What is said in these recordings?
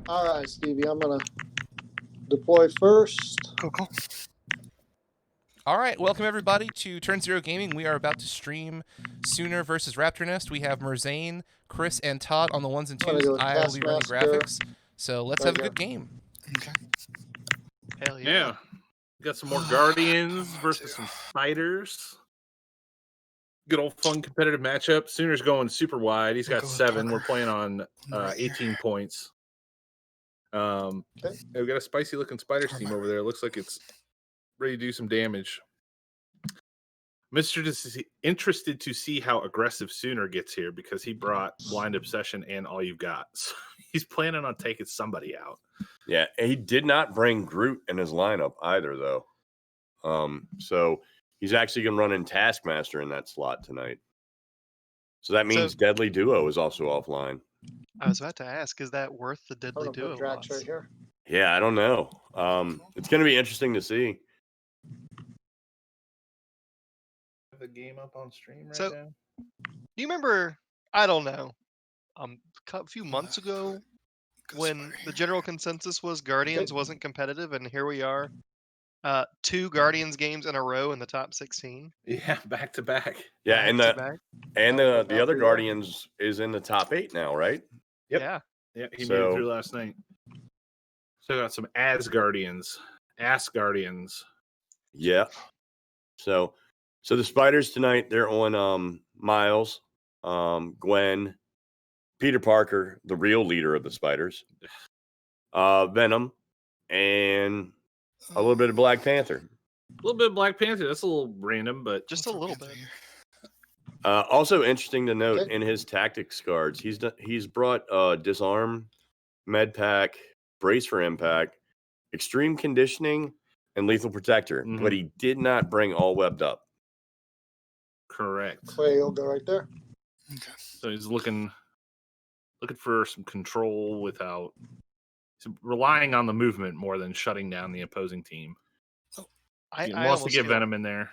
All right, Stevie, I'm going to deploy first. Cool. All right, welcome everybody to Turn Zero Gaming. We are about to stream Sooner versus RaptorNest. We have Merzane, Chris, and Todd on the ones and I'm gonna twos. go with I will be running Taskmaster. graphics. So let's There have a you good game. Okay. Hell yeah. Yeah. Got some more Guardians versus some Spiders. Good old fun competitive matchup. Sooner's going super wide. He's We'll got go with 7. We're Parker. playing on Right here. 18 points. Okay. We've got a spicy looking Spiders team over there. It looks like it's ready to do some damage. Interested to see how aggressive Sooner gets here because he brought Blind Obsession and All You've Got. So he's planning on taking somebody out. Yeah, he did not bring Groot in his lineup either, though. So he's actually going to run in Taskmaster in that slot tonight. So that means Deadly Duo is also offline. I was about to ask, is that worth the I'm Deadly going to Duo put Drax loss? right here. Yeah, I don't know. It's going to be interesting to see. The game up on stream right So- now. Do you remember, I don't know, a few months ago when the general consensus was Guardians wasn't competitive, and here we are, 2 Guardians games in a row in the top 16. Yeah, back to back. Yeah, and Back-to-back. the other Guardians is in the top 8 now, right? Yep. Yeah. Yeah, he made it through last night. So got some Asgardians. Yeah. So the Spiders tonight, they're on Miles, Gwen, Peter Parker, the real leader of the Spiders, Venom, and a little bit of Black Panther. A little bit of Black Panther. That's a little random, but Just a little bit. Also interesting to note, Okay. in his tactics cards, he's brought Disarm, Med Pack, Brace for Impact, Extreme Conditioning, and Lethal Protector, but he did not bring All Webbed Up. correct. Clay will go right there. Okay. So he's looking for some control without relying on the movement more than shutting down the opposing team. I He wants to almost get feel- Venom in there.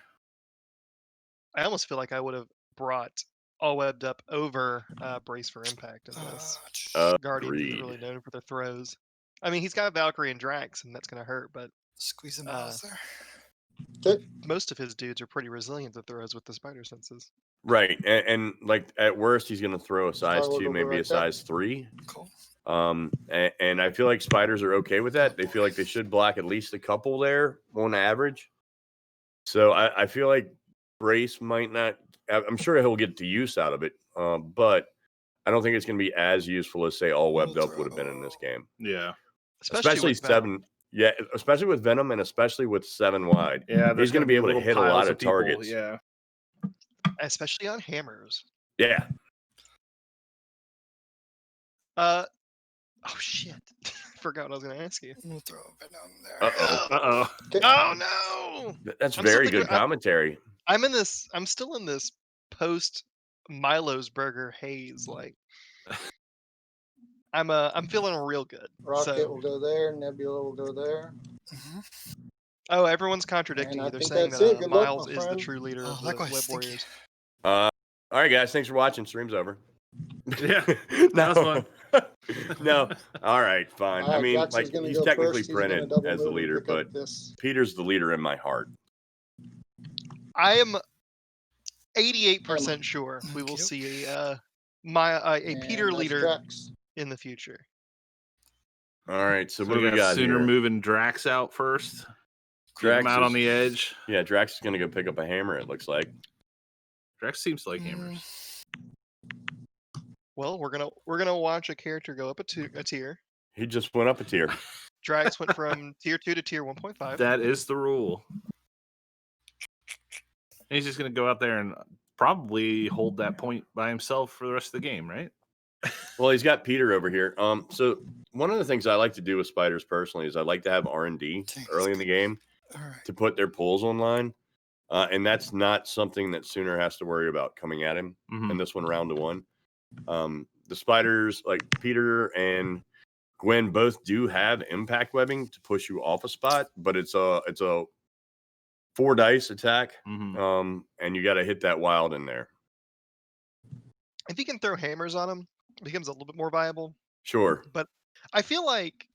I almost feel like I would have brought All Webbed Up over Brace for Impact in this. Guardians is Agreed. really known for their throws. I mean, he's got Valkyrie and Drax, and that's going to hurt, but Squeeze the Miles there. Okay. most of his dudes are pretty resilient to throws with the spider senses. Right, and like at worst, he's going to throw a size we'll 2, go maybe right a size 3. Cool. And I feel like Spiders are okay with that. They feel like they should block at least a couple there on average. So I feel like Brace might not. I'm sure he'll get the use out of it, but I don't think it's going to be as useful as say All Webbed Up would have been in this game. Yeah. Especially with Venom. 7. Yeah, especially with Venom and especially with 7 wide. Yeah, He's going to be able to little hit a piles lot of people. targets. Yeah. Especially on hammers. Yeah. Oh shit! Forgot what I was going to ask you. We'll throw Venom there. Uh-oh. Oh no! That's I'm very still good thinking- commentary. I'm still in this post Milo's Burger haze. Like, I'm feeling real good. Rocket So- will go there. Nebula will go there. Oh, everyone's contradicting And you. I They're think saying that's that it. Good luck, Miles my is the friend. true leader of the Likewise, Web thank you. Warriors. All right, guys. Thanks for watching. Stream's over. Yeah. No. That was fun. No. All right, fine. I mean, Drax is like gonna he's go technically first. He's gonna printed double as the move and leader, pick up but this. Peter's the leader in my heart. I am 88% sure we will Okey-doke. see a And Peter there's leader Drax. in the future. All right, so So what do we got Sooner here? moving Drax out first. Keep him Drax out is- on the edge. Yeah, Drax is going to go pick up a hammer, it looks like. Drax seems to like hammers. Well, we're gonna watch a character go up a tier. He just went up a tier. Drax went from tier 2 to tier 1.5. That is the rule. And he's just going to go out there and probably hold that point by himself for the rest of the game, right? Well, he's got Peter over here. So one of the things I like to do with Spiders personally is I like to have R&D early in the game All right. to put their pulls online. And that's not something that Sooner has to worry about coming at him in this one, round to 1. The Spiders, like Peter and Gwen, both do have impact webbing to push you off a spot, but it's a 4 dice attack, and you got to hit that wild in there. If he can throw hammers on him, it becomes a little bit more viable. Sure. But I feel like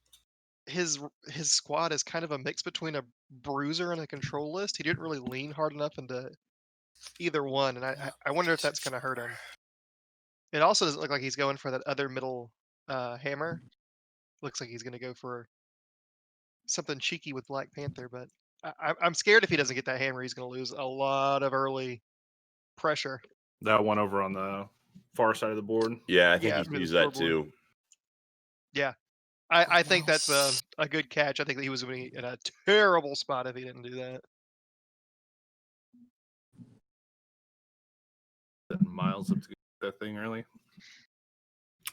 his squad is kind of a mix between a bruiser and a control list. He didn't really lean hard enough into either one, and I wonder if that's going to hurt him. It also doesn't look like he's going for that other middle hammer. Looks like he's going to go for something cheeky with Black Panther, but I'm scared if he doesn't get that hammer, he's going to lose a lot of early pressure. That one over on the far side of the board. Yeah, I think Yeah, he can mid use that scoreboard. too. Yeah, I think that's a good catch. I think that he was going to be in a terrible spot if he didn't do that. Miles up to get that thing early.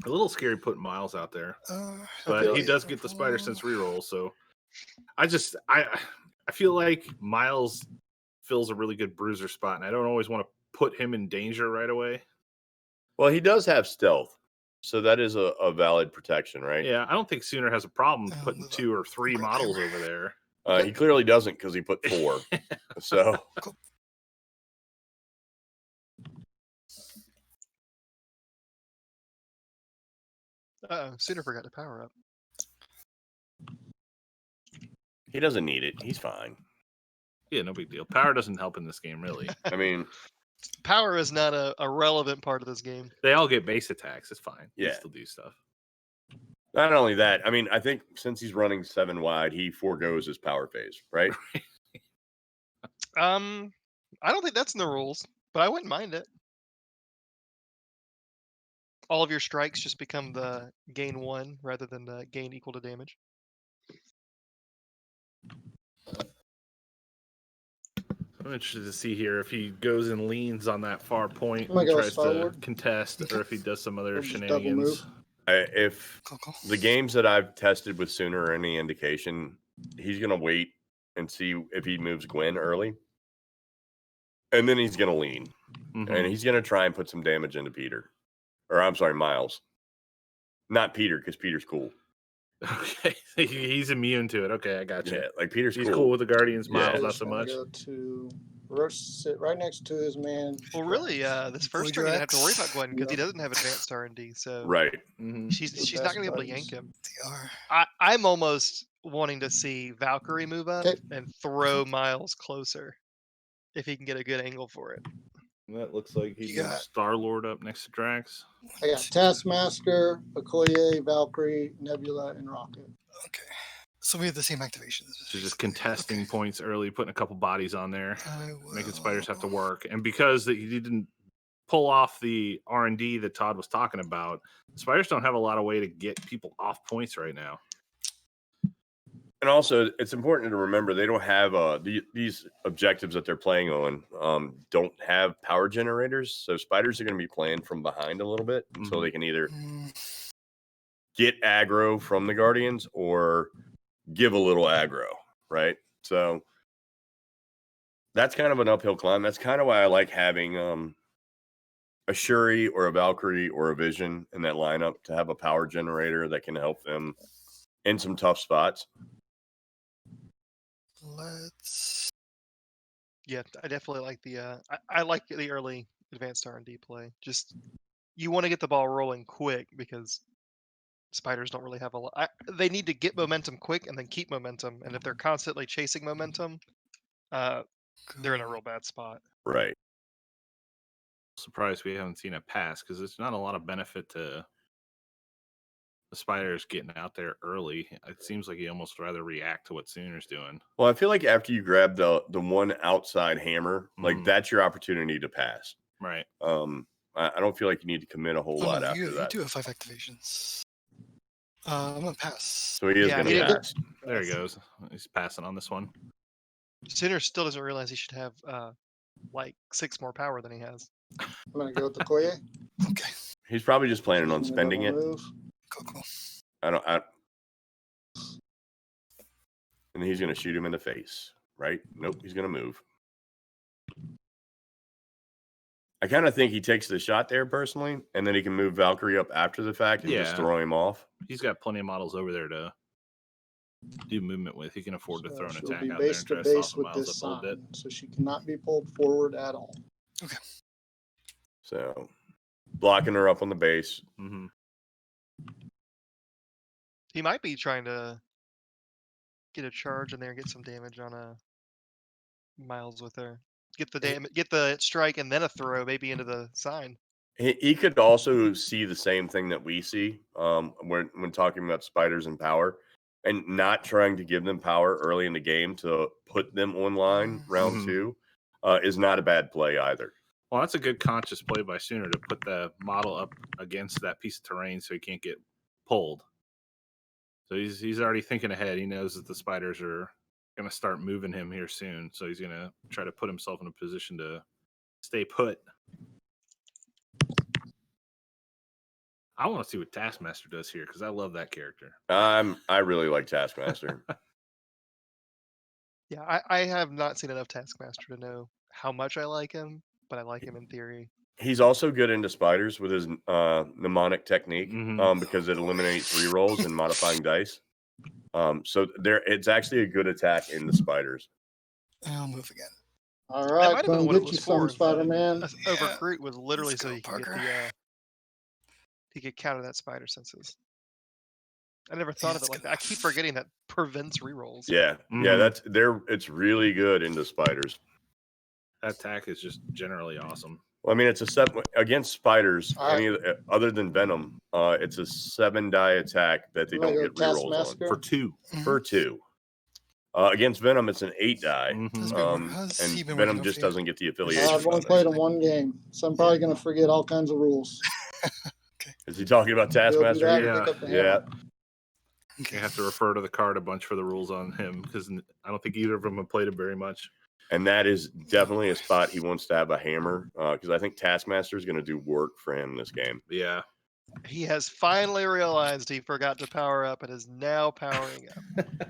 A little scary putting Miles out there, I but feel he like- does get the Spider Sense reroll. So I feel like Miles fills a really good bruiser spot, and I don't always want to put him in danger right away. Well, he does have stealth, so that is a valid protection, right? Yeah, I don't think Sooner has a problem Oh, putting the 2 or 3 great models hammer. over there. He clearly doesn't because he put 4. So Sooner forgot to power up. he doesn't need it. He's fine. Yeah, no big deal. Power doesn't help in this game, really. I mean, Power is not a relevant part of this game. They all get base attacks. It's fine. They Yeah. still do stuff. not only that. I mean, I think since he's running 7 wide, he foregoes his power phase, right? I don't think that's in the rules, but I wouldn't mind it. All of your strikes just become the gain 1 rather than the gain equal to damage. I'm interested to see here if he goes and leans on that far point I'm gonna and go tries to forward. contest, or if he does some other Or just double shenanigans. move. If Cool. the games that I've tested with Sooner are any indication, he's going to wait and see if he moves Gwen early. And then he's going to lean. Mhm. And he's going to try and put some damage into Peter. Or I'm sorry, Miles. Not Peter, because Peter's cool. Okay, he's immune to it. Okay, I got you. Yeah, like Peter's He's cool. cool with the Guardians. Yeah. Miles, not Just so gonna much. Go to sit right next to his man. Well, really, this first turn you didn't have to worry about Gwen because he Yeah. doesn't have advanced R&D, so Right. Mhm. she's The not best going to be able to buddies. yank him. They are. I'm almost wanting to see Valkyrie move up Okay. and throw Miles closer if he can get a good angle for it. That looks like he You got got- Star Lord up next to Drax. I got Taskmaster, Okoye, Valkyrie, Nebula, and Rocket. Okay. So we have the same activations. So just contesting points early, putting a couple bodies on there, making spiders have to will- work. And because he didn't pull off the R&D that Todd was talking about, the spiders don't have a lot of way to get people off points right now. And also, it's important to remember they don't have these objectives that they're playing on don't have power generators. So spiders are going to be playing from behind a little bit, so they can either get aggro from the Guardians or give a little aggro, right? So that's kind of an uphill climb. That's kind of why I like having a Shuri or a Valkyrie or a Vision in that lineup to have a power generator that can help them in some tough spots. Let's. Yeah, I definitely like the I like the early advanced R&D play. Just you want to get the ball rolling quick because spiders don't really have a lot. They need to get momentum quick and then keep momentum. And if they're constantly chasing momentum, they're in a real bad spot. Right. Surprised we haven't seen a pass because there's not a lot of benefit to the spiders getting out there early. It seems like you almost rather react to what Sooner's doing. Well, I feel like after you grab the one outside hammer, like that's your opportunity to pass. Right. I don't feel like you need to commit a whole lot no, after you that. do have 5 activations. I'm gonna pass. So he is Yeah, going he to didn't- pass. There he goes. He's passing on this one. Sooner still doesn't realize he should have like 6 more power than he has. I'm gonna go with Okoye. Okay. He's probably just planning on He's gonna spending it. double move. Cool. And he's going to shoot him in the face, right? Nope, he's going to move. I kind of think he takes the shot there personally, and then he can move Valkyrie up after the fact and just Yeah. throw him off. He's got plenty of models over there to do movement with. He can afford to So throw an she'll attack be out there base and to try to base soften with Miles this up a little bit. sign, so she cannot be pulled forward at all. So blocking her up on the base. Mm-hmm. He might be trying to get a charge in there and get some damage on Miles with her. Get the strike and then a throw maybe into the sign. He could also see the same thing that we see when talking about spiders and power, and not trying to give them power early in the game to put them online round two is not a bad play either. Well, that's a good conscious play by Sooner to put the model up against that piece of terrain so he can't get pulled. So he's already thinking ahead. He knows that the spiders are going to start moving him here soon, so he's going to try to put himself in a position to stay put. I want to see what Taskmaster does here because I love that character. I really like Taskmaster. Yeah, I have not seen enough Taskmaster to know how much I like him, but I like him in theory. He's also good into spiders with his mnemonic technique because it eliminates rerolls and modifying dice. So it's actually a good attack in the spiders. I'll move again. All That right, might have come been what get it you was some, for. Spider-Man. Overcruit was literally Let's so go, he could get Parker. he could counter that spider senses. I never thought of it like that. I keep forgetting that prevents rerolls. Yeah, it's really good into spiders. That attack is just generally awesome. Well, I mean, it's a 7 against spiders. All right. Other than Venom, it's a 7-die attack that they You wanna don't go get rerolls on Taskmaster? For 2. for 2. Against Venom, it's an 8-die, How's he and been Venom working just over here? doesn't get the affiliation. I've only played him one game, so I'm probably going to forget all kinds of rules. Is he talking about Go do Taskmaster that here? and pick up the Yeah. hammer. You have to refer to the card a bunch for the rules on him because I don't think either of them have played him very much. And that is definitely a spot he wants to have a hammer because I think Taskmaster is going to do work for him this game. Yeah. He has finally realized he forgot to power up and is now powering up.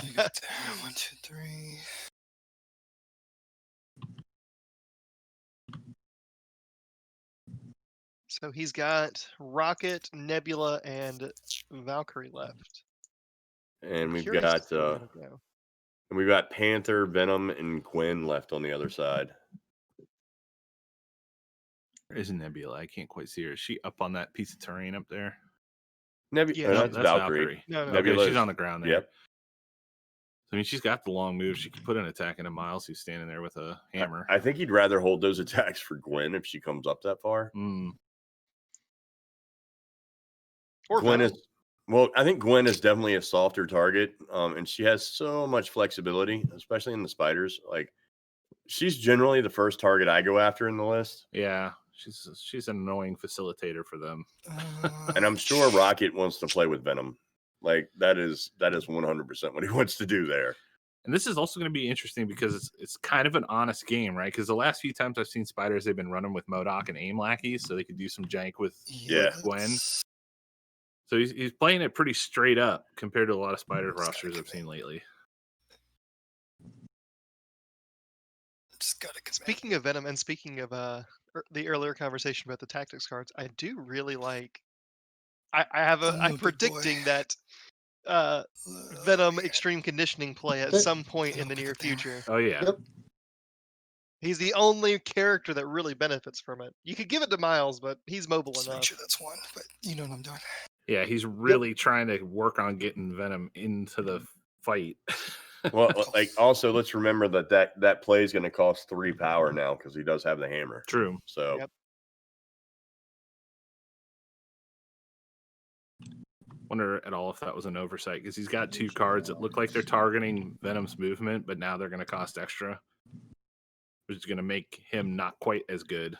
You got 1, 2, 3. So he's got Rocket, Nebula, and Valkyrie left. And we've Curious got to see where they're gonna go. Panther, Venom, and Gwen left on the other side. Where is Nebula? I can't quite see her. Is she up on that piece of terrain up there? Nebula, Yeah, no, no, that's Valkyrie. No, Nebula Okay, she's is- on the ground there. Yep. I mean, she's got the long move. She could put an attack into Miles, who's standing there with a hammer. I think he'd rather hold those attacks for Gwen if she comes up that far. Or Gwen Venom. I think Gwen is definitely a softer target, and she has so much flexibility, especially in the spiders. Like, she's generally the first target I go after in the list, Yeah, she's an annoying facilitator for them. and I'm sure Rocket wants to play with Venom. Like, that is 100% what he wants to do there. And this is also going to be interesting because it's kind of an honest game, right? Because the last few times I've seen spiders, they've been running with MODOK and aim lackeys, so they could do some jank with Gwen. So he's playing it pretty straight up compared to a lot of spider rosters I've seen lately. Just gotta commit. Speaking of Venom and speaking of the earlier conversation about the tactics cards, I do really like. I'm predicting that Venom extreme conditioning play at some point in the near future. Oh yeah. Yep. He's the only character that really benefits from it. You could give it to Miles, but he's mobile Just enough. make sure that's 1, but you know what I'm doing. Yeah, he's really trying to work on getting Venom into the fight. Well, like, also let's remember that play is going to cost 3 power now because he does have the hammer. True. So. Yep. Wonder at all if that was an oversight because he's got 2 cards that look like they're targeting Venom's movement, but now they're going to cost extra, which is going to make him not quite as good.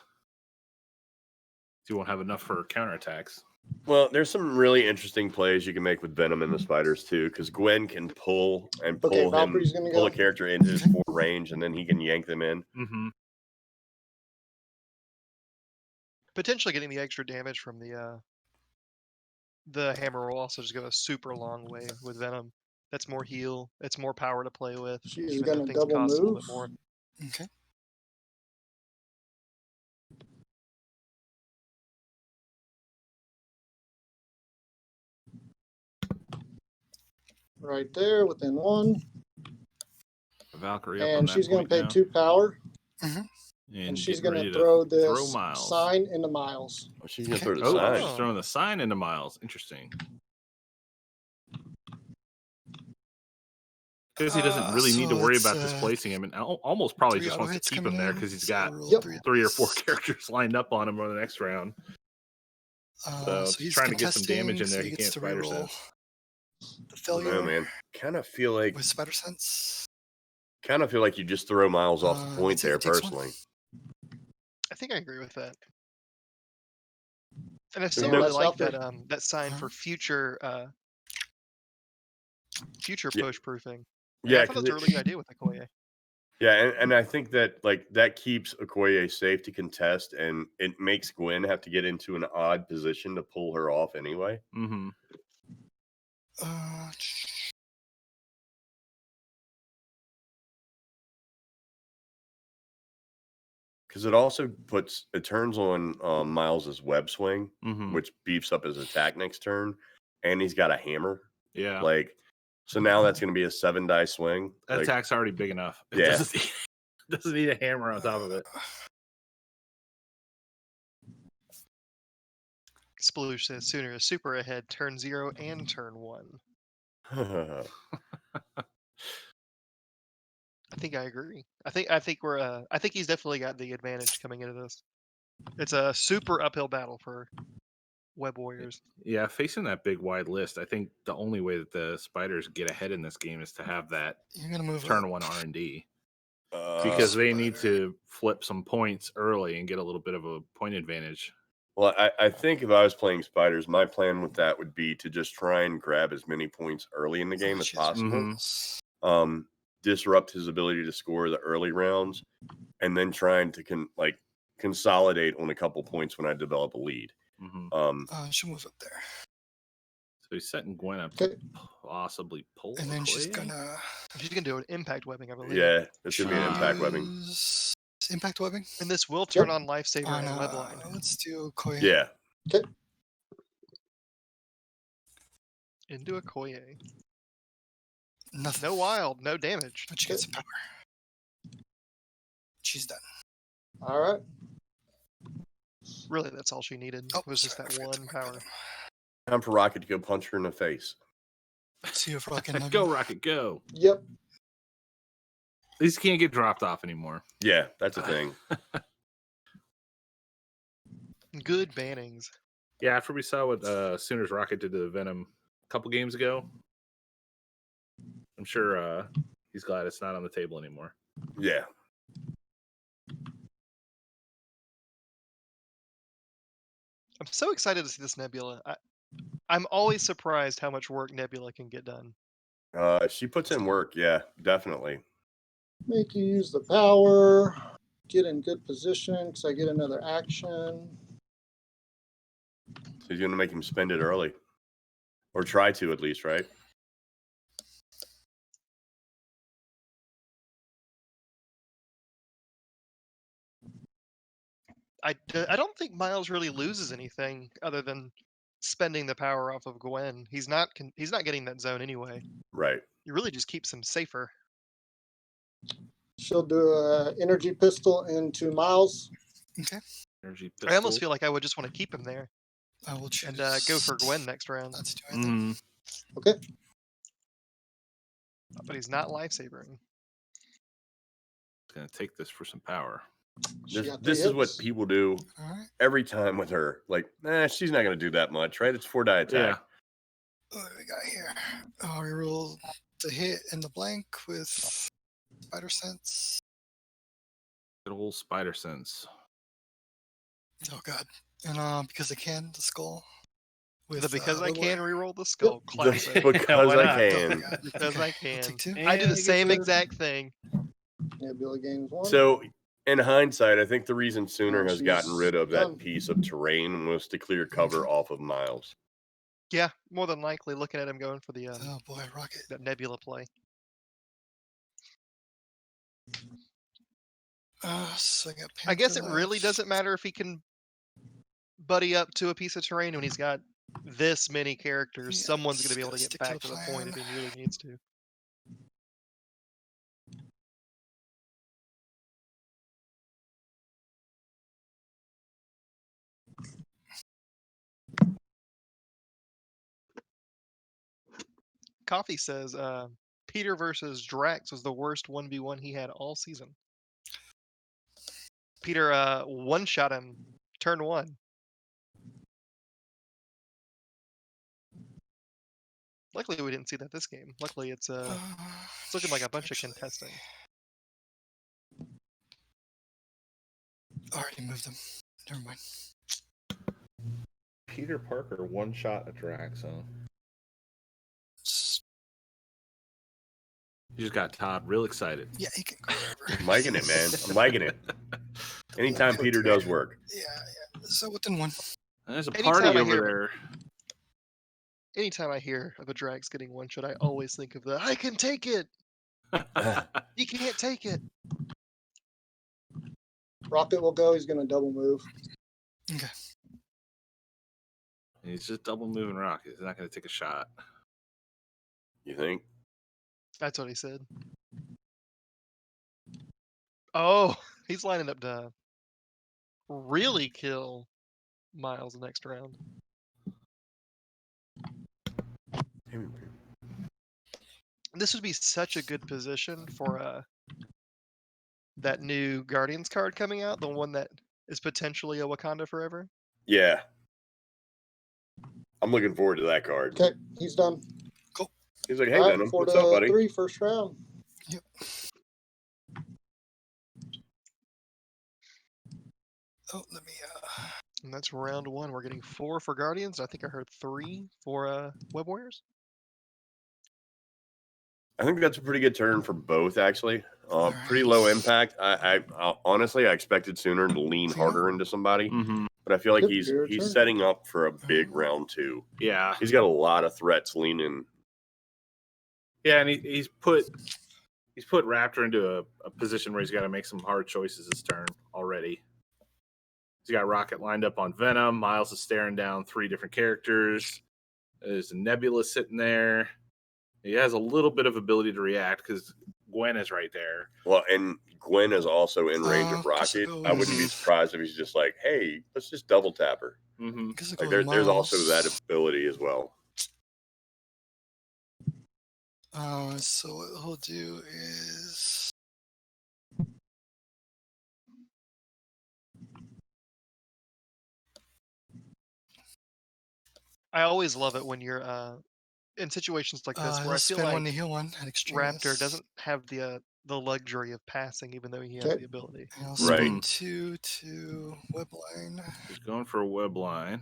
He won't have enough for counterattacks. Well, there's some really interesting plays you can make with Venom and the spiders too, because Gwen can pull Valkyrie's gonna pull go. a character into his 4 range, and then he can yank them in. Mm-hmm. Potentially getting the extra damage from the hammer will also just go a super long way with Venom. That's more heal. It's more power to play with. She's even though gonna things double cost a little move. bit more. Okay. Right there, within 1. Valkyrie up on And that she's going point to pay now. 2 power. Mhm. And she's getting going ready to throw throw this Miles. sign into Miles. Oh, she's gonna Okay. throw the Oh, sign. she's throwing the sign into Miles. Interesting. Because he doesn't really need to so worry it's, about displacing him, and almost probably 3 just auto wants to hits keep him coming there in, because he's so got roll Yep. 3 or 4 3 characters lined up on him for the next round. So so if he's he's trying to get some damage contesting, in there, so he gets can't to spider reroll sense. the I failure don't know, man. Kind of feel like with spider sense. you just throw Miles off the point It's like there, it takes one. personally. I think I agree with that. And I There's still no- really like Out there. that sign Uh-huh. for future Yeah. push proofing. Yeah, I thought that's a really good idea with Okoye. Yeah, and I think that that keeps Okoye safe to contest, and it makes Gwen have to get into an odd position to pull her off anyway. Mm-hmm. Uh, Because it also turns on Miles's web swing, Mm-hmm. which beefs up his attack next turn, and he's got a hammer. Yeah. So now that's going to be a 7-die swing. That attack's already big enough. It Yeah. doesn't need a hammer on top of it. Sploosh says Sooner is super ahead, turn 0 and turn 1. Yeah, I think I agree. I think we're I think he's definitely got the advantage coming into this. It's a super uphill battle for Web Warriors. Yeah, facing that big wide list, I think the only way that the spiders get ahead in this game is to have that you're gonna move turn up. 1 R&D. Because they need to flip some points early and get a little bit of a point advantage. Well, I think if I was playing spiders, my plan with that would be to just try and grab as many points early in the game as possible. Mhm. Disrupt his ability to score the early rounds, and then trying to consolidate on a couple points when I develop a lead. Mhm. She'll move up there, So he's setting Gwen up Okay. to possibly pull. and then she's Okoye? gonna She's gonna do an impact webbing, I believe. Yeah, it's gonna be an impact webbing. use impact webbing And this will turn Yep. on Lifesaver on. and Webline. Let's do Okoye. Yeah, Into Okoye. Nothing. No wild, no damage. But she gets some power. She's done. All right. Really, that's all she needed. Oh, was just sorry, I that forgot to one mark power. Venom. time for Rocket to go punch her in the face. Let's see if Rocket Go, Rocket, go. Yep. These can't get dropped off anymore. Yeah, that's a thing. Good bannings. Yeah, after we saw what Sooners Rocket did to the Venom a couple games ago, I'm sure he's glad it's not on the table anymore. Yeah. I'm so excited to see this Nebula. I'm always surprised how much work Nebula can get done. She puts in work. Yeah, definitely. Make you use the power. Get in good position because I get another action. So he's going to make him spend it early. Or try to, at least, right? I don't think Miles really loses anything other than spending the power off of Gwen. He's not getting that zone anyway. Right. It really just keeps him safer. She'll do a energy pistol into Miles. Okay. Energy I almost pistol. feel like I would just want to keep him there I will choose. and go for Gwen next round. Let's do anything. Mhm. Okay. But he's not lifesavering. He's gonna take this for some power. She got This three is what hits. people do All right. every time with her. Like, she's not going to do that much, right? It's 4-die attack. Yeah. What do we got here? Oh, we roll the hit and the blank with spider sense. Good old spider sense. Oh god. And because I can, the skull. With Because I Web can Warrior. reroll the skull. Classic. Because Why I not? Oh can. my god. Because Okay, I I'll can. take 2. I do And the he same gets exact thing. Nebula gains 1. So, in hindsight, I think the reason Sooner Oh, has gotten she's rid of done. that piece of terrain was to clear cover off of Miles. Yeah, more than likely looking at him going for the Oh boy, Rocket. that Nebula play. So I got I guess it Panther really left. doesn't matter if he can buddy up to a piece of terrain when he's got this many characters. Yeah, Someone's going to be able gotta to get stick to back the to the point if plan. he really needs to. Coffee says Peter versus Drax was the worst 1v1 he had all season. Peter one-shot him turn 1. Luckily, we didn't see that this game. Luckily, it's looking like a bunch of contesting. Already moved them. Never mind. Peter Parker one shot a Drax, huh? You just got Todd real excited. Yeah, he can go wherever. I'm liking it, man. I'm liking it. Anytime Peter does work. Yeah. So within 1. There's a Anytime party I over hear- there. Anytime I hear of a Drax getting one shot, I always think of the I can take it. He can't take it. Rocket will go. He's going to double move. Okay. He's just double moving Rocket. He's not going to take a shot. You think? That's what he said. Oh, he's lining up to really kill Miles next round. This would be such a good position for that new Guardians card coming out, the one that is potentially a Wakanda Forever. Yeah. I'm looking forward to that card. Okay, he's done. He's like, hey, All right, Venom, 4 what's to up, buddy? 3, first round. Yep. Oh, let me. And that's round 1. We're getting 4 for Guardians. I think I heard 3 for Web Warriors. I think that's a pretty good turn for both, actually. All Pretty right. low impact. I honestly, I expected Sooner to lean harder into somebody, but I feel like Yep, he's your turn. setting up for a big round 2. Yeah. He's got a lot of threats leaning. Yeah, and he's put Raptor into a position where he's got to make some hard choices this turn already. He's got Rocket lined up on Venom. Miles is staring down 3 different characters. There's a Nebula sitting there. He has a little bit of ability to react because Gwen is right there. Well, and Gwen is also in range of Guess Rocket. it I wouldn't be goes- surprised if he's just like, hey, let's just double tap her. Mm-hmm. Guess it Like goes there's also Miles. that ability as well. So what he'll do is. I always love it when you're in situations like this where He'll I feel spend 1 like to heal 1 at Extremis. Raptor doesn't have the luxury of passing, even though he has Okay. the ability. He'll Right. spend 2 to Webline. He's going for a web line.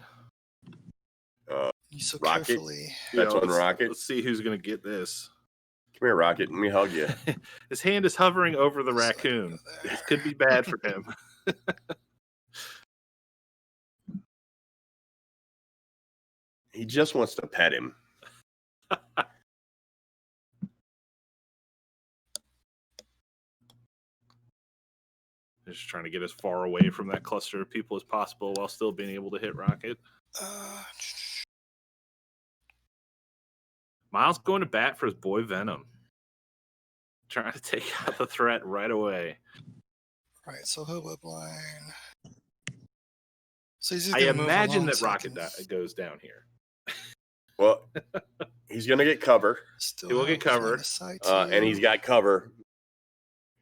You so Rocket? carefully. That's on let's- Rocket. Let's see who's going to get this. Come here, Rocket. Let me hug you. His hand is hovering over the raccoon. This could be bad for him. He just wants to pet him. Just trying to get as far away from that cluster of people as possible while still being able to hit Rocket. Miles going to bat for his boy Venom. Trying to take out the threat right away. Right, so he'll Webline. So he's just I gonna move imagine along that so he Rocket can goes down here. Well, he's going to get cover, still He will get have line covered, of sight and to- he's got cover,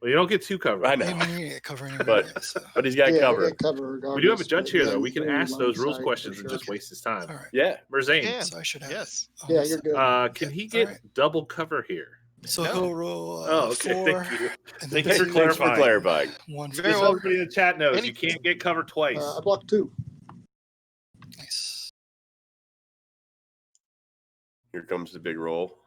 Well, you don't get two cover. I I know. mean, we get cover anyway. But- so. but he's got Yeah, cover. get cover regardless. We do have a judge but here, yeah, though. We he's can very ask line those of rules sight for questions and sure. just waste his time. All right. Yeah. Merzane, Yeah. So I should have. Yes. it on Yeah, this you're side. good. can he All get right. double cover here? So No. he'll roll Oh, okay. 4. Thank you. And Thank then you for Thanks for clarifying. 1 Very Just so well. everybody in the chat knows, Any- you can't get cover twice. I blocked 2. Nice. Here comes the big roll.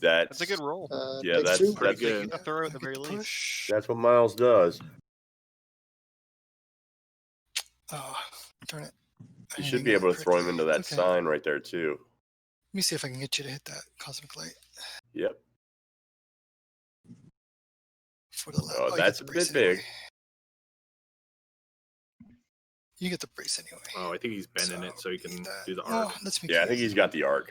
That's That's a good roll. Yeah, Takes that's- 2. Pretty that's- good. A throw at the I'll get very the least. push. That's what Miles does. Oh, turn it. I You didn't should even be get able to crit throw him there. into that Okay. sign right there too. Let me see if I can get you to hit that cosmic light Yep. for the left. Oh, you get that's the a brace bit big. anyway. You get the brace anyway. Oh, I think he's bending it so he need can that. do the Oh, arc. let's make Yeah, I it think easy. he's got the arc.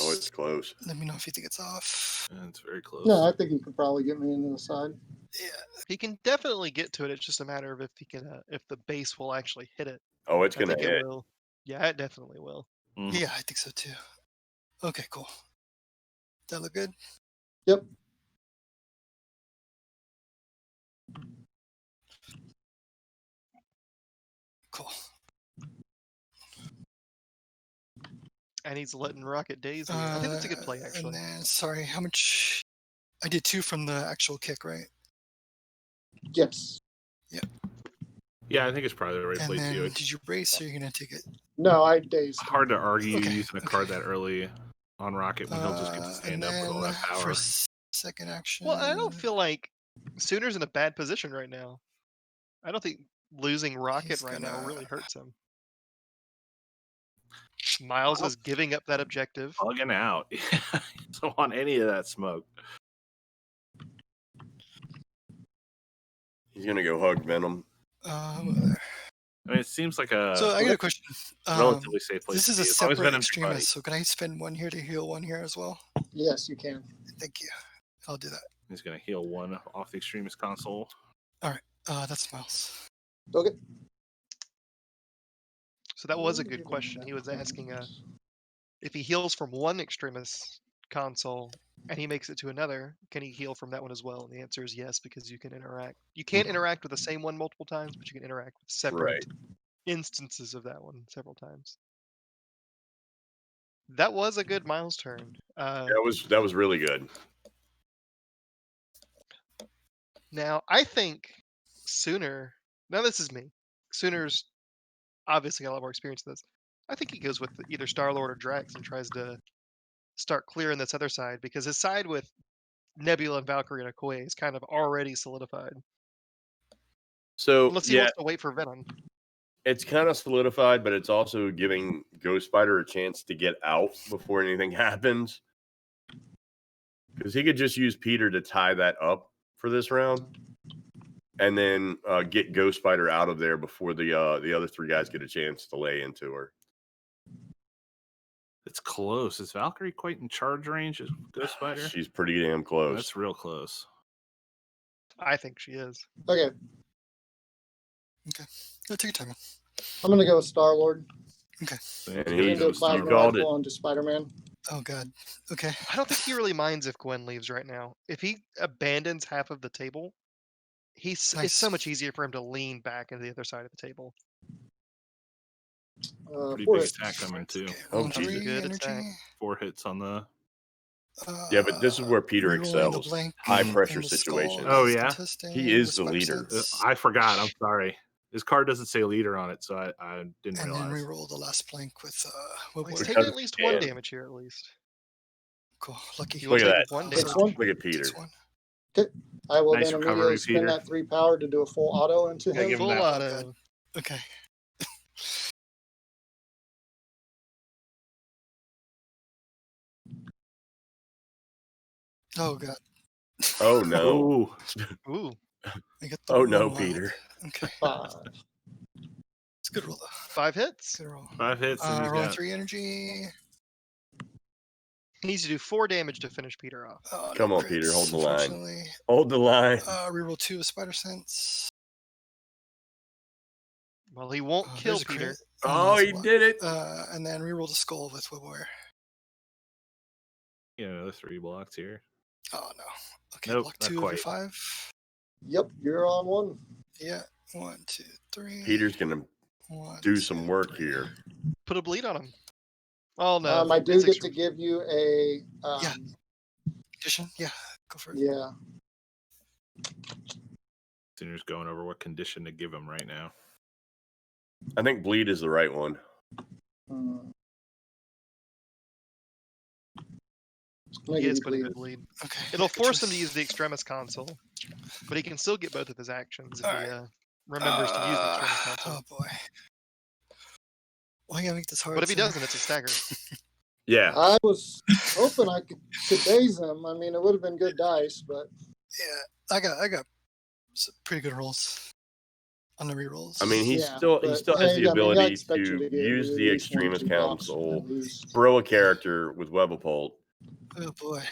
Oh, it's close. Let me know if you think it's off. Yeah, it's very close. No, I think he could probably get me into the side. Yeah. He can definitely get to it. It's just a matter of if he can, if the base will actually hit it. Oh, it's I gonna think hit. it will. Yeah, it definitely will. Mhm. Yeah, I think so too. Okay, cool. That look good? Yep. Cool. And he's letting Rocket Daze lead. I think that's a good play, actually. And then, sorry, how much? I did 2 from the actual kick, right? Yes. Yeah, I think it's probably the right And play then, too. did you brace or are you going to take it? No, I dazed. It's hard to argue Okay, using a card that early on Rocket when he'll just get to stand and up with all then that power. for second action. Well, I don't feel like Sooner's in a bad position right now. I don't think losing Rocket He's right now gonna- really hurts him. Miles is giving up that objective. Bugging out. Don't want any of that smoke. He's gonna go hug Venom. I mean, it seems like a so I got a question. relatively safe place This to is be, a as long as separate Venom's your buddy. Extremis, so can I spend 1 here to heal 1 here as well? Yes, you can. Thank you. I'll do that. He's going to heal 1 off the Extremis console. That's Miles. Okay. So that was a good question. He was asking if he heals from one Extremis console and he makes it to another, can he heal from that one as well? And the answer is yes, because you can interact. You can't interact with the same one multiple times, but you can interact with separate instances of that one several times. That was a good Miles turn. That was really good. Now, I think Sooner, now this is me. Sooner's obviously got a lot more experience in this. I think he goes with either Star-Lord or Drax and tries to start clearing this other side, because his side with Nebula and Valkyrie and Okoye is kind of already solidified. So Unless he wants to wait for Venom. it's kind of solidified, but it's also giving Ghost Spider a chance to get out before anything happens. Because he could just use Peter to tie that up for this round, and then get Ghost Spider out of there before the other 3 guys get a chance to lay into her. It's close. Is Valkyrie quite in charge range as Ghost Spider? She's pretty damn close. That's real close. I think she is. Okay. Go take your time. I'm gonna go with Star-Lord. And I'm he gonna do a he plasma called rifle it. onto Spider-Man. Oh, God. Okay. I don't think he really minds if Gwen leaves right now. If he abandons half of the table, it's so Nice. much easier for him to lean back into the other side of the table. Pretty 4 big hits. attack coming too. Okay, Oh, on Jesus. 3 Good energy. attack. 4 hits on the. Yeah, but this is where Peter rerolling the excels. blank High and pressure the skull situations. Oh, is yeah? contesting He is the spider leader. sense, I forgot. I'm sorry. His card doesn't say leader on it, so I didn't and then realize. reroll the last blank with Well, he's Woodward. taking at least 1 Yeah. damage here, at least. Cool. Lucky. He will Look at take that. 1 Takes damage. one. Look at Peter. Takes 1. I will Nice then recovery, immediately spend Peter. that 3 power to do a full auto into Yeah, him. give him Full that. auto. Okay. Oh, God. Oh no. Ooh. Ooh, I get the Oh no, one wild. Peter. Okay. 5. It's a good roll, though. 5 hits. Good roll. 5 hits, and he's Rolling got 3 energy. He needs to do 4 damage to finish Peter off. Oh, Come no on, Peter, crits, hold the line. unfortunately. Hold the line. Reroll 2 with spider sense. Well, he won't kill there's a Peter. crit. Oh, that's he one. did it. And then reroll the skull with Woodward. another 3 blocks here. Oh, no. Okay, Nope, block not 2 over quite. 5. Yep, you're on 1. Yeah. 1, 2, 3. Peter's gonna 1, do 2, some work 3. here. Put a bleed on him. Oh, no. I do it's get extra- to give you a. Yeah. Condition? Yeah, go for it. Yeah. Sooner's going over what condition to give him right now. I think bleed is the right one. Hmm. He is putting a bleed. Okay. It'll good force him choice. to use the Extremis console, but he can still get both of his actions if All he right. Remembers to use the Extremis console. Oh, boy. Why you gotta make this hard? But if he Sam? doesn't, it's a stagger. Yeah. I was hoping I could daze him. I mean, it would have been good dice, but Yeah, I got some pretty good rolls. on the rerolls. I mean, he Yeah, still but, has hey, the I mean, I ability expect you to to get use at the least 1 or Extremis 2 blocks Council, at least. throw a character with Webapult, Oh boy.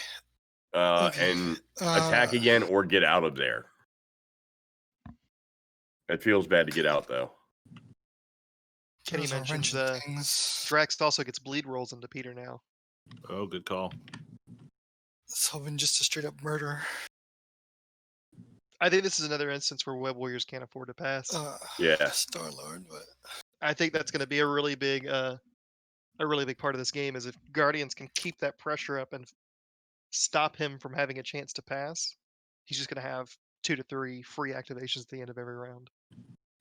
and attack again or get out of there. It feels bad to get out though. Kenny Those are mentions wrenching things. Drax also gets bleed rolls into Peter now. Oh, good call. It's hoping just a straight up murder. I think this is another instance where Web Warriors can't afford to pass. Yeah. Star Lord, but I think that's going to be a really big part of this game. Is if Guardians can keep that pressure up and stop him from having a chance to pass, he's just going to have 2 to 3 free activations at the end of every round.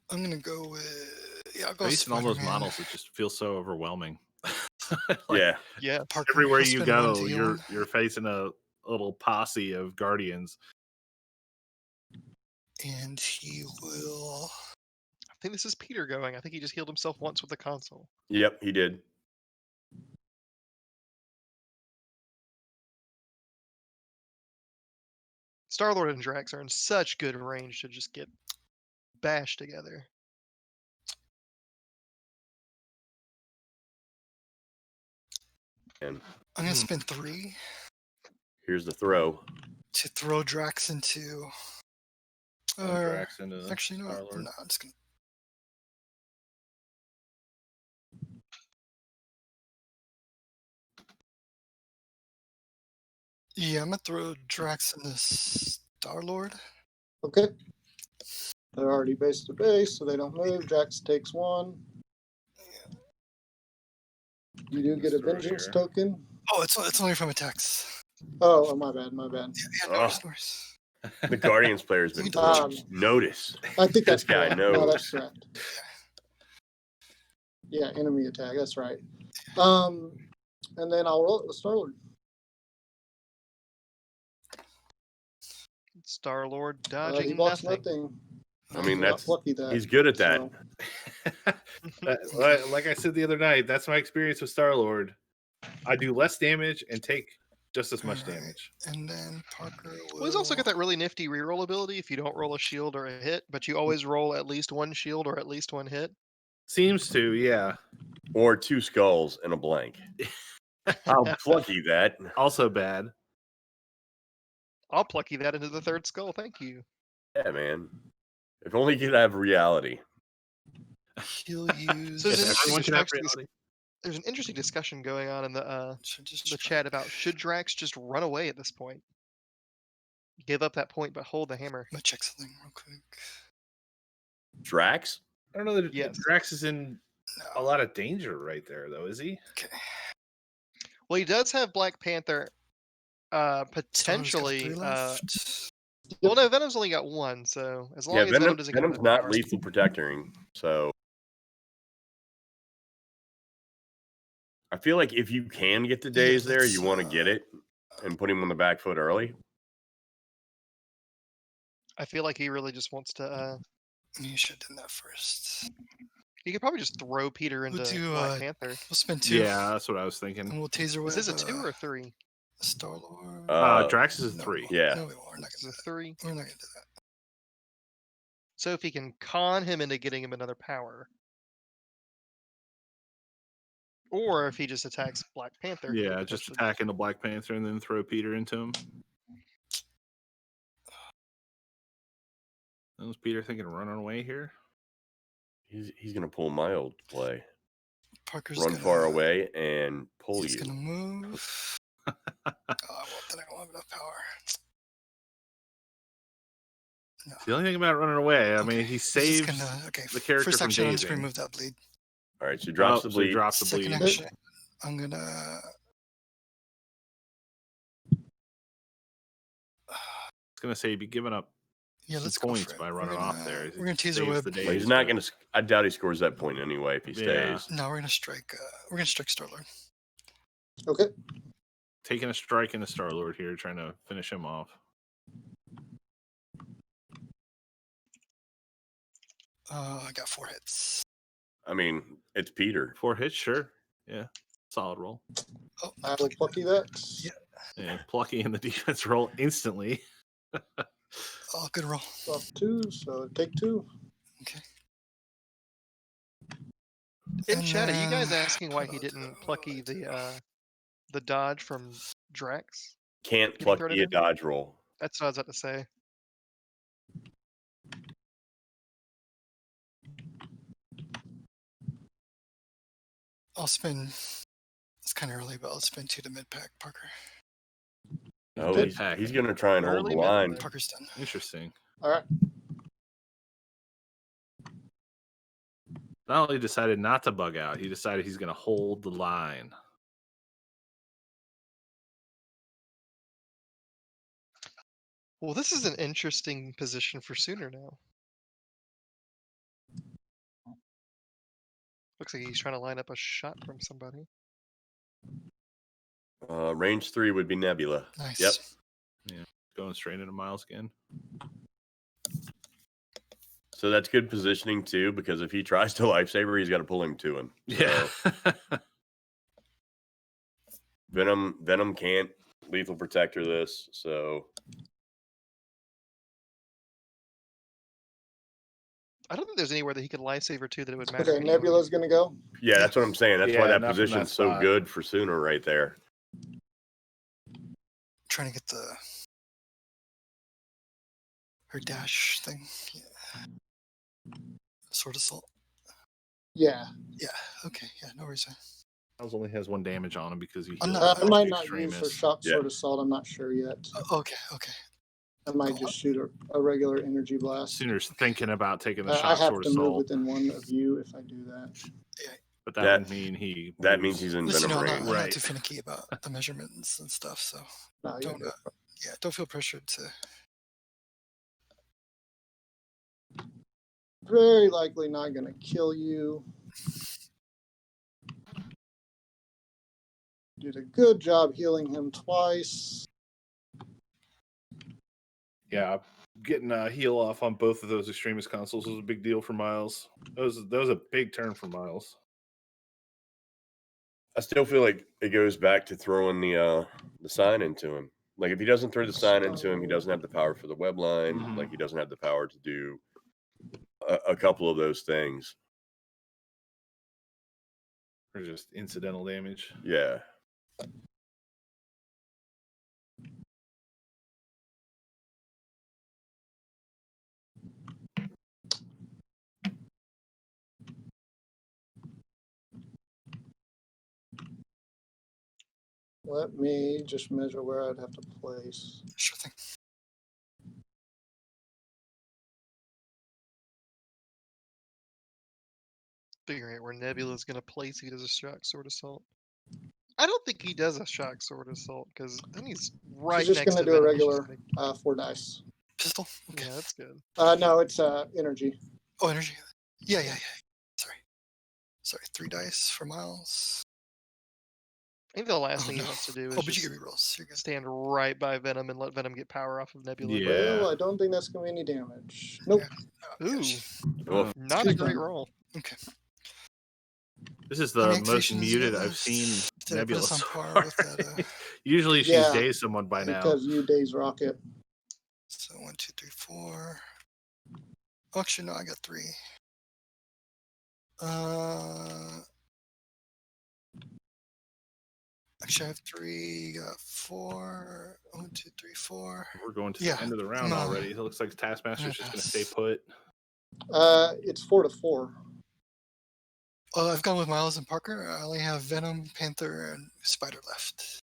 I'm gonna go with I'll go Facing all those Spider-Man. models, it just feels so overwhelming. Yeah. Yeah. Parker, Everywhere he'll you spend 1 go, to heal him. you're facing a little posse of Guardians. And he will. I think this is Peter going. I think he just healed himself once with the console. Yep, he did. Star-Lord and Drax are in such good range to just get bashed together. And I'm gonna spend 3 here's the throw. to throw Drax into. Drax into the Actually, no, Star-Lord. no, I'm just gonna. Yeah, I'm gonna throw Drax into Star Lord. Okay. They're already base to base, so they don't move. Drax takes 1. You do get a Throw vengeance here. token. Oh, it's only from attacks. Oh, my bad, my bad. Yeah, no worries. The Guardians player's been Um, notice. I think that's This guy correct. No, knows. that's correct. Yeah, enemy attack. That's right. And then I'll roll it with Star-Lord. Star-Lord He dodging blocks nothing. nothing. I mean, Not that's plucky that. he's good at that. So, Like I said the other night, that's my experience with Star-Lord. I do less damage and take just as much Alright. damage. And then Parker will. Well, he's also got that really nifty reroll ability if you don't roll a shield or a hit, but you always roll at least 1 shield or at least 1 hit. Seems to, yeah. Or 2 skulls and a blank. How plucky that. Also bad. I'll plucky that into the 3rd skull. Thank you. Yeah, man. If only you could have reality. He'll use. So If there's everyone could have Drax is- reality. There's an interesting discussion going on in the should just try- chat about should Drax just run away at this point? Give up that point, but hold the hammer. I'm gonna check something real quick. Drax? I don't know that Yes. Drax is in a No. lot of danger right there, though, is he? Okay. Well, he does have Black Panther. Star's got Potentially. 3 left. Well, no, Venom's only got 1, so as long Yeah, as Venom Venom, doesn't get Venom's enough not power- lethal protecting, so I feel like if you can get the days there, you want to get it and put him on the back foot early. I feel like he really just wants to. You should have done that first. He could probably just throw Peter into do, Black Panther. We'll spend 2. Yeah, that's what I was And thinking. we'll taser with. Is this a 2 or a 3? Star Lord? Drax is a 3. Yeah. No, we won't. We're not This is gonna a do 3. that. We're not gonna do that. So if he can con him into getting him another power, or if he just attacks Black Panther, he could Yeah, just potentially- attacking the Black Panther and then throw Peter into him. Was Peter thinking of running away here? He's going to pull my old play. Parker's Run gonna, far away and pull He's you. gonna move. Oh, well, then I don't have enough power. No. The only thing about running away, I mean, Okay, he he's just saves gonna- the character First from action, I'm just gonna dazing. remove that bleed. All right, so he drops the So he bleed. drops the Second bleed. action, I'm gonna. It's gonna say he'd be giving up Yeah, some let's go points for it. by We're running gonna- off there. We're gonna Saves taser web. the Well, he's days, not but- going to. I doubt he scores that point anyway if he Yeah. stays. No, we're gonna strike. We're gonna strike Star Lord. okay. taking a strike in the Star-Lord here, trying to finish him off. I got 4 hits. I mean, it's Peter. 4 hits, sure. Yeah. Solid roll. Oh, I will plucky that. Yeah. And plucky in the defense roll instantly. oh, good roll. Off 2, so take 2. Okay. In And chat, are you guys then- asking why he what do I didn't do? plucky the dodge from Drax? Can't Getting pluck thrown the in? dodge roll. That's what I was about to say. I'll spin. It's kind of early, but I'll spin 2 to mid pack. Parker. Oh, Good. he's going to try and hold Early the line. mid-pack. Parker's done. Interesting. All right. Not only decided not to bug out, he decided he's going to hold the line. Well, this is an interesting position for Sooner now. Looks like he's trying to line up a shot from somebody. Range 3 would be Nebula. Nice. Yep. Going straight into Miles again. So that's good positioning too, because if he tries to lifesaver, he's got to pull him to him. Yeah. So Venom can't lethal protector this. So I don't think there's anywhere that he could lifesaver to that it would matter. Okay, anyway. Nebula's going to go. yeah, that's what I'm saying. That's why Yeah, that not from that position's so spot. good for Sooner right there. Trying to get her dash thing. Yeah. Sword assault. Yeah. Yeah. Okay. Yeah. No worries. Miles only has 1 damage on him because he I'm healed not- I out might the not use her Extremis. shock Yeah. sword assault. I'm not sure yet. Okay. Okay. I might just shoot a regular energy blast. Sooner's thinking about taking the I shot have sword to move assault, within 1 of you if I do that. but that That- would mean he. That means moves. he's in Listen, Venom I'm range. not Right. too finicky about the measurements and stuff, so No, you're don't. good. Yeah, don't feel pressured to. Very likely not going to kill you. Did a good job healing him twice. Yeah, getting a heal off on both of those Extremis consoles was a big deal for Miles. That was a big turn for Miles. I still feel like it goes back to throwing the sign into him. Like if he doesn't throw the sign into him, he doesn't have the power for the web line. Mhm. Like he doesn't have the power to do a couple of those things. Or just incidental damage. Yeah. Let me just measure where I'd have to place. Sure thing. Figuring out where Nebula's going to place he does a shock sword assault. I don't think he does a shock sword assault because then he's right She's just next going to to do a Venom. He's just regular gonna- 4 dice. Pistol. Okay. Yeah, that's good. No, it's energy. Oh, energy. Yeah. Sorry. 3 dice for Miles. I think the last Oh, thing no. he wants to do is Oh, but you just give me rolls. You're good. stand right by Venom and let Venom get power off of Nebula. Yeah. Well, I don't think that's going to be any damage. Nope. Oh, Ooh, gosh. Well, not She's a great done. roll. Okay. This is How the many most activations muted you got I've left? seen Did I put Nebula us on so par far. with that, Usually she's Yeah, dazed someone by now. Because you daze rocket. So 1, 2, 3, 4. Oh, actually, no, I got 3. Actually, I have 3. Got 4. 1, 2, 3, 4. We're going to Yeah, the end of the round no. already. It looks like Taskmaster's just going to stay Pass. put. It's 4 to 4. I've gone with Miles and Parker. I only have Venom, Panther, and Spider left.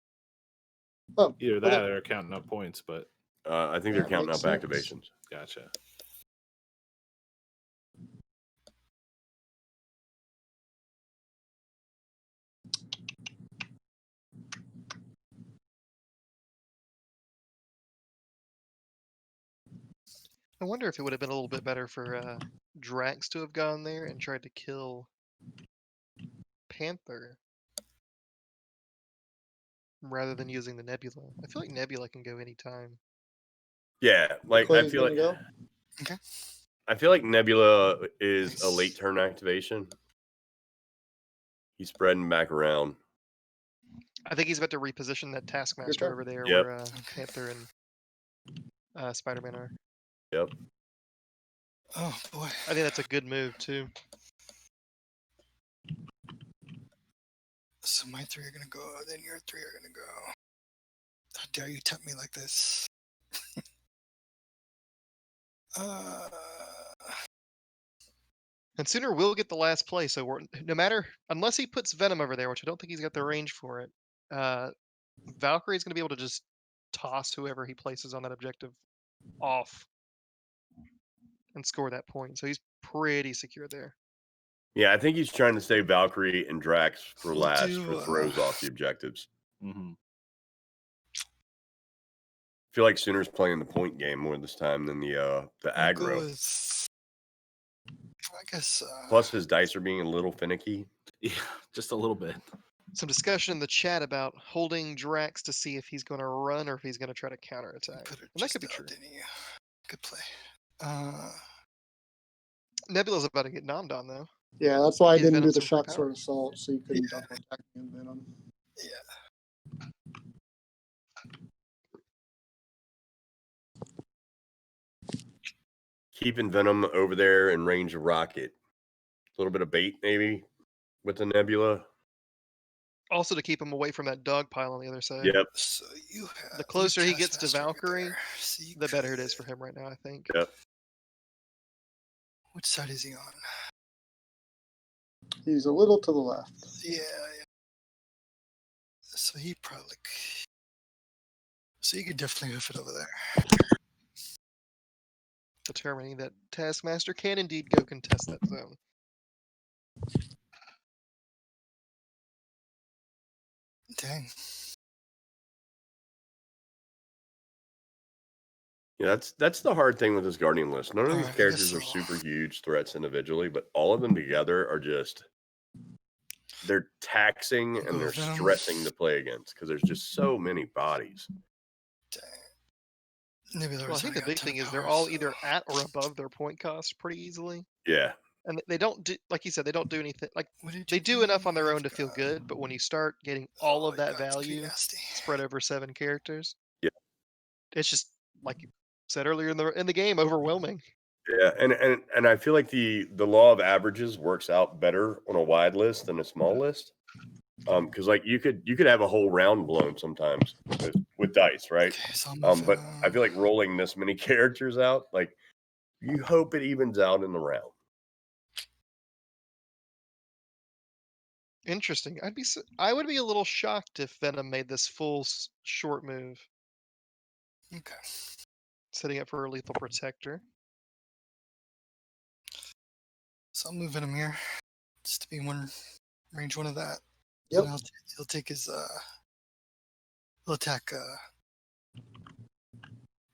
Oh, Either that okay. or they're counting up points, but I think they're That counting up makes sense. activations. gotcha. I wonder if it would have been a little bit better for Drax to have gone there and tried to kill Panther rather than using the Nebula. I feel like Nebula can go anytime. Yeah, like Clay's gonna go. I feel like Nebula is a Nice. late turn activation. He's spreading back around. I think he's about to reposition that Taskmaster turn. over there Yep. where Panther and Spider-Man are. Yep. Oh boy. I think that's a good move too. So my 3 are gonna go, then your 3 are gonna go. How dare you tempt me like this? And Sooner will get the last play, so no matter, unless he puts Venom over there, which I don't think he's got the range for it, Valkyrie's going to be able to just toss whoever he places on that objective off and score that point. So he's pretty secure there. Yeah, I think he's trying to save Valkyrie and Drax for We'll last do, for throws off the objectives. Mm-hmm. I feel like Sooner's playing the point game more this time than the I'll go aggro. with, I guess. Plus, his dice are being a little finicky. Yeah, just a little bit. Some discussion in the chat about holding Drax to see if he's going to run or if he's going to try to counterattack. Put it And that could be just true. out, didn't you? Good play. Nebula's about to get nommed on, though. Yeah, that's why I Is didn't Venom do the super shock sword assault, so you couldn't double attack me in Venom. Yeah. Keeping Venom over there in range of rocket. A little bit of bait, maybe, with the Nebula. Also to keep him away from that dog pile on the other side. Yep. So you have The closer your he gets to Taskmaster over Valkyrie, there. So you the better it could- is for him right now, I think. Yep. Which side is he on? He's a little to the left. Yeah. So he probably. So you could definitely hoof it over there. Determining that Taskmaster can indeed go contest that zone. Dang. Yeah, that's the hard thing with this Guardian list. None of these Alright, I characters guess are so. super huge threats individually, but all of them together are just they're taxing and they're Venom. stressing to play against because there's just so many bodies. Dang. Nebula Well, I think the big thing is they're power, all so- either at or above their point cost pretty easily. Yeah. And they don't do, like you said, they don't do anything. Like, What did they you do enough on their own You've to feel got- good, but when you start getting all Oh, of you that got value nasty. spread over 7 characters, Yeah. it's just, like you said earlier in the game, overwhelming. Yeah, and I feel like the law of averages works out better on a wide list than a small list. Because like you could have a whole round blown sometimes with dice, right? Okay, so I'll move But Venom. I feel like rolling this many characters out, like you hope it evens out in the round. Interesting. I would be a little shocked if Venom made this full short move, Okay. setting up for a lethal protector. So I'll move Venom here. Just to be range 1 of that. Yep. And he'll take his he'll attack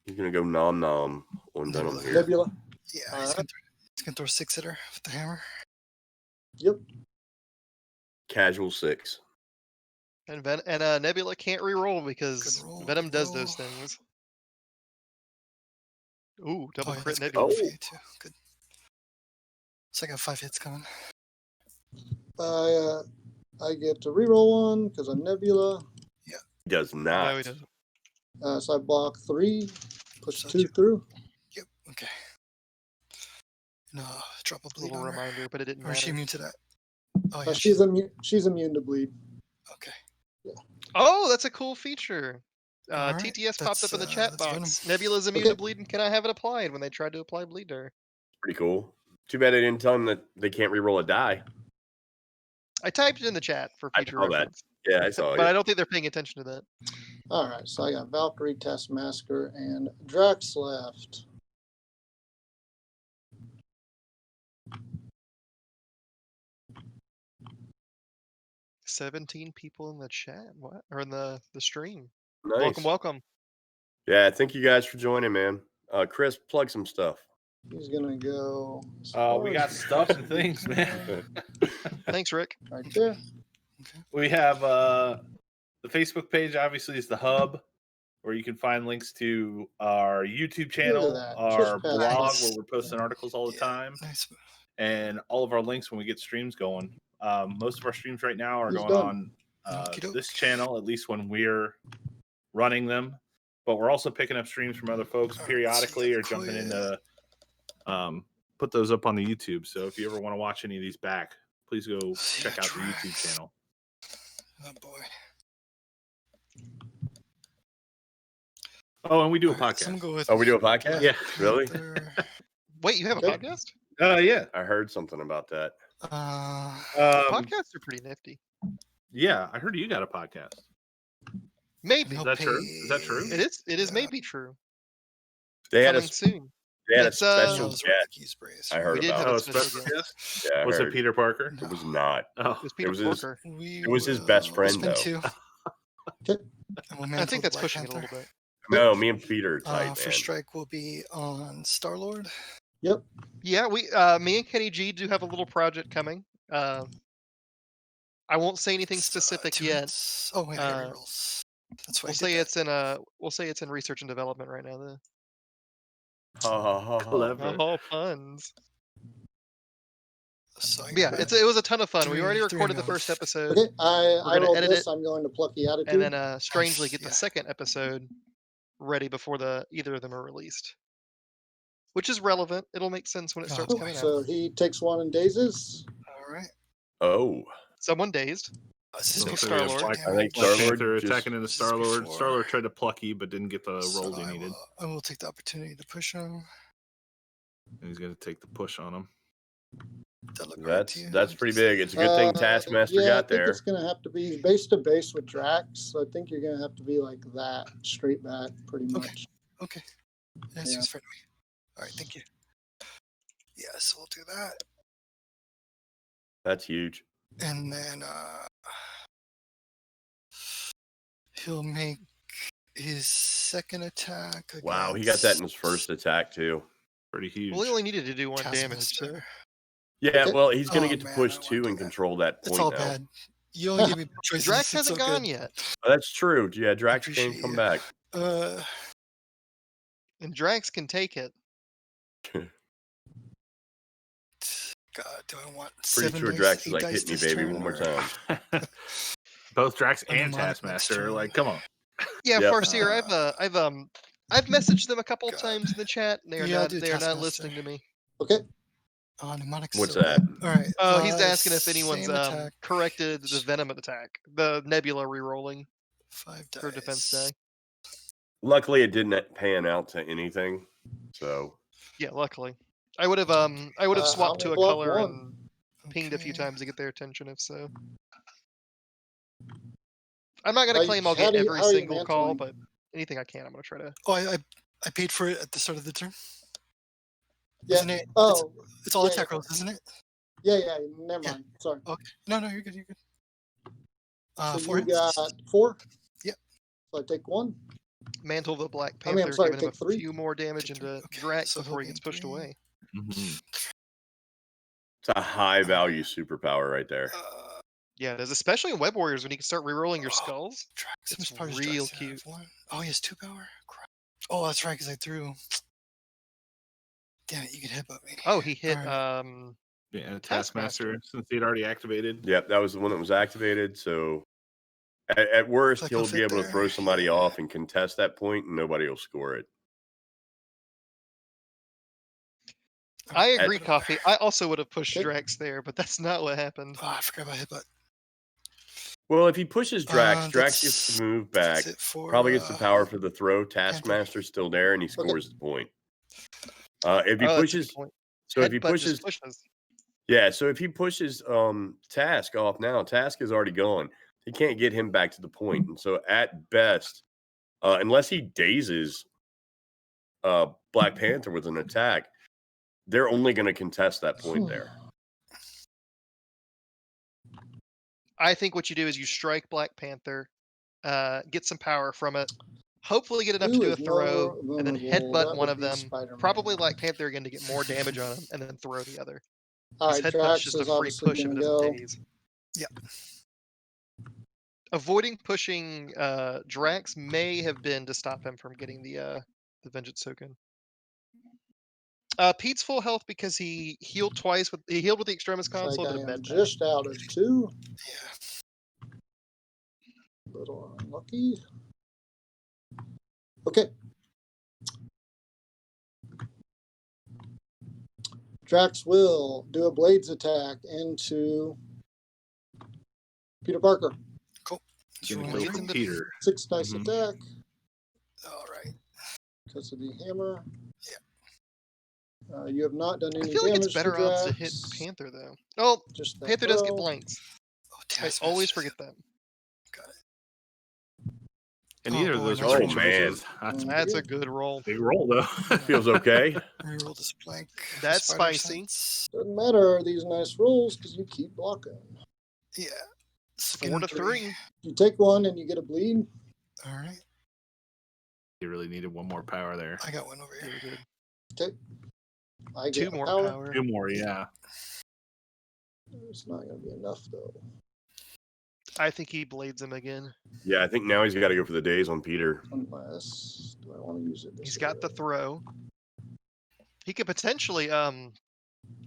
You're gonna go nom on Venom Nebula. here. Nebula. yeah, Alright. he's gonna throw a 6-hitter with the hammer. Yep. Casual 6. And Nebula can't re-roll because Good roll, Venom good does those roll. things. Ooh, double Oh, yeah, crit that's good Nebula. for you too. Good. So I got 5 hits coming. I get to reroll 1 because I'm Nebula. He does not. No, he doesn't. So I block 3, push So 2 you- through. Yep. Okay. No, drop a A bleed little on her. reminder, but it didn't Or is she matter. immune to that? Oh yeah. She's immune to bleed. Okay. Oh, that's a cool feature. Alright, TTS popped up in the that's, chat that's Venom. box. Nebula's immune to bleed, and can I have it applied when they tried to apply bleed to her? Pretty cool. Too bad they didn't tell him that they can't re-roll a die. I typed it in the chat for I future saw that. reference. Yeah, I saw But it. I don't think they're paying attention to that. All right, so I got Valkyrie, Taskmaster, and Drax left. Nice. 17 people in the chat. What? Or in the stream. Nice. Welcome, welcome. Yeah, thank you guys for joining, man. Chris, plug some stuff. He's gonna go. as We far got as- stuff and things, man. Thanks, Rick. right there. We have the Facebook page, obviously, is the hub where you can find links to our YouTube channel, that. our Just blog nice. where we're posting articles all the Yeah. time, Nice. and all of our links when we get streams going. Most of our streams right now are He's going done. on Okey-doke. this channel, at least when we're running them. But we're also picking up streams from other folks Alright, periodically so or jumping Okoye. into put those up on the YouTube. So if you ever want to watch any of these back, please go Yeah, check out the YouTube Drax. channel. Oh boy. Oh, and we do a All right, so I'm podcast. gonna go with Oh, we do a podcast? Yeah. Really? Panther. Wait, you have a Okay. podcast? Yeah. I heard something about that. Podcasts are pretty nifty. Yeah, I heard you got a podcast. Maybe Is that true? Is that true? it is. It is Yeah. maybe true. They had Coming soon. a It's, special Those guest. Rockies brace. I heard We did about have Oh, a a special special guest. guest? Yeah, I Was heard. it Peter Parker? It was not. Oh, It was Peter was his- Porker. It was his best friend, Spend though. 2. Okay. And we'll I mantle think the that's Black pushing it a Panther. little bit. No, me and Peter are tight, First man. strike will be on Star-Lord. Yep. Yeah, we me and Kenny G do have a little project coming. I won't say anything specific yet. Oh wait, I got Uh, rerolls. That's why We'll I say did it's in research and development right now. Though. Ha, ha, ha, ha. Clever. Oh, puns. that. So I Yeah, got it was a ton of fun. We already Three recorded the move. first episode, Okay. I gonna rolled edit this. it, I'm going to Plucky Attitude. and then strangely Nice, get the yeah. second episode ready before either of them are released. Which is relevant. It'll make sense when it Oh, starts boy. coming So out. he takes one and dazes. All right. Oh, Someone dazed. This So is we Star-Lord. have Black, I think Black Star-Lord Panther just- attacking into This is Star-Lord. before- Star-Lord tried to plucky, but didn't get the rolls he needed. I will take the opportunity to push him. And he's going to take the push on him. That look right to you? that's pretty big. It's a good thing Taskmaster yeah, got I think there. it's going to have to be base to base with Drax. So I think you're going to have to be like that, straight back, pretty Okay. much. Okay. That Yeah. seems fair to me. All right, thank you. Yes, we'll do that. That's huge. And then he'll make his second attack. Wow, he got that in his against first attack too. Pretty huge. Well, he only needed to do 1 damage. Taskmaster. So. Yeah, Okay. well, he's gonna Oh, get to man, push I won't 2 do and that. control that point It's all now. bad. You only give me choices. Drax it's hasn't so gone good. yet. Oh, that's true. Yeah, Drax can't appreciate come you. back. And Drax can take it. God, do I want Pretty 7 sure dice, Drax is 8 like, dice hit me, this baby, turn, one more or- time. Both Drax I'm a and monarch Taskmaster next are turn. like, come on. Yeah, Yep. Farseer, I've messaged them a couple God. times in the chat. They are Yeah, I'll not do they are not Taskmaster. listening to me. Okay. Mnemonic What's Silver. that? All right. Oh, he's asking if anyone's same attack, corrected the Venom attack, the Nebula re-rolling 5 dice. for Defense Day. Luckily, it didn't pan out to anything. So Yeah, luckily. I would have swapped to a Omniblock color one. and pinged a few Okay. times to get their attention if so. I'm not gonna How claim I'll how get do you- every how are you single call, mantling? but anything I can, I'm gonna try to. Oh, I paid for it at the start of the turn. Yeah. Isn't it? Oh, It's all yeah, attack yeah. rolls, isn't it? yeah. Never Yeah. mind. Sorry. Okay. No, you're good. You're good. So 4 you hits. got 4? Yep. So I take 1. Mantle the Black I mean, Panther, I'm sorry, giving him take a 3. few more damage Take into 3, okay. Drax So before he he'll gets gain pushed 3. away. Mhm. it's a high value superpower right there. Yeah, it is, especially in Web Warriors when you can start re-rolling your Oh, skulls. Drax. How It's much power does real Drax have? cute. 1? Oh, he has 2 power. Crap. Oh, that's right, because I threw. Damn it! You can headbutt me. Oh, he hit. Alright. Yeah, Taskmaster. Taskmaster, since he'd already activated. Yep, that was the one that was activated. So at worst, Like he'll he'll be fit able to there? throw somebody Yeah. off and contest that point, and nobody will score it. I At- agree, Coffee. I also would have pushed Okay. Drax there, but that's not what happened. Oh, I forgot about headbutt. Well, if he pushes Drax, Drax That's- gets to move back. That's it for, Probably gets the power for the throw. Taskmaster's still there, and he Okay. scores the point. If he Oh, that's a good pushes, point. so if he Headbutt just pushes, yeah. So if he pushes Task off now, Task is already gone. He can't get him back to the point, and so at best, unless he dazes Black Panther with an attack, they're only going to contest that point there. I think what you do is you strike Black Panther, get some power from it, hopefully get enough to Who do a is throw, more and then vulnerable? headbutt That one would of be them. Spider-Man. Probably Black Panther again to get more damage on him, and then throw the other. All His right, headbutt's Drax just a is free obviously push if it going to doesn't go. daze. Yep. Avoiding pushing Drax may have been to stop him from getting the Vengeance Token. Pete's full health because he healed twice. He healed with the Extremis Looks console. like Did I a am med pack. just out of 2. Yeah. Little unlucky. Okay. Drax will do a blades attack into Peter Parker. Cool. He's gonna Blades go for into- Peter. 6 dice Mhm. attack All right. because of the hammer. Yeah. You have not done I any feel like damage it's better to odds Drax. to hit Panther though. Oh, Just that Panther does get throw. blanks. Oh, I Taskmaster. always forget that. Got it. And Oh, either of boy, those nice creatures roll. is Mm. That's a good roll. big roll though. Feels okay. Reroll this blank. for That's spider spicy. sense. Doesn't matter these nice rolls because you keep blocking. Yeah. 4 to 3. You take one and you get a bleed. All right. He really needed one more power there. I got one over Yeah, here. we did. Okay. I get 2 a more power. power. 2 more, yeah. It's not going to be enough though. I think he blades him again. Yeah, I think now he's got to go for the days on Peter. Unless, do I want to use it? He's This got the way? throw. He could potentially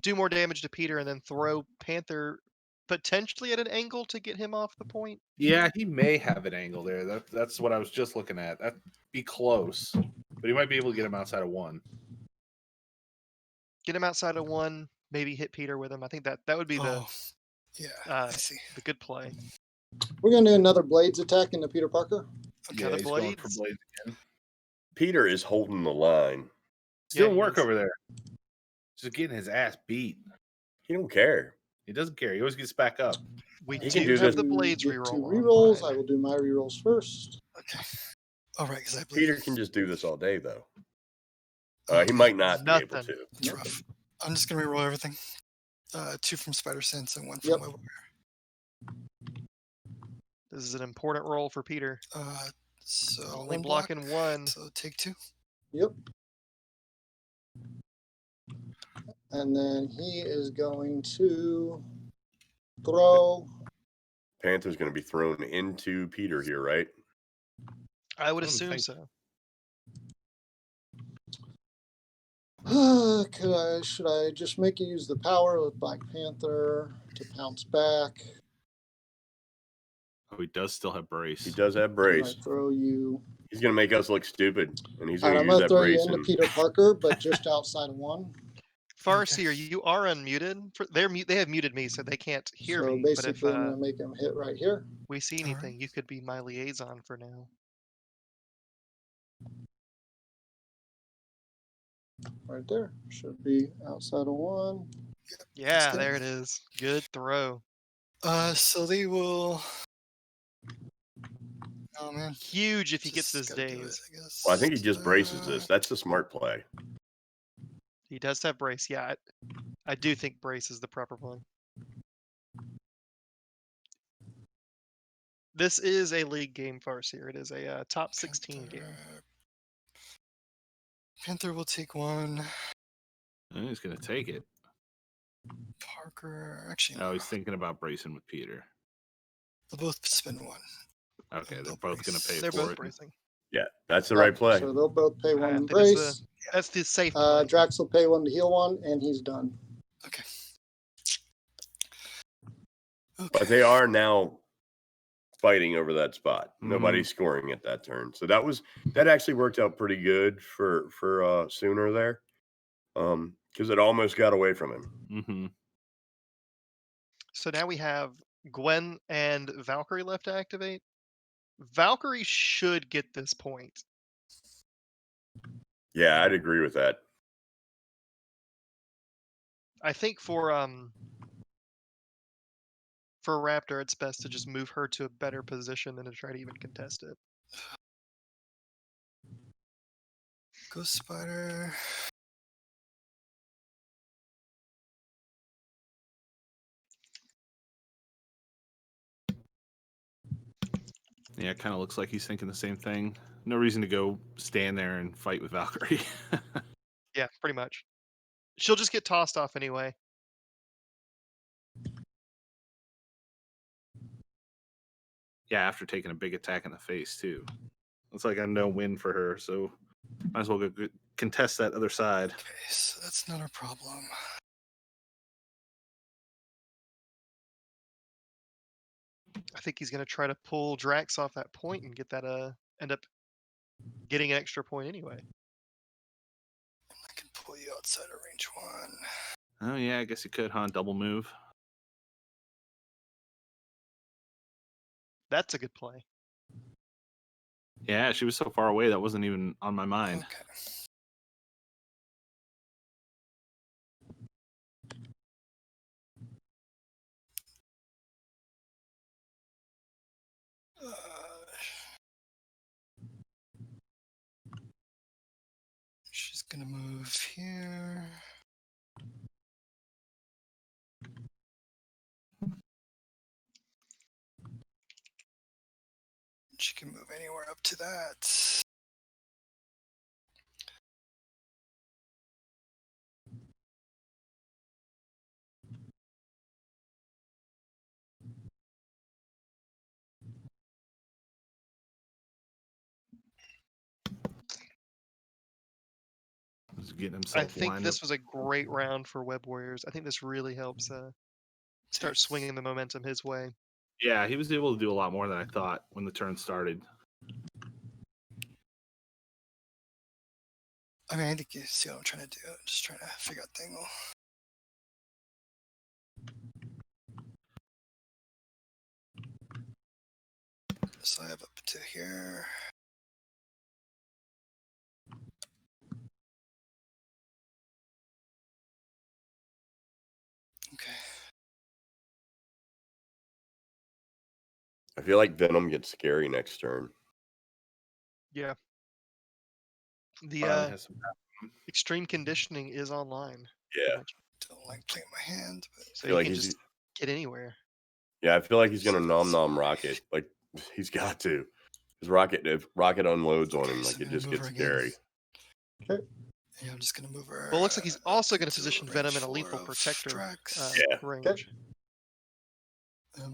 do more damage to Peter and then throw Panther potentially at an angle to get him off the point. Yeah, he may have an angle there. That's what I was just looking at. That'd be close. But he might be able to get him outside of 1. Get him outside of 1, maybe hit Peter with him. I think that would be Oh, yeah. uh, I see. the good play. We're going to do another blades attack into Peter Parker. Yeah, Another he's going for blades. blades again. Peter is holding the line. He's doing he work is. over there. Just getting his ass beat. He don't care. He doesn't care. He always gets back up. We He can do do have this. the blades Get reroll. 2 on rerolls. mine. I will do my rerolls first. Okay. All right, because I believe Peter can just do this all day, though. Oh, He might not be able Nothing. to. It's rough. I'm just gonna reroll everything. 2 from Spider Sense and 1 from Yep. Web. This is an important roll for Peter. So Only one block, blocking 1. So take 2. Yep. And then he is going to throw. Panther's going to be thrown into Peter here, right? I would I don't assume think- so. Should I just make you use the power with Black Panther to pounce back? Oh, he does still have brace. He does have Can brace. I throw you? He's going to make us look stupid, and he's All going right, to I'm use going to that throw you brace. into And Peter Parker, but just outside of 1. Farseer, you are unmuted. They have muted me, so they can't hear So me. But if basically, I'm going to make him hit right here. we see All right. anything, you could be my liaison for now. Right there. Should be outside of 1. Yeah, good. there it is. Good throw. So they will. Oh man. Huge if he gets Just this gotta do it, daze. I guess. well, I think he just braces this. That's the smart play. He does have brace. Yeah, I do think brace is the proper play. This is a league game, Farseer. It is a top 16 game. Panther will take 1. And he's going to take it. Parker. Actually, Oh, no. he's thinking about bracing with Peter. They'll both spend 1. Okay, They'll they're both going to brace. pay They're for both it. bracing. Yeah, that's the right play. So they'll both pay 1 I in think it's brace. That's the safe play. Drax will pay 1 to heal 1, and he's done. Okay. But they are now fighting over that spot. Nobody's scoring at that turn. So that actually worked out pretty good for Sooner there. Because it almost got away from him. Mm-hmm. So now we have Gwen and Valkyrie left to activate. Valkyrie should get this point. Yeah, I'd agree with that. I think for Raptor, it's best to just move her to a better position than to try to even contest it. Ghost Spider. Yeah, it kind of looks like he's thinking the same thing. No reason to go stand there and fight with Valkyrie. Yeah, pretty much. She'll just get tossed off anyway. Yeah, after taking a big attack in the face, too. Looks like a no-win for her, so might as well go contest that other side. Okay, so that's not a problem. I think he's going to try to pull Drax off that point and get that end up getting an extra point anyway. I can pull you outside of range 1. Oh, yeah, I guess he could, huh? Double move. That's a good play. Yeah, she was so far away that wasn't even on my mind. Okay. She's gonna move here. She can move anywhere up to that. He's getting I himself think lined this up. was a great round for Web Warriors. I think this really helps start swinging the momentum his way. Yeah, he was able to do a lot more than I thought when the turn started. I mean, I think you see what I'm trying to do. I'm just trying to figure out the angle. So I have up to here. Okay. I feel like Venom gets scary next turn. Yeah. The Finally has some- extreme conditioning is online. Yeah. Don't like playing my hand, but So I feel you like can he's just get anywhere. yeah, I feel like he's gonna nom rocket. Like he's got to. His rocket if rocket unloads on him, Okay, like so it I'm just gonna gets move her again. scary. yeah, I'm just gonna move her. Well, it looks like he's also going to to position range Venom in a 4 lethal of protector Drax. Yeah. range. Okay. And,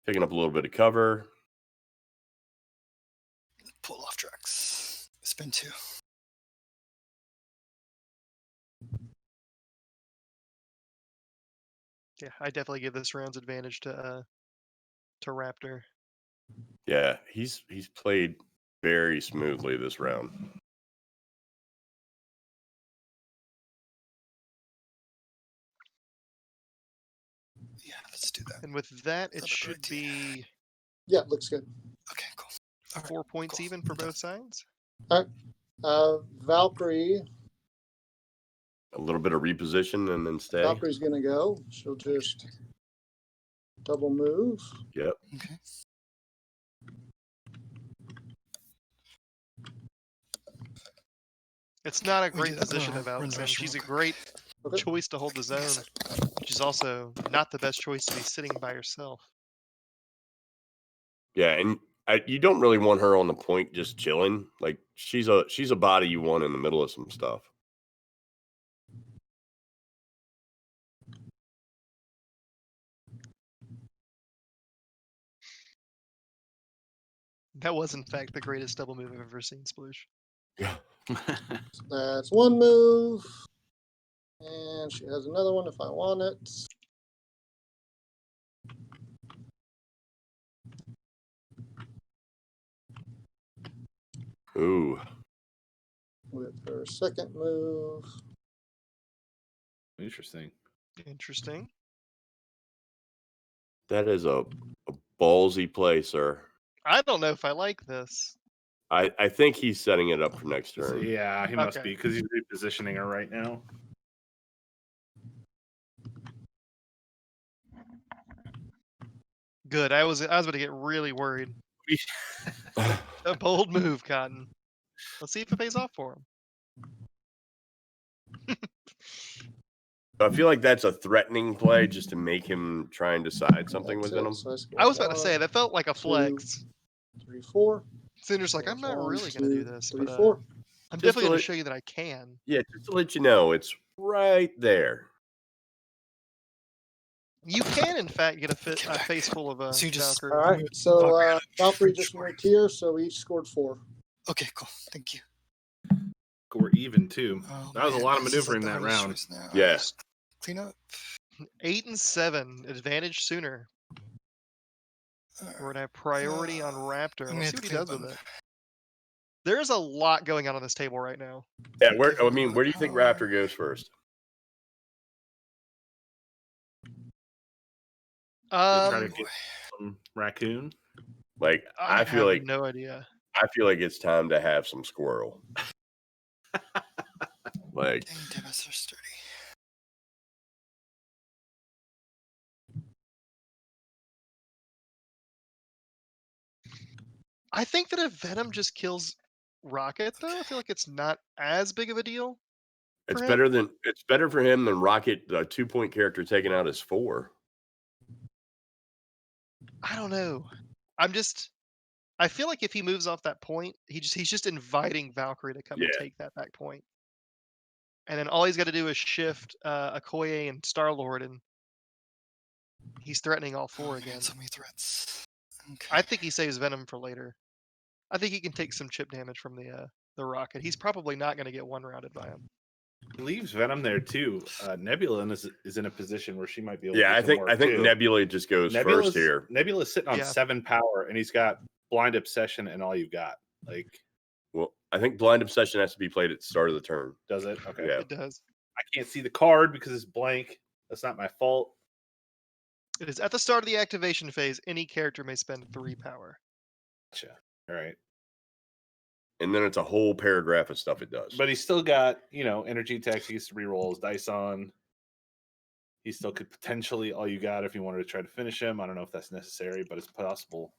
Picking up a little bit of cover. pull off Drax. Spin 2. Yeah, I definitely give this round's advantage to Raptor. Yeah, he's played very smoothly this round. Yeah, let's do that. And with that, it Not a should big be Yeah, looks good. Okay, cool. All right, 4 points cool. even for I'm done. both sides. Valkyrie. A little bit of reposition and then stay. Valkyrie's gonna go. She'll just double move. Yep. Okay. It's not a We great do that. position We're of in the Valkyrie. restroom She's a real quick. great Okay. choice to hold the zone, which is also not the best choice to be sitting by herself. Yeah, and you don't really want her on the point just chilling. Like she's a body you want in the middle of some stuff. That was, in fact, the greatest double move I've ever seen, Sploosh. Yeah. That's one move. And she has another one if I want it. Ooh. With her second move. Interesting. Interesting. That is a ballsy play, sir. I don't know if I like this. I think he's setting it up for next turn. Yeah, he must Okay. be because he's repositioning her right now. Good. I was about to get really worried. A bold move, Cotton. Let's see if it pays off for him. I feel like that's a threatening play just to make him try and decide something That's within it. him. So skip I was about to say, 1, that felt like a 2, flex. 3, 4. Cinder's like, I'm not 1, really going to do 2, this, 3, but 4. I'm Just definitely to going to let- show you that I can. Yeah, just to let you know, it's right there. You can, in fact, get a Get back. face full of So you just- Valkyrie. All right. So Valkyrie just moved here, so we each scored 4. Okay, cool. Thank you. We're even too. Oh, That was a man, lot of this is like maneuvering the that hardest round. choice now. Yeah. Just clean up. 8 and 7, advantage Sooner. We're going to have priority on Raptor. I'm gonna Let's have see to what he clean does up with it. There's a lot going on this table right now. Yeah, where do you think Raptor goes first? Try to get some raccoon. Like I feel have like no idea. I feel like it's time to have some squirrel. Like Dang, damn, that's so sturdy. I think that if Venom just kills Rocket, though, I feel like it's not as big of a deal. it's him? better for him than Rocket, the 2-point character taking out his 4. I don't know. I feel like if he moves off that point, he's just inviting Valkyrie to come and Yeah. take that back point. And then all he's got to do is shift Okoye and Star-Lord, and he's threatening all 4 Oh, again. man, so many threats. Okay. I think he saves Venom for later. I think he can take some chip damage from the Rocket. He's probably not going to get one-rounded by him. He leaves Venom there too. Nebula is in a position where she might be able. Yeah, to get I think too. Nebula just goes first here. Nebula's sitting on 7 power, and he's got blind obsession, and all you've got. Like, well, I think blind obsession has to be played at the start of the turn. Does it? Okay. Yeah. It does. I can't see the card because it's blank. That's not my fault. It is at the start of the activation phase. Any character may spend 3 power. Gotcha. All right. And then it's a whole paragraph of stuff it does. But he's still got, energy attacks he gets to reroll his dice on. He still could potentially all you got if you wanted to try to finish him. I don't know if that's necessary, but it's possible.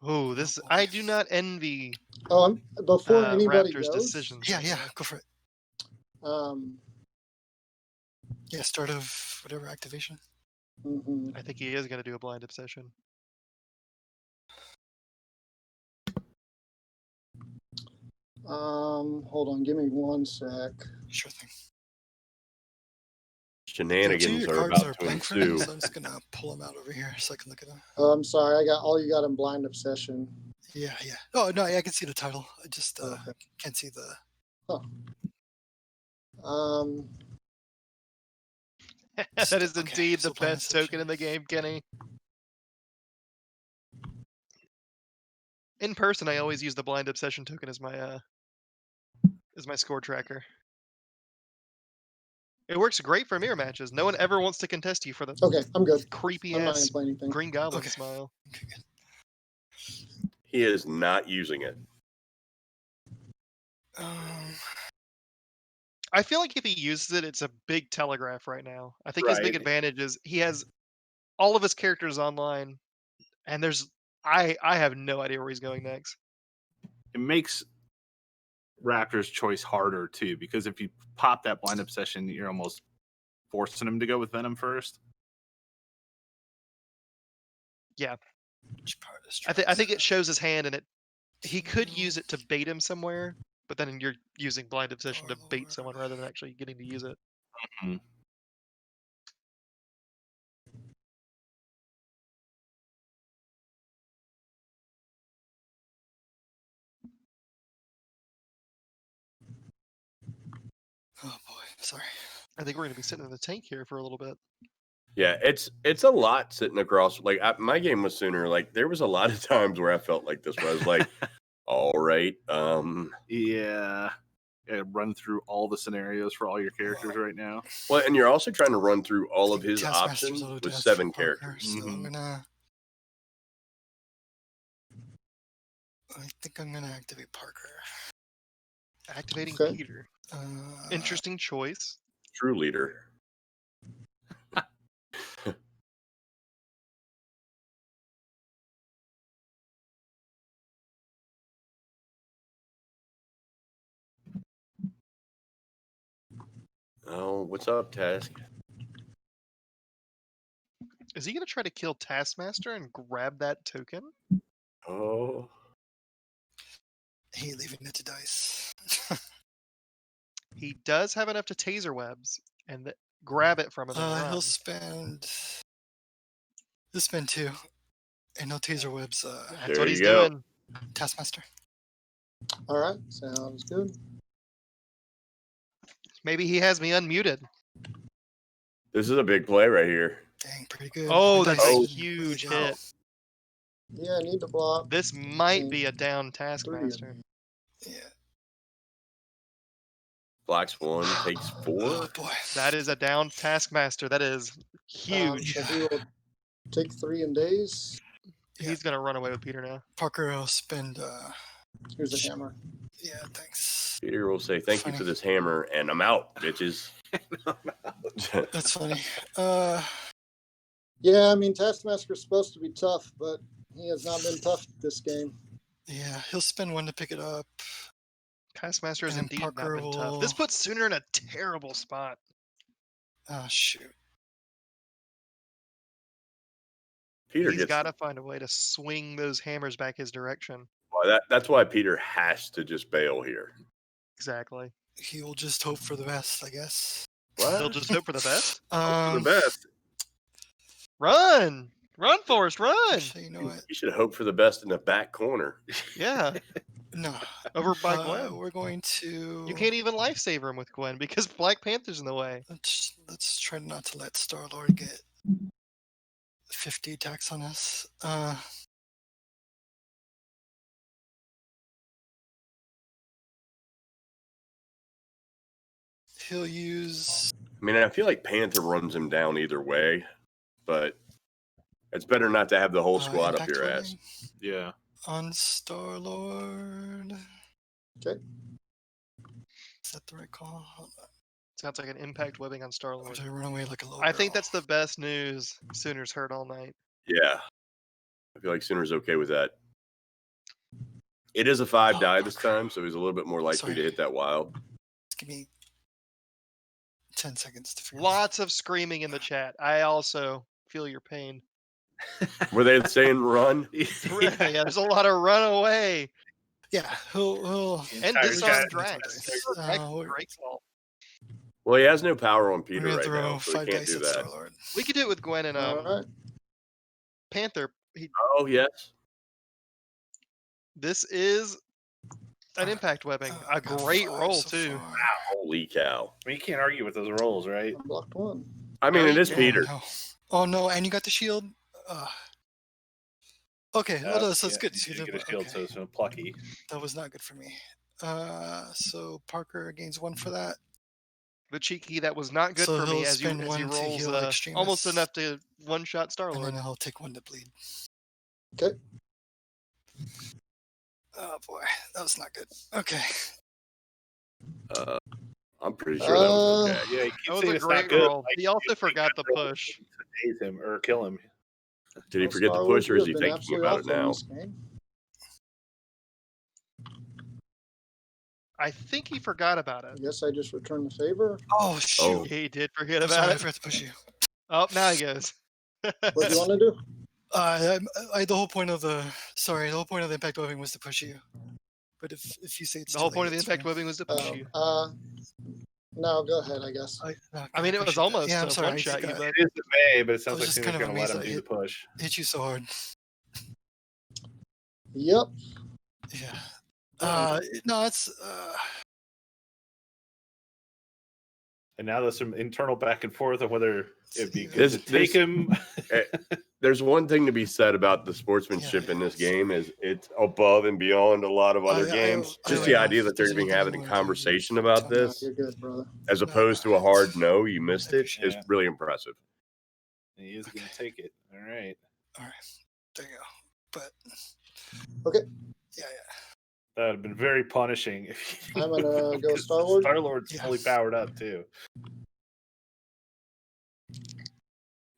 Oh, I do not envy Before anybody Raptor's goes, decisions. Yeah, go for it. Um, Yeah, start of whatever activation. mhm. I think he is going to do a blind obsession. Hold on, give me 1 sec. Sure thing. Shenanigans Your are cards about to blank for him, ensue. so I'm just gonna pull them out over here so I can look at them. I'm sorry, I got all you got in blind obsession. Yeah. Oh no, I can see the title. I just Okay. can't see the. That is Okay, indeed so the blind best obsession. token in the game, Kenny. In person, I always use the blind obsession token as my score tracker. It works great for mirror matches. No one ever wants to contest you for the Okay, I'm good. creepy I'm not ass gonna play anything. Green Goblin Okay. smile. Okay, good. He is not using it. I feel like if he uses it, it's a big telegraph right now. I think his big Right. advantage is he has all of his characters online, and I have no idea where he's going next. It makes Raptor's choice harder too, because if you pop that blind obsession, you're almost forcing him to go with Venom first. Yeah, Which part is I think it shows his hand, and he could use it to bait him somewhere, but then you're using blind obsession to bait someone rather than actually getting to use it. Mm-hmm. Oh boy, sorry. I think we're going to be sitting in the tank here for a little bit. Yeah, it's a lot sitting across. Like my game was Sooner. Like there was a lot of times where I felt like this. Where I was like, all right, Yeah, run through all the scenarios for all your characters right now. Well, and you're also trying to run through all of his Taskmaster's options auto with death 7 for Parker, characters. So Mhm. I think I'm gonna activate Parker. Activating Okay. Peter. Uh, Interesting choice. True leader. Oh, what's up, Task? Is he going to try to kill Taskmaster and grab that token? Oh, Hey, leaving it to dice. He does have enough to taser webs and grab it from him and run. He'll spend 2, and no taser webs. That's There what you he's go. doing. Taskmaster. All right, sounds good. Maybe he has me unmuted. this is a big play right here. Dang, pretty good. Oh, My that's dice a did huge really well. hit. Yeah, I need to block. This might Mm. be a down 3 Taskmaster. of them. Yeah. Black Swan takes 4. Oh boy. That is a down Taskmaster. That is huge. So he will take 3 in days. He's gonna run away with Peter now. Parker will spend. Here's a hammer. Yeah, thanks. Peter will say, "Thank you Funny. for this hammer," and I'm out, bitches. That's funny. Yeah, I mean, Taskmaster's supposed to be tough, but he has not been tough this game. Yeah, he'll spend 1 to pick it up. Taskmaster has And indeed Parker not been tough. This will- puts Sooner in a terrible spot. Oh shoot. Peter He's gets. got to find a way to swing those hammers back his direction. Well, that's why Peter has to just bail here. Exactly. He will just hope for the best, I guess. What? They'll just hope for the best. Hope for the best. Run! Run, Forrest, run! Actually, you know what? You should hope for the best in the back corner. Yeah, No. over by Gwen. We're going to. You can't even lifesaver him with Gwen because Black Panther's in the way. Let's try not to let Star-Lord get 50 attacks on us. He'll use. I mean, I feel like Panther runs him down either way, but it's better not to have the whole squad up impact your webbing ass. Yeah. On Star-Lord. Okay. Is that the right call? Hold on. Sounds like an impact webbing on Or Star-Lord. did I run away like a little I think girl? that's the best news Sooners heard all night. Yeah. I feel like Sooner's okay with that. It is a 5 Oh, die this fuck. time, so he's a little bit more likely Sorry. to hit that wild. Give me 10 seconds to figure Lots of screaming in the chat. I also feel your pain. Were they saying run? Yeah, there's a lot of run away. Yeah, he'll And Entire disarm chat. Drax. we're Drake's fault. Well, he has no power on we're Peter gonna right throw now, so he 5 can't dice do at that. Star-Lord. We could do it with Gwen and All right. Panther. Oh, yes. This is an impact webbing. Oh, A got great 5 roll, so too. far. Holy cow. I mean, you can't argue with those rolls, right? I blocked 1. I mean, No, it you is can't. Peter. No. Oh no, and you got the shield. Okay, well, so it's Yeah, good. You See, didn't get a shield, okay. so it's plucky. That was not good for me. So Parker gains 1 for that. The cheeky that was not good So for me he'll as he spend 1 to rolls heal Extremis. almost enough to one-shot And Star-Lord. then he'll take 1 to bleed. Okay. Oh boy, that was not good. Okay. I'm pretty sure that was okay. Yeah, he That keeps was saying a it's not great good. roll. He also forgot the roll push. to daze him or kill him. Did he Well, forget the Star-Lord, push, or you is he have been thinking absolutely about it awful in now? this game. I think he forgot about I it. guess I just returned the favor. Oh shoot. He did forget I'm about sorry, I it. forgot to push you. Oh, now he goes. What do you want to do? The whole point of the impact webbing was to push you. But if you say it's The too whole late, point of the it's impact fine. webbing was to push you. No, go ahead, I guess. I mean, it was appreciate that. almost Yeah, I'm a sorry. I one-shot you, forgot. but It is the May, but it sounds was like just Sooner's kind of going to let amazed him that do the push. Hit you so hard. Yep. Yeah. No, it's And now there's some internal back and forth on whether it'd be Yeah. good to take him. There's one thing to be said about the sportsmanship in this game is it's above and beyond a lot of other games. Just the idea that they're even having a conversation about No, this, you're good, brother. as opposed to a hard no, you missed it, is Yeah. really impressive. He is going to take it. All right. there you go. But Okay. Yeah. That would have been very punishing. If I'm gonna go Star-Lord. Star-Lord's Yeah. fully powered up, too.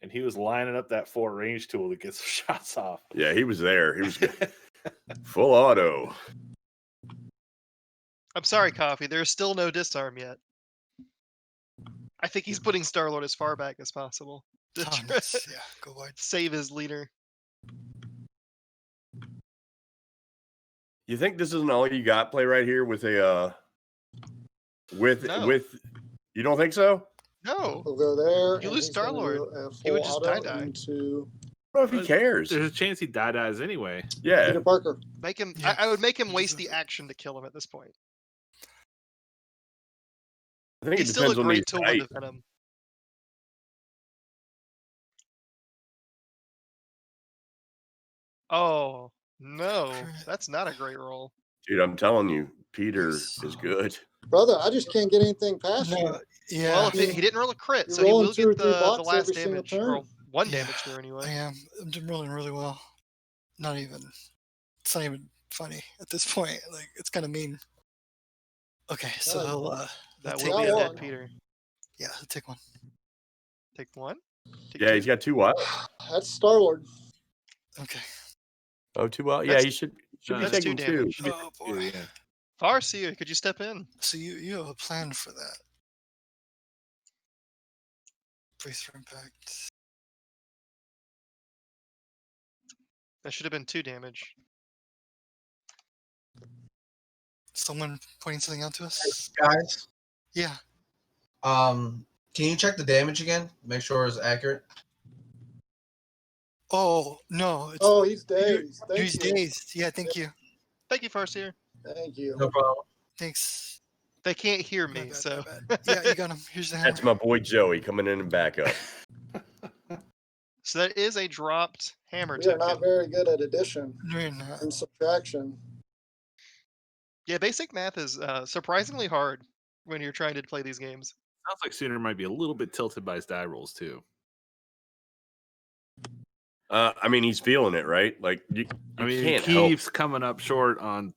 And he was lining up that 4 range tool to get some shots off. Yeah, he was there. He was good. Full auto. I'm sorry, Coffee. There's still no disarm yet. I think he's putting Star-Lord as far back as possible to Oh, nice. Yeah, go wide. save his leader. You think this isn't all you got play right here with a with No. with you don't think so? No. We'll go there. You and lose he's gonna Star-Lord. do a He would full just auto die. into I don't know if he cares. There's a chance he dies anyway. Yeah. Peter Parker. Make him. Yeah. I would make him waste He's the action to kill him at this point. I think He's it still a depends on great these tool dice. with Venom. Oh no, that's not a great roll. Dude, I'm telling you, Peter is good. Brother, I just can't get anything past you. No, yeah. Well, if he didn't roll a crit, You're so he rolling will 2 or get 3 the blocks last every single damage, turn. or one Yeah, damage through anyway. I am. I'm rolling really well. Not even. It's not even funny at this point. Like it's kind of mean. Okay, so God. he'll That take will be a that dead one. Peter. yeah, he'll take one. Take one. Take Yeah, two. he's got 2 wild. That's Star-Lord. Okay. Oh, 2 wild. Yeah, That's- he should be that's taking 2 2. damage. Oh boy. Yeah. Farseer, could you step in? So you have a plan for that? Brace for impact. That should have been 2 damage. Someone pointing something out to us? Guys, Yeah. can you check the damage again? Make sure it's accurate. Oh no. It's, Oh, he's dazed. Thank he's you. dazed. Yeah. Thank you. Thank you, Farseer. Thank you. No problem. Thanks. They can't hear My me, bad, my so bad. Yeah, you got him. Here's the hammer. That's my boy Joey coming in and back up. so that is a dropped hammer We are token. not very good at addition No, you're not. and subtraction. Yeah, basic math is surprisingly hard when you're trying to play these games. Sounds like Sooner might be a little bit tilted by his die rolls too. I mean, he's feeling it, right? Like, you I mean, he can't help. keeps coming up short on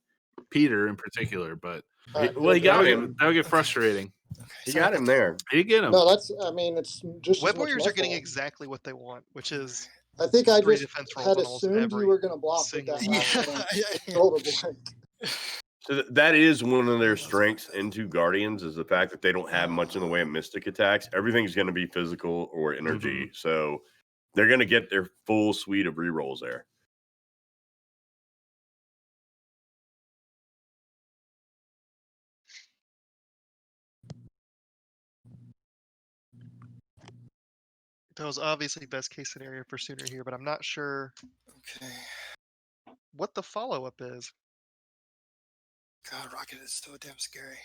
Peter in particular, but All right, Well, he good. got that him. would get frustrating. Okay. He sorry got about him that. there. You get him. No, that's. I mean, it's just. Web as much Warriors my are getting fault. exactly what they want, which is I think I 3 just defense rolls had on almost assumed you every were going to block with that single last Yeah, one. yeah. Rolled a blank. So that is one of their strengths into Guardians is the fact that they don't have much in the way of mystic attacks. Everything's going to be physical or energy. So they're going to get their full suite of rerolls there. that was obviously best case scenario for Sooner here, but I'm not sure Okay. what the follow up is. God, Rocket is so damn scary.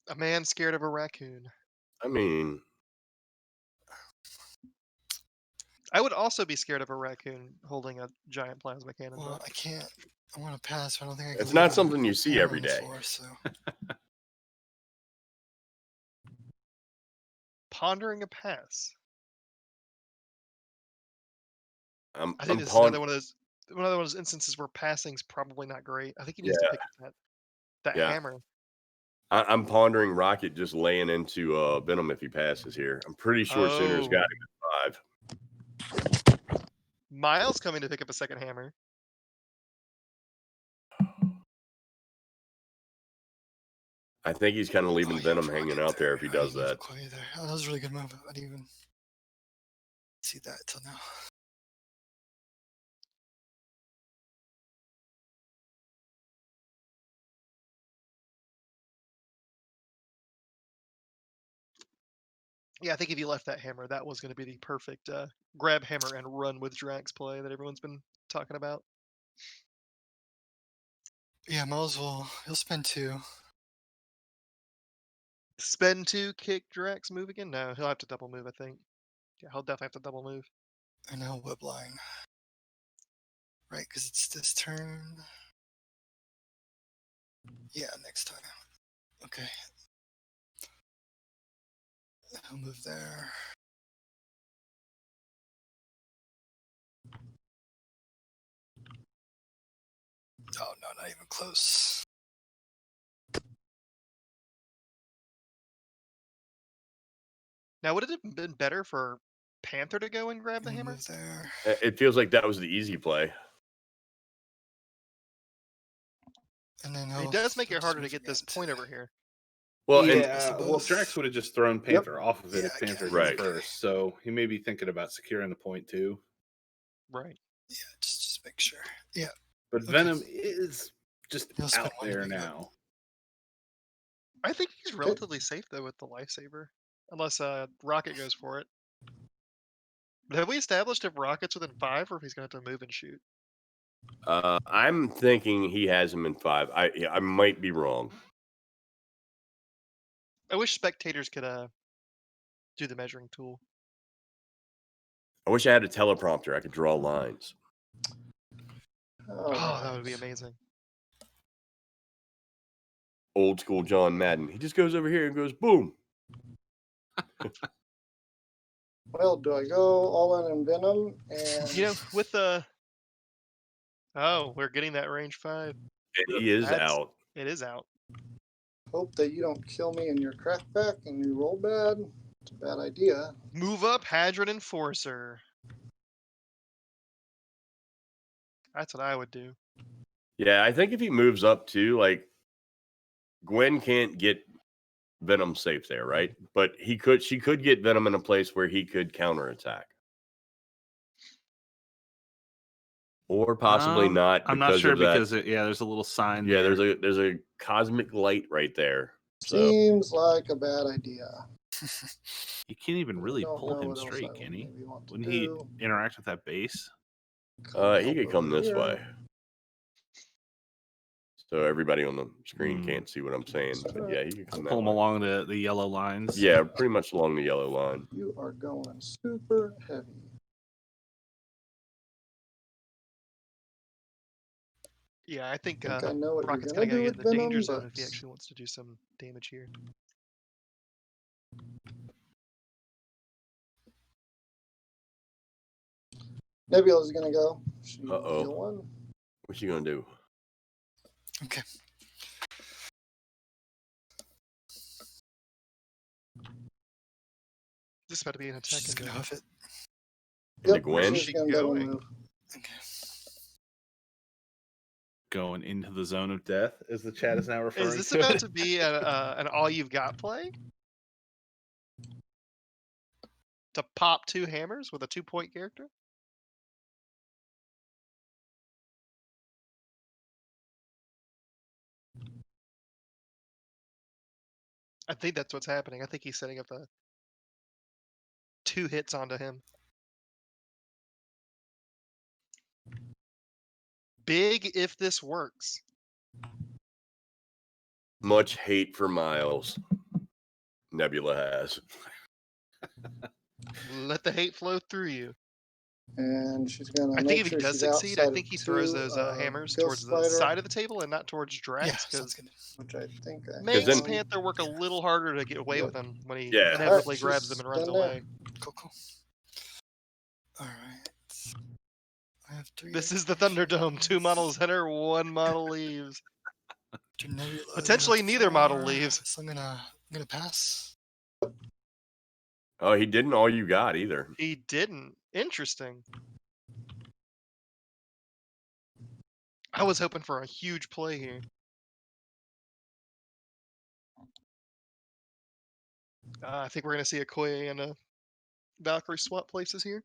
A man scared of a raccoon. I mean, I would also be scared of a raccoon holding a giant plasma cannon. well, though. I can't. I want to pass, but I don't think I can. it's leave not a something you see hammer every on the day. floor, so. Pondering a pass. I'm I think this is pawn- another one of those instances where passing's probably not great. I think he needs to pick up that Yeah. hammer. I'm pondering Rocket just laying into Venom if he passes here. I'm pretty sure Sooner's got him at 5. Miles coming to pick up a second hammer. I think he's kind of leaving Oh, yeah, Venom Rocket hanging out there if he I does didn't that. Okoye there. Oh, that was a really good move. I didn't even see that till now. Yeah, I think if you left that hammer, that was going to be the perfect grab hammer and run with Drax play that everyone's been talking about. Yeah, Miles will. He'll spend 2. Spend 2, kick Drax, move again? No, he'll have to double move, I think. Yeah, he'll definitely have to double move. And now whip line. Right, because it's this turn. Yeah, next time. Okay. I'll move there. Oh no, not even close. Now, would it have been better for Panther to go and grab the I'll hammer? move there. It feels like that was the easy play. And then It does make it harder to get this point over here. Well, and yeah, well, Drax would have just thrown Panther off of it Yeah, if Panther okay. went Right. first. So he may be thinking about securing the point too. Right. Yeah, just make sure. Yeah. But Okay. Venom is just He'll spend out 1 to there pick it up. now. I think he's relatively safe, though, with the lifesaver. Unless Rocket goes for it. But have we established if Rocket's within 5 or if he's going to have to move and shoot? I'm thinking he has him in 5. I might be wrong. I wish spectators could do the measuring tool. I wish I had a teleprompter. I could draw lines. Oh, that would be amazing. Old school John Madden. He just goes over here and goes boom. Well, do I go all in Venom? And You know, with the... Oh, we're getting that range 5. And he is That's- out. It is out. hope that you don't kill me in your crackback and you roll bad. It's a bad idea. Move up, Hadron Enforcer. That's what I would do. Yeah, I think if he moves up too, like Gwen can't get Venom safe there, right? But she could get Venom in a place where he could counterattack. Or possibly not. I'm not sure of that. because there's a little sign. Yeah, there. there's a cosmic light right there. So Seems like a bad idea. You can't even really Don't pull know him what else straight, I can would he? maybe want to Wouldn't he do. interact with that base? he could come over this here. way. So everybody on the screen Hmm. can't see what I'm saying. But yeah, he could come Pull that him way. along the yellow lines. Yeah, pretty much along the yellow line. You are going super heavy. Yeah, I think I know what Rocket's you're gonna gonna do get with in the Venom, danger zone but if he actually wants to do some damage here. Nebula's gonna go. She will Uh-oh. heal one. What's he gonna do? Okay. This is about to be an attack. She's gonna hoof it. Into Yep, Gwen? she's gonna double Going? move. Okay. Going into the zone of death, as the chat is now referring Is this to about it. to be an all you've got play? To pop 2 hammers with a 2-point character? I think that's what's happening. I think he's setting up 2 hits onto him. Big if this works. Much hate for Miles. Nebula has. Let the hate flow through you. And she's gonna I think make if he sure does she's succeed, I outside think of he throws 2, those hammers Ghost towards the Spider, side of the table and not towards Yeah, Drax, sounds because good. which I think I makes then- Panther work a little harder to get away Yep. with him when he Yeah. inevitably Alright, grabs she's them and runs done that. away. Cool, cool. All right. I have 3. This is the Thunderdome. 2 models enter, 1 model leaves. To Nebula, I Potentially have neither model 4, leaves. So I'm gonna pass. Oh, he didn't all you got either. He didn't. Interesting. I was hoping for a huge play here. I think we're going to see Okoye and a Valkyrie swap places here.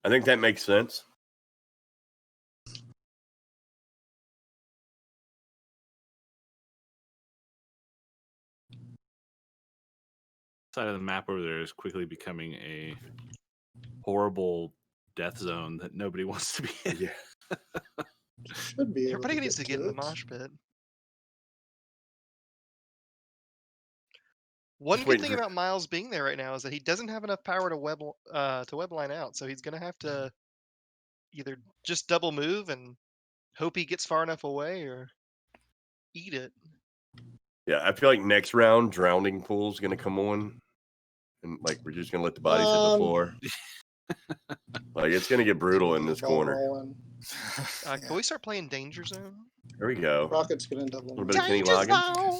I think that makes sense. Side of the map over there is quickly becoming a horrible death zone that nobody wants to be in. Yeah. should be able Everybody needs to get in the it. mosh pit. One Just good waiting thing for- about Miles being there right now is that he doesn't have enough power to web line out, so he's going to have to either just double move and hope he gets far enough away, or eat it. Yeah, I feel like next round, Drowning Pool's going to come on. And, like, we're just going to let the bodies hit the floor. Like, it's going to get brutal in this Ball corner. rolling. Can we start playing Danger Zone? There we go. Rocket's gonna double A little move. bit of Kenny Danger Loggins. Zone!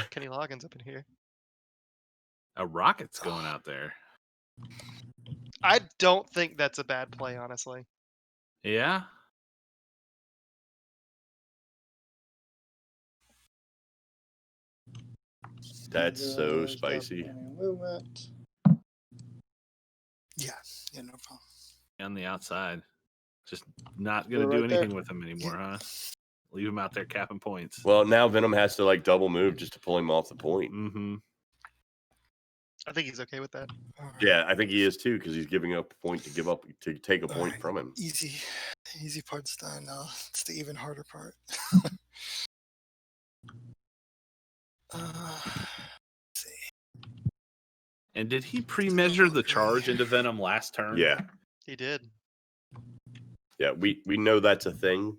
Kenny Loggins up in here. A rocket's going out there. I don't think that's a bad play, honestly. Yeah. That's so There's got spicy. plenty of movement. Yeah, no problem. On the outside. Just not They're going to do right there. anything with him anymore, huh? Leave him out there capping points. Well, now Venom has to, like, double move just to pull him off the point. Mm-hmm. I think he's okay with that. All right. Yeah, I think he is too, because he's giving up a point to take a point Alright. from him. Easy part's done. Now it's the even harder part. Let's see. And did he pre-measure the charge into Venom last turn? Yeah. He did. Yeah, we know that's a thing.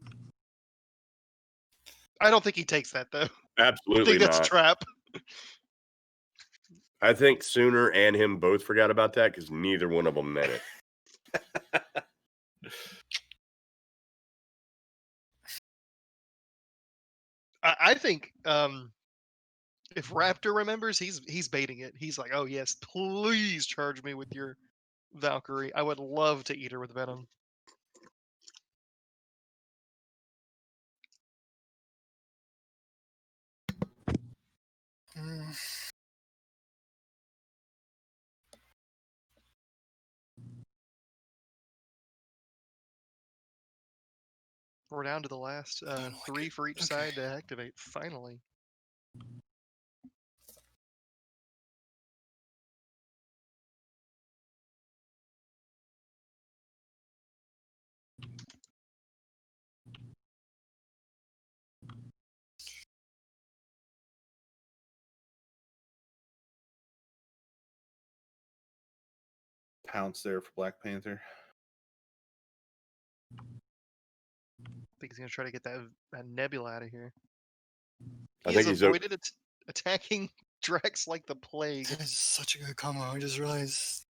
I don't think he takes that though. I Absolutely think that's a not. trap. I think Sooner and him both forgot about that because neither one of them meant it. I think if Raptor remembers, he's baiting it. He's like, oh yes, please charge me with your Valkyrie. I would love to eat her with Venom. We're down to the last like 3 it. for each Okay. side to activate. Finally. Pounce there for Black Panther. I think he's gonna try to get that Nebula out of here. I He think has he's avoided attacking Drax like the plague. That is such a good combo. I just realized.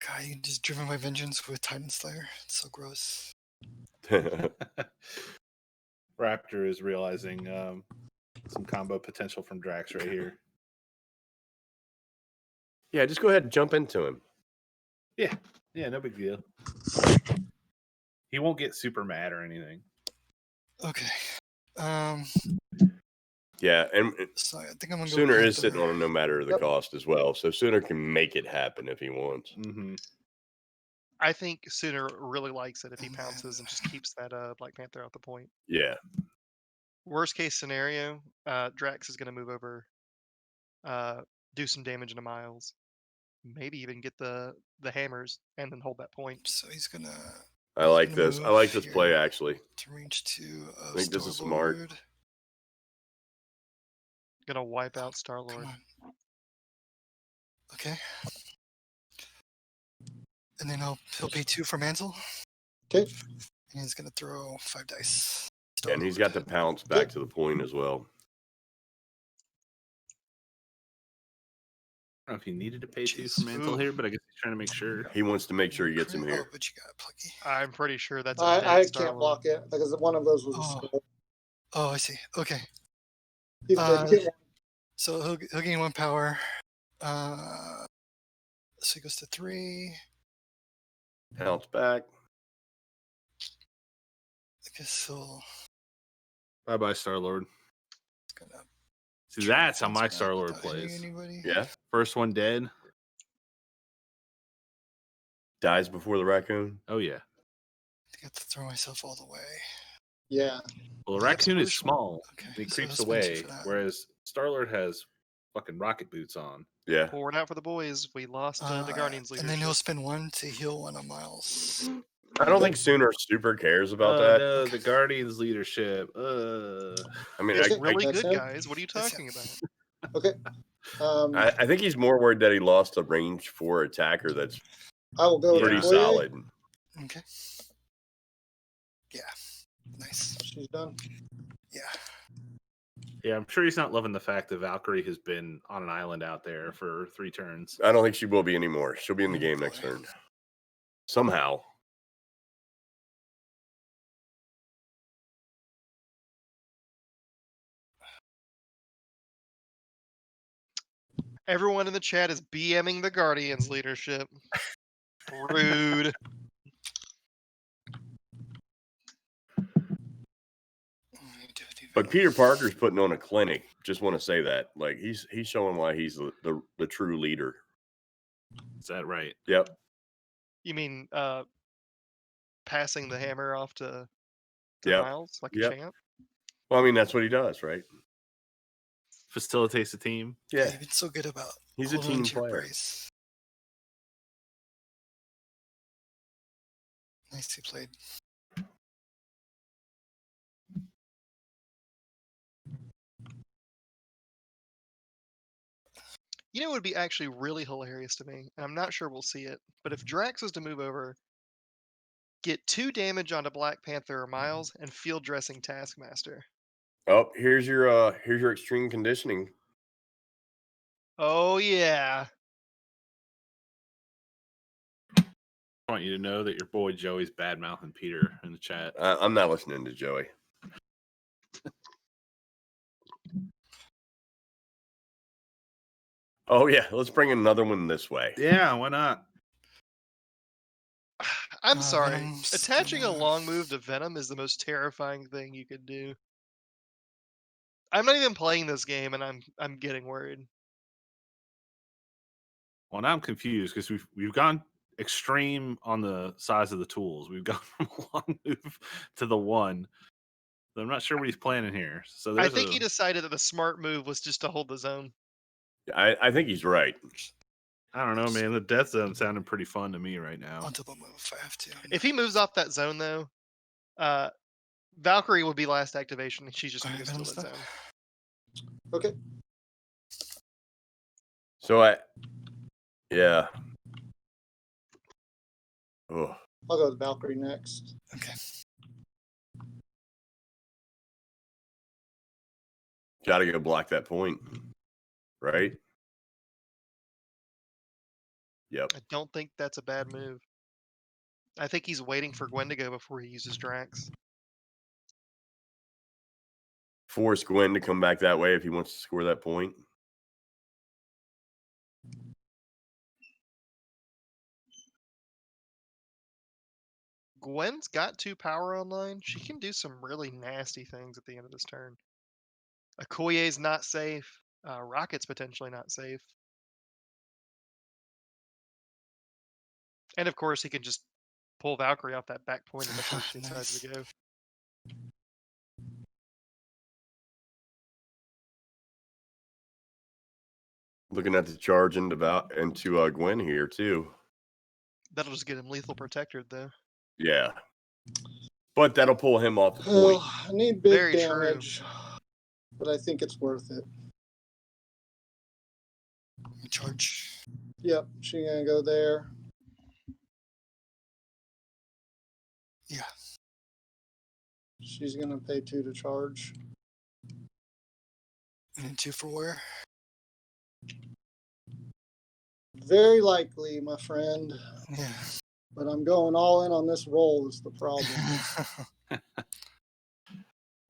God, you can just driven by vengeance with Titan Slayer. It's so gross. Raptor is realizing some combo potential from Drax right here. Yeah, just go ahead and jump into him. Yeah, no big deal. He won't get super mad or anything. Okay. Yeah, and So I think I'm gonna go Sooner is Panther. sitting on him no matter the Yep. cost as well. So Sooner can make it happen if he wants. Mm-hmm. I think Sooner really likes it if he Oh, man. pounces and just keeps that Black Panther out the point. Yeah. Worst case scenario, Drax is going to move over, do some damage into Miles, maybe even get the hammers and then hold that point. So he's gonna. I like this. I like this play here actually. to range 2 of I think this is smart. Star-Lord. Gonna wipe out Star Come Lord. on. Okay. And then he'll pay 2 for Mantle. Okay. And he's gonna throw 5 dice. And he's got to pounce back to the point as well. I don't know if he needed to pay 2 Jeez. for Mantle Ooh. here, but I guess he's trying to make sure. He wants to make sure he gets him Oh, here. but you got Plucky. I'm pretty sure that's a I dead Star can't Lord. block it because one of those was a Oh. skull. Oh, I see. Okay. He's good. You get So he'll gain 1 power. So he goes to 3. Pounce back. I guess he'll. Bye-bye, Star-Lord. It's gonna. See, that's how my bounce back Star-Lord without hitting plays. Anybody. Yeah. First one dead. Dies before the raccoon. Oh, yeah. I have to throw myself all the way. Yeah. Well, the Yeah, raccoon is solution. small. Okay, He so creeps he'll spend 2 away, for that. whereas Star-Lord has fucking rocket boots on. Yeah. Pouring out for the boys. We lost the Guardians leadership. And then he'll spend 1 to heal 1 of Miles. I don't think Sooner super cares about Oh, that. no, Okay. the Guardians leadership. I mean, It's Okay, really that's good, him. guys. What are you That's talking him. about? Okay. I think he's more worried that he lost a range 4 attacker that's I will go pretty with Okoye. solid. Okay. Yeah. Nice. She's done. Yeah. Yeah, I'm sure he's not loving the fact that Valkyrie has been on an island out there for 3 turns. I don't think she will be anymore. She'll be in the game next boy. turn. Somehow. Everyone in the chat is BMing the Guardians leadership. Rude. But Peter Parker's putting on a clinic. Just want to say that. Like he's showing why he's the true leader. Is that right? Yep. You mean passing the hammer off to Yep. Miles like Yep. a champ? Well, I mean that's what he does, right? Facilitates the team. Yeah. You've been so good about He's a holding team onto your player. brace. Nicely played. You know, it would be actually really hilarious to me, and I'm not sure we'll see it, but if Drax was to move over, get 2 damage onto Black Panther or Miles, and field dressing Taskmaster. Oh, here's your extreme conditioning. Oh yeah. I want you to know that your boy Joey's bad mouthing Peter in the chat. I'm not listening to Joey. Oh yeah, let's bring another one this way. Yeah, why not? I'm sorry. Venom's Attaching a gonna- long move to Venom is the most terrifying thing you could do. I'm not even playing this game, and I'm getting worried. Well, now I'm confused because we've gone extreme on the size of the tools. We've gone from a long move to the one. So I'm not sure what he's planning here. So I think he decided that the smart move was just to hold the zone. I think he's right. I don't know, man. The death zone sounded pretty fun to me right now. On double move if I have to. If he moves off that zone, though, Valkyrie would be last activation, and she's just Alright, going to steal Venom's that done. zone. Okay. So yeah. Oh, I'll go with Valkyrie next. Okay. gotta go block that point, right? Yep. I don't think that's a bad move. I think he's waiting for Gwen to go before he uses Drax. Force Gwen to come back that way if he wants to score that point. Gwen's got 2 power online. She can do some really nasty things at the end of this turn. Okoye's not safe. Rocket's potentially not safe. And of course, he can just pull Valkyrie off that back point in the first he decides to go. Looking at the charge into Gwen here too. That'll just get him lethal protected, though. Yeah. But that'll pull him off the point. Oh, I need big Very true. damage, but I think it's worth it. Charge. Yep, she's gonna go there. Yeah. She's gonna pay 2 to charge. And then 2 for where? Very likely, my friend. Yeah. But I'm going all in on this roll is the problem.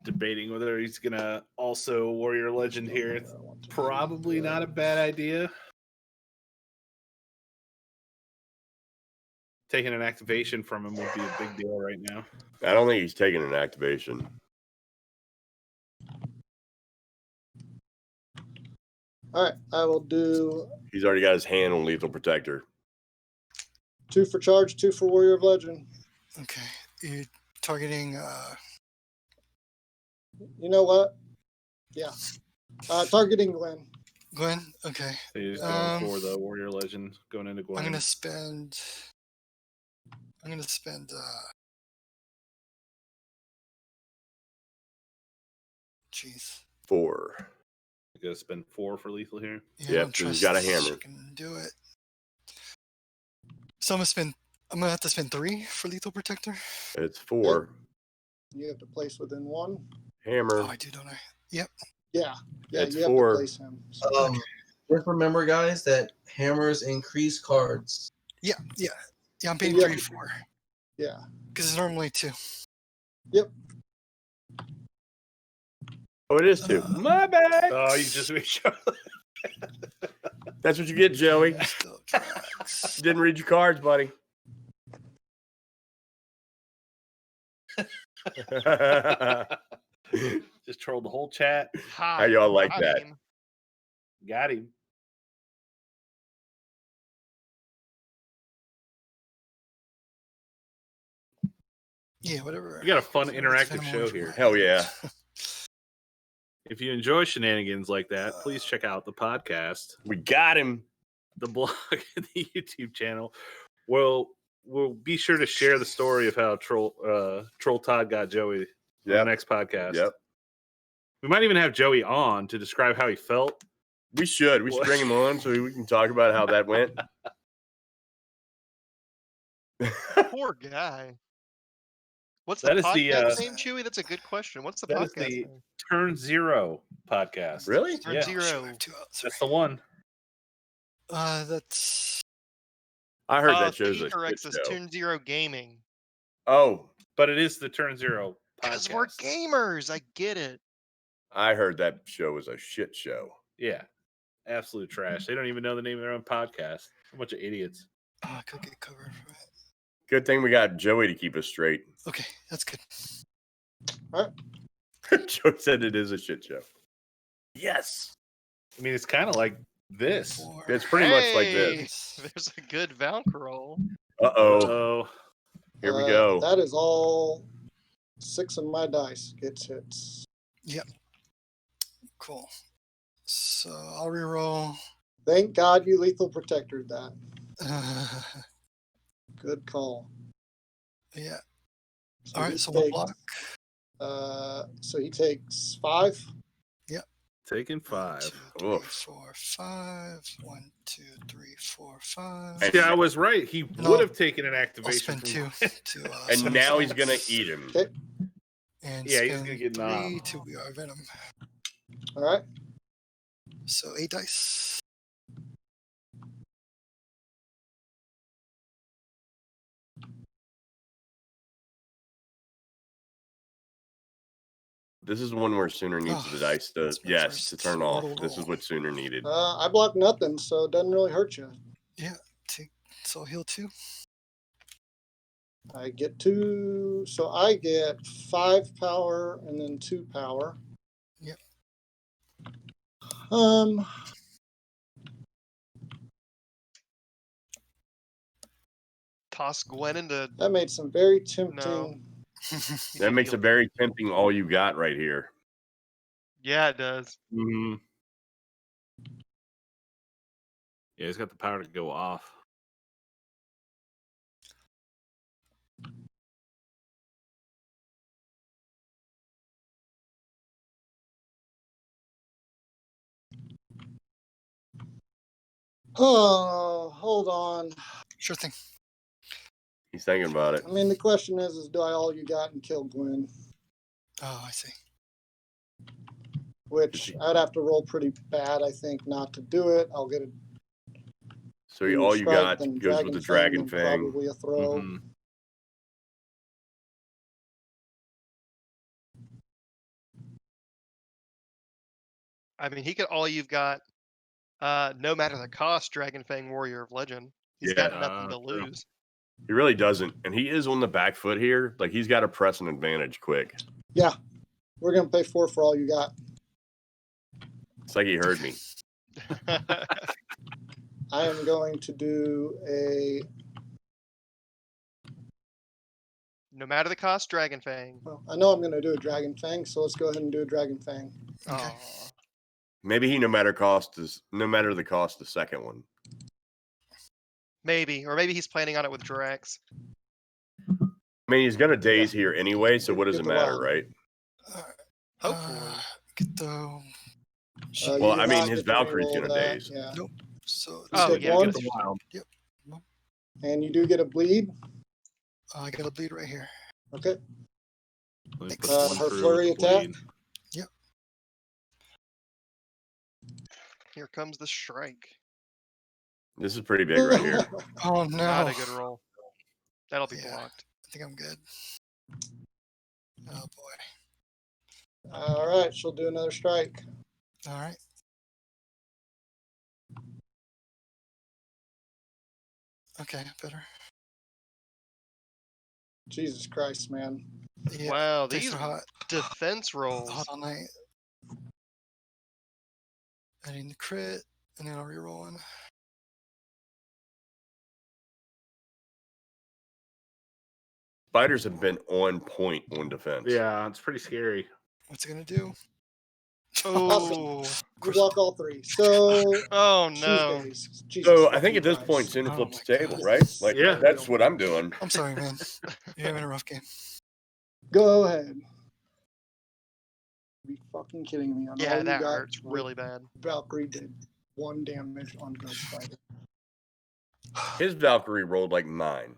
Debating whether he's gonna also Warrior Legend here. It's probably not a bad idea. Taking an activation from him would be a big deal right now. I don't think he's taking an activation. All right, I will do He's already got his hand on Lethal Protector. 2 for charge, 2 for Warrior of Legend. Okay. You're targeting You know what? Yeah. Targeting Gwen. Gwen? Okay. So he's going for the Warrior Legend, going into Gwen. I'm gonna spend jeez. 4. You gotta spend 4 for lethal here. Yeah, Yep, I don't 'cause he's trust got a she hammer. can do it. So I'm gonna have to spend 3 for lethal protector. It's 4. You have to place within 1. Hammer. Oh, I do, don't I? Yep. Yeah. Yeah, It's you have 4. to place him. So, Just remember, guys, that hammers increase cards. Yeah. I'm paying Yeah. 3 for yeah. because it's normally 2. Yep. Oh, it is 2. My bad. Oh, you just made sure. That's what you get, Joey. Still Drax. Didn't read your cards, buddy. Just trolled the whole chat. How y'all like that? Got him. Yeah, whatever. We got a fun It's interactive Venom show orange here. one. Hell yeah. If you enjoy shenanigans like that, please check out the podcast, We got him. the blog, and the YouTube channel. We'll be sure to share the story of how Troll Todd got Joey on the Yep. next podcast. Yep. We might even have Joey on to describe how he felt We should bring him on so we can talk about how that went. Poor guy. What's That the is the, podcast name, Chewy? That's a good question. What's the That is podcast the name? Turn Zero podcast. Really? Turn Yeah. Zero. That's the one. That's I heard that show's a Corrects shit us. show. Turn Zero Gaming. Oh, But it is the Turn Zero Because podcast. we're gamers. I get it. I heard that show was a shit show. Yeah. Absolute trash. They don't even know the name of their own podcast. A bunch of idiots. I could get covered for it. Good thing we got Joey to keep us straight. Okay, that's good. Joe said it is a shit show. Yes. I mean, it's kind of like this. Four. It's pretty much like this. There's a good Valkyrie roll. Uh-oh. Oh, Here we go. That is all 6 of my dice gets hits. Cool. So I'll reroll. Thank God you lethal protected that. Good call. Yeah. So All he right. So we'll takes, block. so he takes 5. taking 5. 1, 2, 3, Oof. 4, 5. 1, 2, 3, 4, 5. And- Yeah, I was right. He No, would have taken an I'll activation. spend from- 2 to. And now he's going to eat him. Okay. And Yeah, he's spend gonna get 3 knocked. to we are Venom. All right. So 8 dice. This is one where Sooner needs the dice to, that's my yes, first to turn off. roll. This is what Sooner needed. I block nothing, so it doesn't really hurt you. So I'll heal 2. I get 2, so I get 5 power and then 2 power. Yep. Toss Gwen into. That made some very tempting. No. That makes it very tempting all you got right here. Yeah, it does. Mm-hmm. Yeah, he's got the power to go off. Oh, hold on. Sure thing. He's thinking about it. I mean, the question is do I all you got and kill Gwen? Oh, I see. Which I'd have to roll pretty bad, I think, not to do it. I'll get a So all you strike, got then goes with the Dragon then Fang. Probably a throw. Mhm. I mean, he could all you've got. No matter the cost, Dragon Fang Warrior of Legend. He's Yeah. got nothing to True. lose. He really doesn't. And he is on the back foot here. Like, he's got to press an advantage quick. Yeah. We're going to pay 4 for all you got. It's like he heard me. I am going to do a. No matter the cost, Dragon Fang. Well, I know I'm going to do a Dragon Fang, so let's go ahead and do a Dragon Fang. Okay. Aw. Maybe he no matter the cost, the second one. Maybe, or maybe he's planning on it with Drax. I mean, he's gonna daze here anyway, so what does Get it the matter, wild. right? All right. Hopefully. Get the. You Well, do I mean, not his get to Valkyrie's reroll gonna that, daze. Yeah. So Oh, take yeah. one. Get the wild. And you do get a bleed. I got a bleed right here. Okay. Let me Thanks. put one Her through flurry with the attack? bleed. Here comes the strike. This is pretty big right here. Oh no! Not a good roll. That'll be Yeah. blocked. I think I'm good. Oh boy. All right, she'll do another strike. All right. Okay, better. Jesus Christ, man. Yeah. Wow, These these are hot. defense rolls. Hot all night. Adding the crit, and then I'll reroll one. Spiders have been on point on defense. Yeah, it's pretty scary. What's it gonna do? Oh, You block all 3. So oh no. Tuesdays. Jesus So I think fucking at this Christ. point, Sooner Oh flips my the table, God. right? Like, Yeah. that's what I'm doing. I'm sorry, man. You're having a rough game. Go ahead. Be fucking kidding me. On all Yeah, you that got hurts with really bad. Valkyrie did 1 damage on Ghost Spider. His Valkyrie rolled like mine.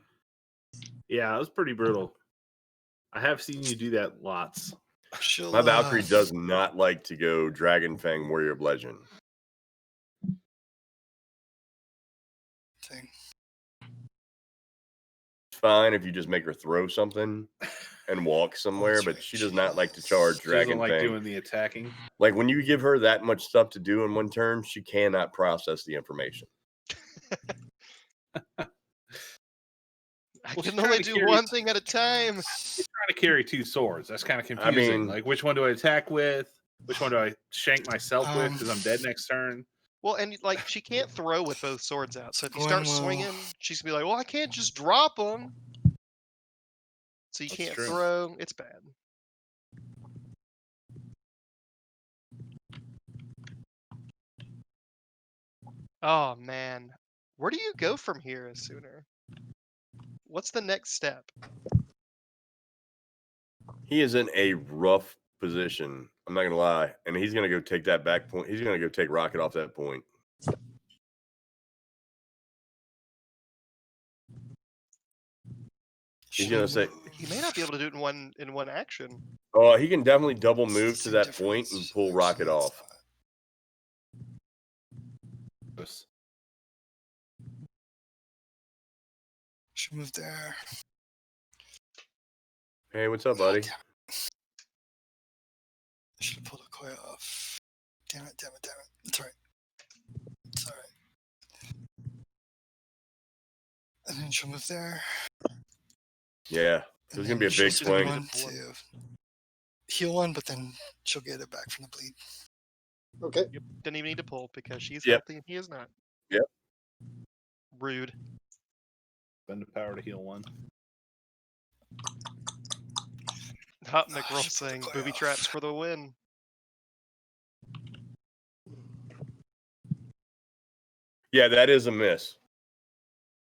Yeah, it was pretty brutal. I have seen you do that lots. My Valkyrie does not like to go Dragon Fang Warrior of Legend. Thing. It's fine if you just make her throw something and walk somewhere, but she does not like to charge She doesn't Dragon like Fang. doing the attacking. Like when you give her that much stuff to do in one turn, she cannot process the information. I Well, can she's only trying to do carry one thing at a time. She's trying to carry 2 swords. That's kind of confusing. mean- like, which one do I attack with? Which one do I shank myself with because I'm dead next turn? Well, and like she can't throw with both swords out. So if you Gwen start will- swinging, she's gonna be like, "Well, I can't just drop them." So you That's can't true. throw. It's bad. Oh man, where do you go from here, Sooner? What's the next step? He is in a rough position. I'm not gonna lie, and he's gonna go take that back point. He's gonna go take Rocket off that point. He's gonna say, He may not be able to do it in one action. "Oh, he can definitely double move to that point and pull Rocket off." She moved there. Hey, what's up, buddy? I should have pulled Okoye off. Damn it. It's alright. It's alright. And then she'll move there. Yeah, it was gonna be a big She'll do swing. one to heal one, but then she'll get it back from the bleed. Okay. Yep. Didn't even need to pull because she's Yep. healthy and he is not. Yep. Rude. Spend the power to heal 1. Hot McRoll She put the saying Okoye booby off. traps for the win. Yeah, that is a miss.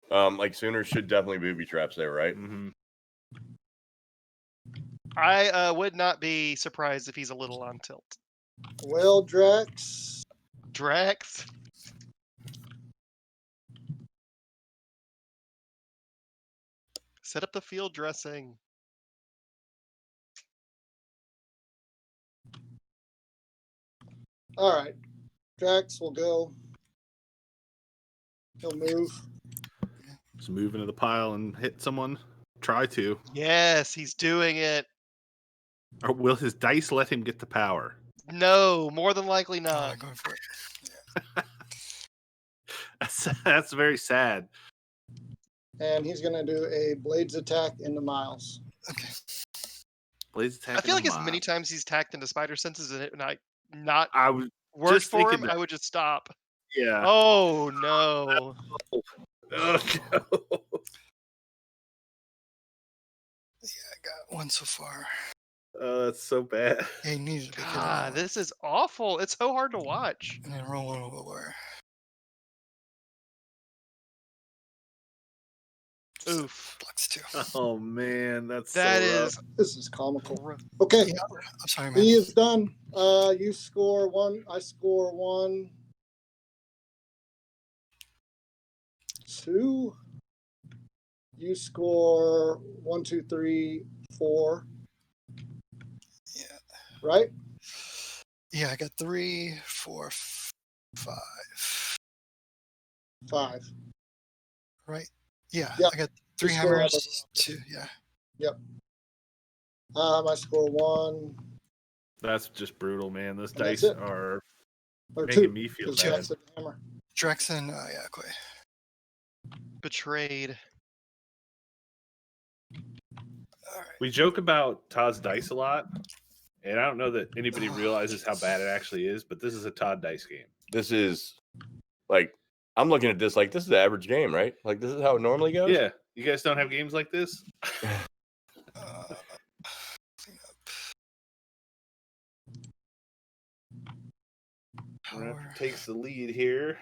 Like Sooner should definitely booby traps there, right? Mm-hmm. I would not be surprised if he's a little on tilt. Well, Drax. Drax. Set up the field dressing. All right. Drax will go. He'll move. Just move into the pile and hit someone. Try to. Yes, he's doing it. Or will his dice let him get the power? No, more than likely Oh, not. I'm going for it. That's very sad. And he's going to do a Blades attack into Miles. Okay. Blaze attack. I feel like in as the many mob. times he's tacked into spider senses and it not I was worked just for thinking him, that. I would just stop. Yeah. Oh no. Oh, no. Yeah, I got one so far. Oh, that's so bad. Yeah, he needed to be God, this is awful. It's so hard to watch. And then roll one over where. Oof. Flex too. Oh man, that's That so is This is comical. rough. Okay. Yeah, I'm sorry, man. He is done. You score 1. I score 1. 2. You score 1, 2, 3, 4. Yeah. Right? Yeah, I got 3, 4, 5. 5. Right? Yeah, Yep. I got 3 You score all hammers, 2. Yeah. I score 1 That's just brutal, man. Those And that's dice it. are or making 2. me feel because bad. Drax had the hammer. Drax and yeah, Okoye. Betrayed. All right. We joke about Todd's dice a lot, and I don't know that anybody realizes how bad it actually is, but this is a Todd dice game. This is like I'm looking at this like this is the average game, right? Like this is how it normally goes. Yeah. You guys don't have games like this? Clean up. Power. Raptor takes the lead here.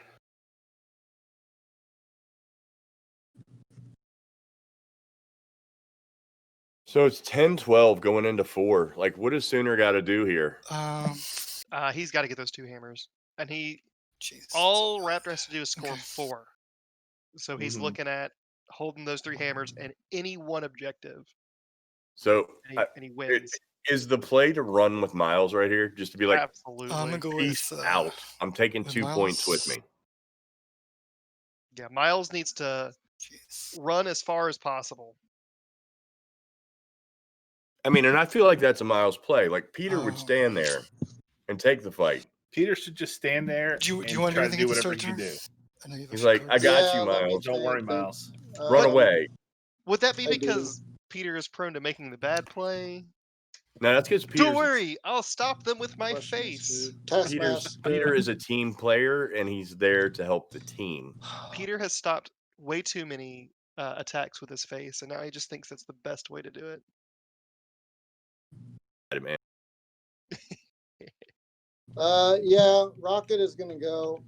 So it's 10-12 going into 4. Like, what does Sooner got to do here? He's got to get those 2 hammers, and Jesus. all Raptor has to do is score Okay. 4. So he's Mhm. looking at holding those 3 hammers and any one objective, So and he wins. is the play to run with Miles right here, just to be like, Absolutely. I'm gonna go peace with out. I'm taking with 2 points with Miles. me. Yeah, Miles needs to Jeez. run as far as possible. I mean, and I feel like that's a Miles play. Like Peter would stand there and take the fight. Peter should just stand there Do you and want try to everything do at the whatever start he of can turn? do. I know you've He's actually like, I cards. got you, let me Miles. Don't worry, check. Miles. Run away. Would that be I do. because Peter is prone to making the bad play? No, that's because Don't worry, I'll stop them with my Question is face. who? Peter Taskmaster. is a team player, and he's there to help the team. Peter has stopped way too many attacks with his face, and now he just thinks that's the best way to do it. Man. Yeah, Rocket is gonna go.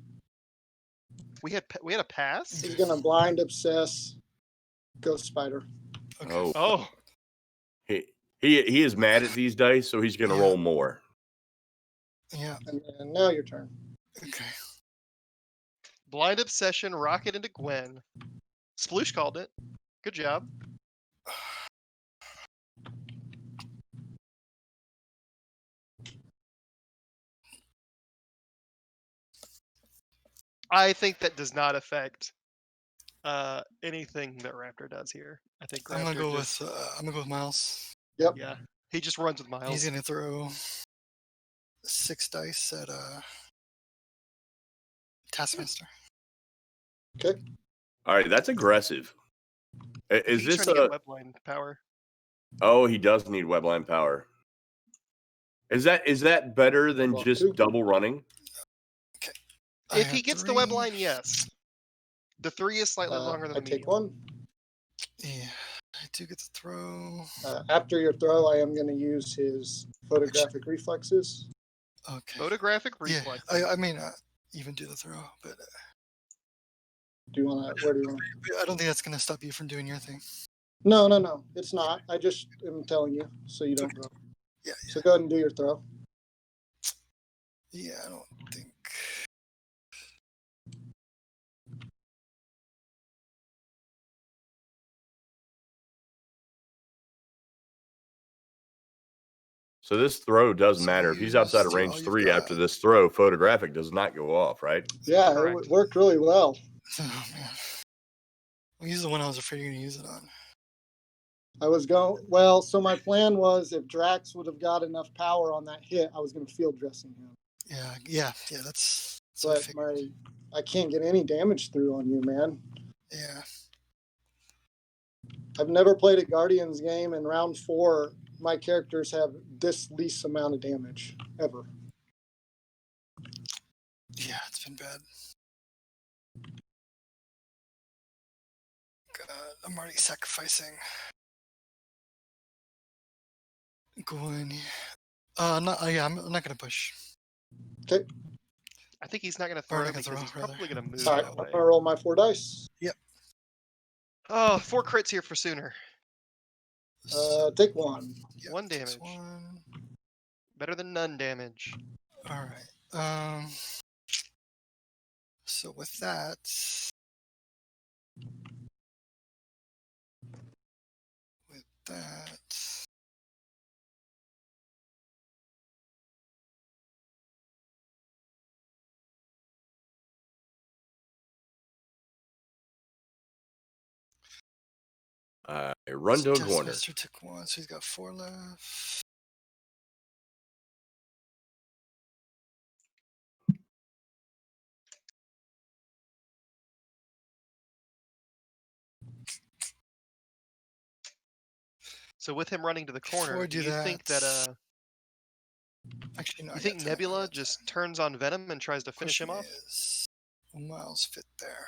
We had a pass. He's gonna blind obsess. Ghost Spider. Okay. Oh, He is mad at these dice, so he's gonna Yeah. roll more. Yeah. And now your turn. Okay. blind obsession, rocket into Gwen. Sploosh called it. Good job. I think that does not affect anything that Raptor does here. I think Raptor I'm gonna go just, with Miles. Yep. yeah, he just runs with Miles. He's gonna throw 6 dice at Taskmaster. Okay. All right, that's aggressive. Is He's this trying to get webline power. Oh, he does need webline power. Is that better than Well, just 2. double running? If he gets the webline, yes. The 3 is slightly longer than I the take medium. 1. Yeah, I do get to throw. After your throw, I am gonna use his photographic reflexes. Okay. Photographic Yeah, reflex. I mean, even do the throw, but Do you wanna? Where do you want? I don't think that's gonna stop you from doing your thing. No, it's not. I just am telling you so you don't throw. Yeah. So go ahead and do your throw. Yeah, I don't think. So this throw doesn't So matter. If he's outside of use range all you've 3 got. after this throw, photographic does not go off, right? Yeah, Correct. it worked really well. Oh man. Well, he's the one I was afraid you're gonna use it on. I was going well. So my plan was if Drax would have got enough power on that hit, I was going to field dressing him. Yeah. That's what I But figured. I can't get any damage through on you, man. Yeah. I've never played a Guardians game. In round 4, my characters have this least amount of damage ever. Yeah, it's been bad. God, I'm already sacrificing. Going. I'm not gonna push. Okay. I think he's not going to Or throw not gonna because throw, he's rather. probably going to move All right, that I'm way. going to roll my 4 dice. Oh, 4 crits here for Sooner. Take 1. Yep, 1 takes damage. 1. Better than none damage. All right. So with that, Run to a corner. Taskmaster took 1, so he's got 4 left. So with him running to the corner, Before I do you think that Actually, no. you think Nebula just turns on Venom and tries to finish him off? Will Miles fit there?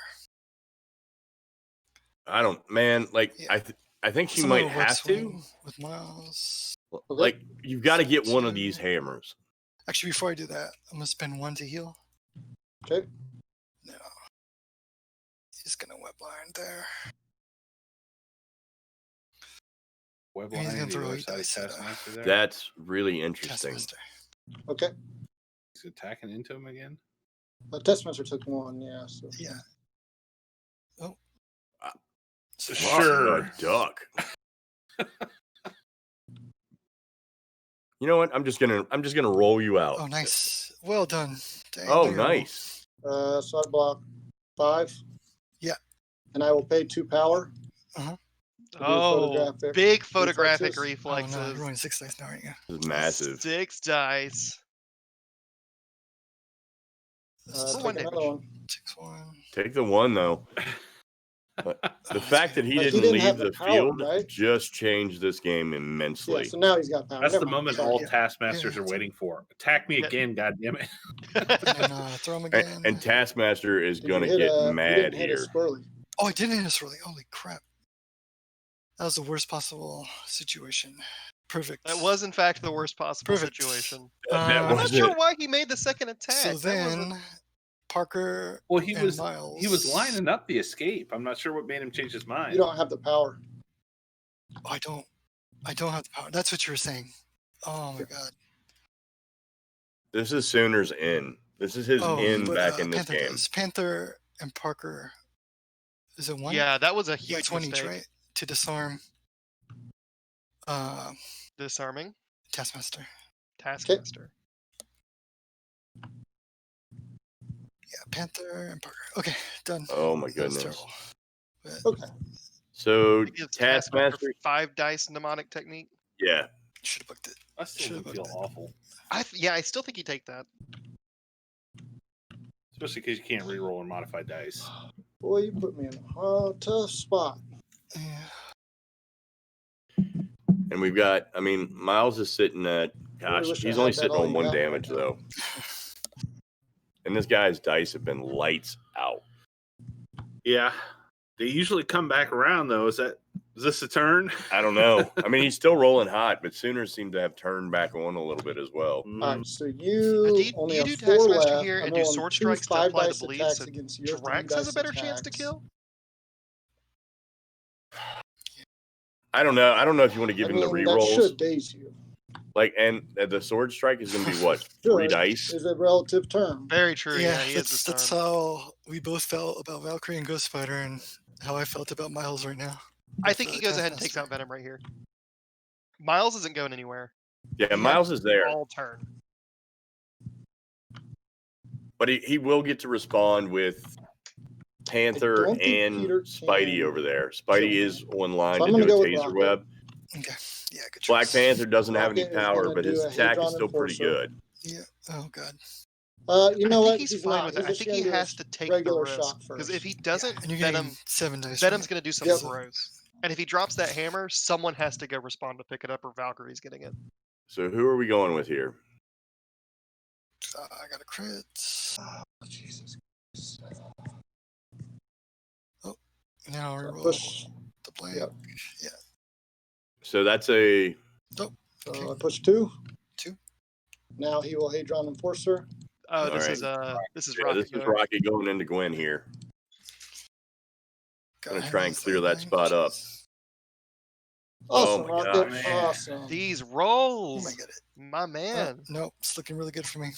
I don't, man. Like Yeah. I think he Some might of it works have to. with Miles. Like you've got to get one of these hammers. Actually, before I do that, I'm gonna spend 1 to heal. Okay. No. He's gonna webline there. Web He's line gonna the throw other eight side of dice at Taskmaster there. That's really interesting. Taskmaster. Okay. He's attacking into him again. Taskmaster took one, yeah. So. Yeah. Oh. Sure. A duck. You know what? I'm just gonna roll you out. Oh, nice. Well done. Dang, Oh, there you go. nice. So I block 5. Yeah. And I will pay 2 power. Oh, photographic big photographic reflexes. Oh, no, reflexes. you're running 6 dice now, aren't you? This is massive. 6 dice. Take one another damage. one. 6-1. Take the one though. But the fact that he But he didn't didn't leave have the the power, field right? just changed this game immensely. Yeah, so now he's got power. That's Never the mind. moment Sorry. all Yeah. Taskmasters Yeah. are waiting for. Attack me Yeah. again, goddammit. And then throw him again. And Taskmaster is Did gonna you hit get you mad didn't hit a here. Swirly. Oh, I didn't hit us really. Holy crap. That was the worst possible situation. Perfect. That was, in fact, the worst possible Perfect. situation. That I'm not was sure it. why he made the second attack. So That was then, Parker Well, he and was Miles. he was lining up the escape. I'm not sure what made him change his mind. You don't have the power. Oh, I don't have the power. That's what you were saying. Oh my god. This is Sooner's in. This is his in but, back in this Panther game. does. Panther and Parker. Is it one? Yeah, that was a Yeah, huge 20 each, mistake. right? To disarm Disarming Taskmaster. Taskmaster. Yeah, Panther and Parker. Okay, done. Oh my That was goodness. terrible. But Okay. So It gives Taskmaster Taskmaster, 5 dice mnemonic technique. yeah. should have booked it. I still Should've do feel booked it. awful, I still think you take that. especially because you can't reroll or modify dice. Boy, you put me in a tough spot. Yeah. And we've got, I mean, Miles is sitting at, gosh, wish I he's had only that sitting all on you 1 got right damage now. though. And this guy's dice have been lights out. Yeah, they usually come back around though. Is this a turn? I don't know. I mean, he's still rolling hot, but Sooners seem to have turned back on a little bit as well. All right, so you Do only you have do 4 Taskmaster left. here I'm and do rolling sword 2 strikes to 5 apply the dice bleed, attacks so against your 3 Drax has a dice better chance to attacks. kill? I don't know. I don't know if you want to give I him the mean, that rerolls. should daze you. Like, and the sword strike is going to be what? Should 3 dice? is a relative term. Very true. Yeah, he is that's disarmed. how we both felt about Valkyrie and Ghost Spider, and how I felt about Miles right now. I with, think he goes ahead and takes out Venom right here. Miles isn't going anywhere. Yeah, Miles is there. All turn. But he will get to respond with Panther don't think and Peter Spidey can over there. Spidey kill is him. online So I'm to gonna do a go with taser Rocket. web. Okay. Yeah, good Black choice. Panther doesn't have any Rocket is power, gonna but his do a attack is Hadron still pretty Enforcer. good. Yeah. Oh god. You I know think what? he's fine not. with He's it. I just think gonna he do a has to take the regular risk shot because first. if he doesn't, And you're Venom getting 7 dice. Venom's right? going to do something Yep. gross. And if he drops that hammer, someone has to go respond to pick it up, or Valkyrie's getting it. So who are we going with here? I got a crit. Oh, Jesus. Now we So roll push. the blank. Yep. Yeah. So that's a So Okay. I push 2. 2. Now he will Hadron Enforcer. Oh, All this right. is this is yeah, Rocket. this is going. Rocky going into Gwen here. Gonna Got try and him clear that thing. spot up. Awesome, my Rocket. gosh. Awesome. These You rolls, might get it. my man. No, it's looking really good for me.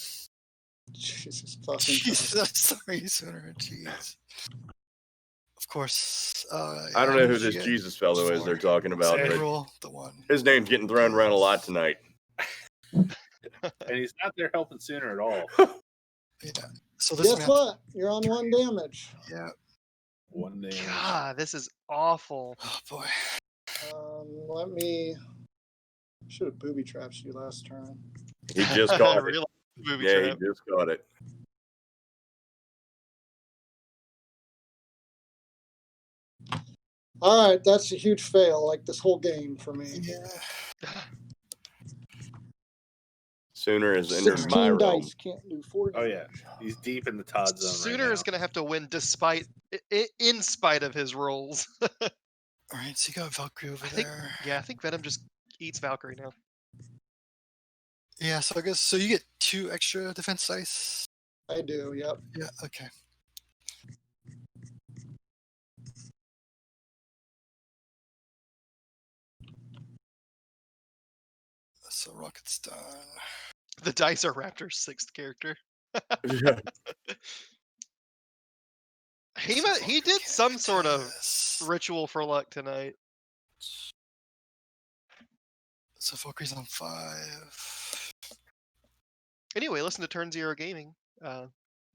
Jesus fucking Jesus, Christ. I'm sorry, Sooner. Jeez. Of course. I don't know who did you this get? Jesus fellow is 4. they're talking about, So but roll the 1. his name's getting thrown around a lot tonight. And he's not there helping Sooner at all. Yeah. So this Guess map. what? You're on 1 damage. Yeah. 1 day. God, this is awful. Oh boy. Let me. Should have booby trapped you last turn. He just caught it. Real movie Yeah, trap. he just caught it. All right, that's a huge fail. Like this whole game for me. Yeah. Sooner is entering my 16 realm. dice can't do 40. Oh yeah, he's deep in the Todd zone. Sooner right is going to have to win despite, in spite of his rolls. All right. So you got Valkyrie over I think, there. yeah, I think Venom just eats Valkyrie now. Yeah. So I guess so. You get 2 extra defense dice. I do. Yep. Yeah. Okay. So Rocket's done. The dice are Raptor's 6th character. Yeah. He did some sort of ritual for luck tonight. So Valkyrie's on 5. Anyway, listen to Turn Zero Gaming, the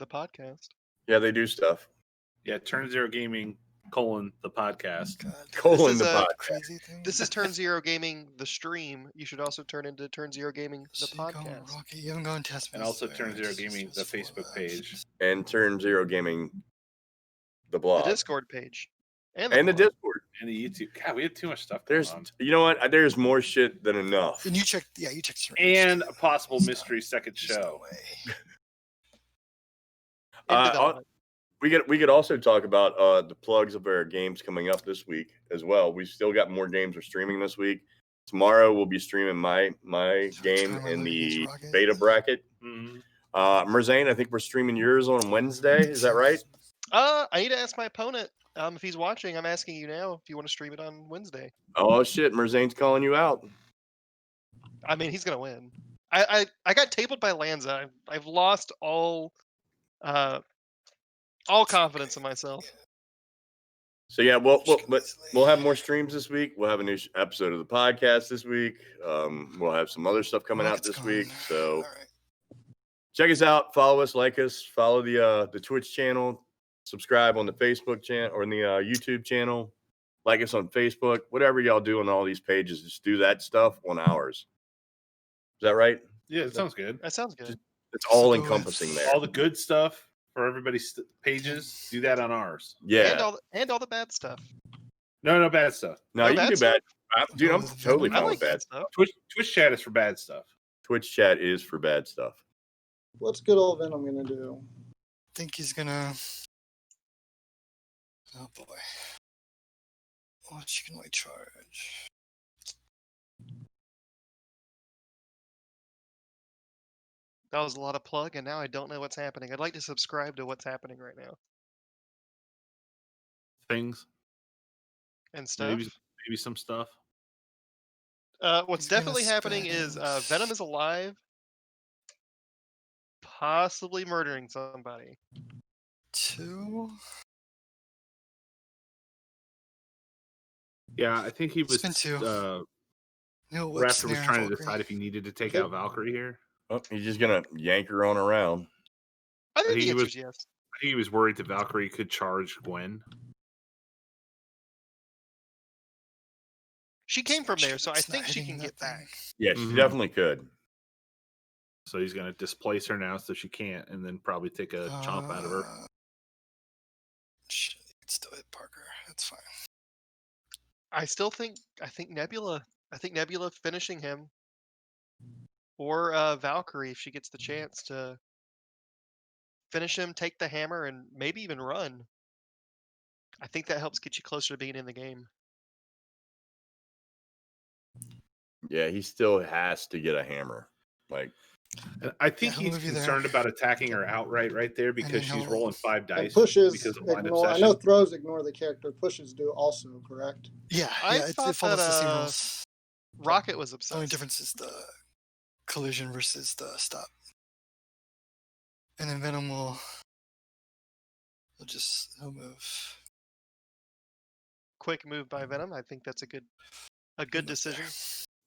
podcast. Yeah, they do stuff. Yeah, Turn Zero Gaming, the podcast. God, Colon is the a podcast. crazy thing. This is Turn Zero Gaming, the stream. You should also turn into Turn Zero Gaming, the So you go on podcast. Rocket, you haven't gone Taskmaster. And also Turn Zero Gaming, the Facebook page. And Turn Zero Gaming, the blog. The Discord page. And the blog. Discord. And the YouTube. God, we had too much stuff There's, going on. you know what? There's more shit than enough. And you checked, you checked. And a possible mystery second show. In development. We could also talk about the plugs of our games coming up this week as well. We still got more games we're streaming this week. Tomorrow we'll be streaming my game in the beta bracket. Mm-hmm. Merzane, I think we're streaming yours on Wednesday. Is that right? I need to ask my opponent. If he's watching, I'm asking you now if you want to stream it on Wednesday. Oh shit, Merzane's calling you out. I mean, he's gonna win. I got tabled by Lanza. I've lost all confidence in myself. So yeah, we'll have more streams this week. We'll have a new episode of the podcast this week. We'll have some other stuff coming out this week. So check us out, follow us, like us, follow the Twitch channel, subscribe on the Facebook channel or in the YouTube channel, like us on Facebook, whatever y'all do on all these pages, just do that stuff on ours. Is that right? Yeah, it sounds good. That sounds good. It's all encompassing there. All the good stuff for everybody's pages, do that on ours. Yeah. And all the bad stuff. No bad stuff. No, you can do bad. Dude, I'm totally fine with bad stuff. Twitch chat is for bad stuff. Twitch chat is for bad stuff. What's good old Venom gonna do? I think he's gonna. Oh boy. What you can only charge. That was a lot of plug, and now I don't know what's happening. I'd like to subscribe to what's happening right now. Things. And stuff. Maybe some stuff. What's definitely happening is Venom is alive, possibly murdering somebody. 2. Yeah, I think he was. Spin 2. Raptor was trying to decide if he needed to take out Valkyrie here. Oh, he's just gonna yank her on around. I think the answer is yes. yes. I think he was worried that Valkyrie could charge Gwen. She came from there, so I think she can get back. Yeah, she definitely could. So he's going to displace her now so she can't, and then probably take a chomp out of her. Shit, you can still hit Parker. That's fine. I think Nebula. I think Nebula finishing him. Or Valkyrie if she gets the chance to finish him, take the hammer, and maybe even run. I think that helps get you closer to being in the game. Yeah, he still has to get a hammer. Like, I think he's concerned about attacking her outright right there because she's rolling 5 dice. And pushes because of I know throws ignore the character. Pushes do also, correct? Yeah, I thought it follows the same that rules. Rocket was obsessed. The only difference is the collision versus the stop. And then Venom will he'll move. Quick move by Venom. I think that's a good decision.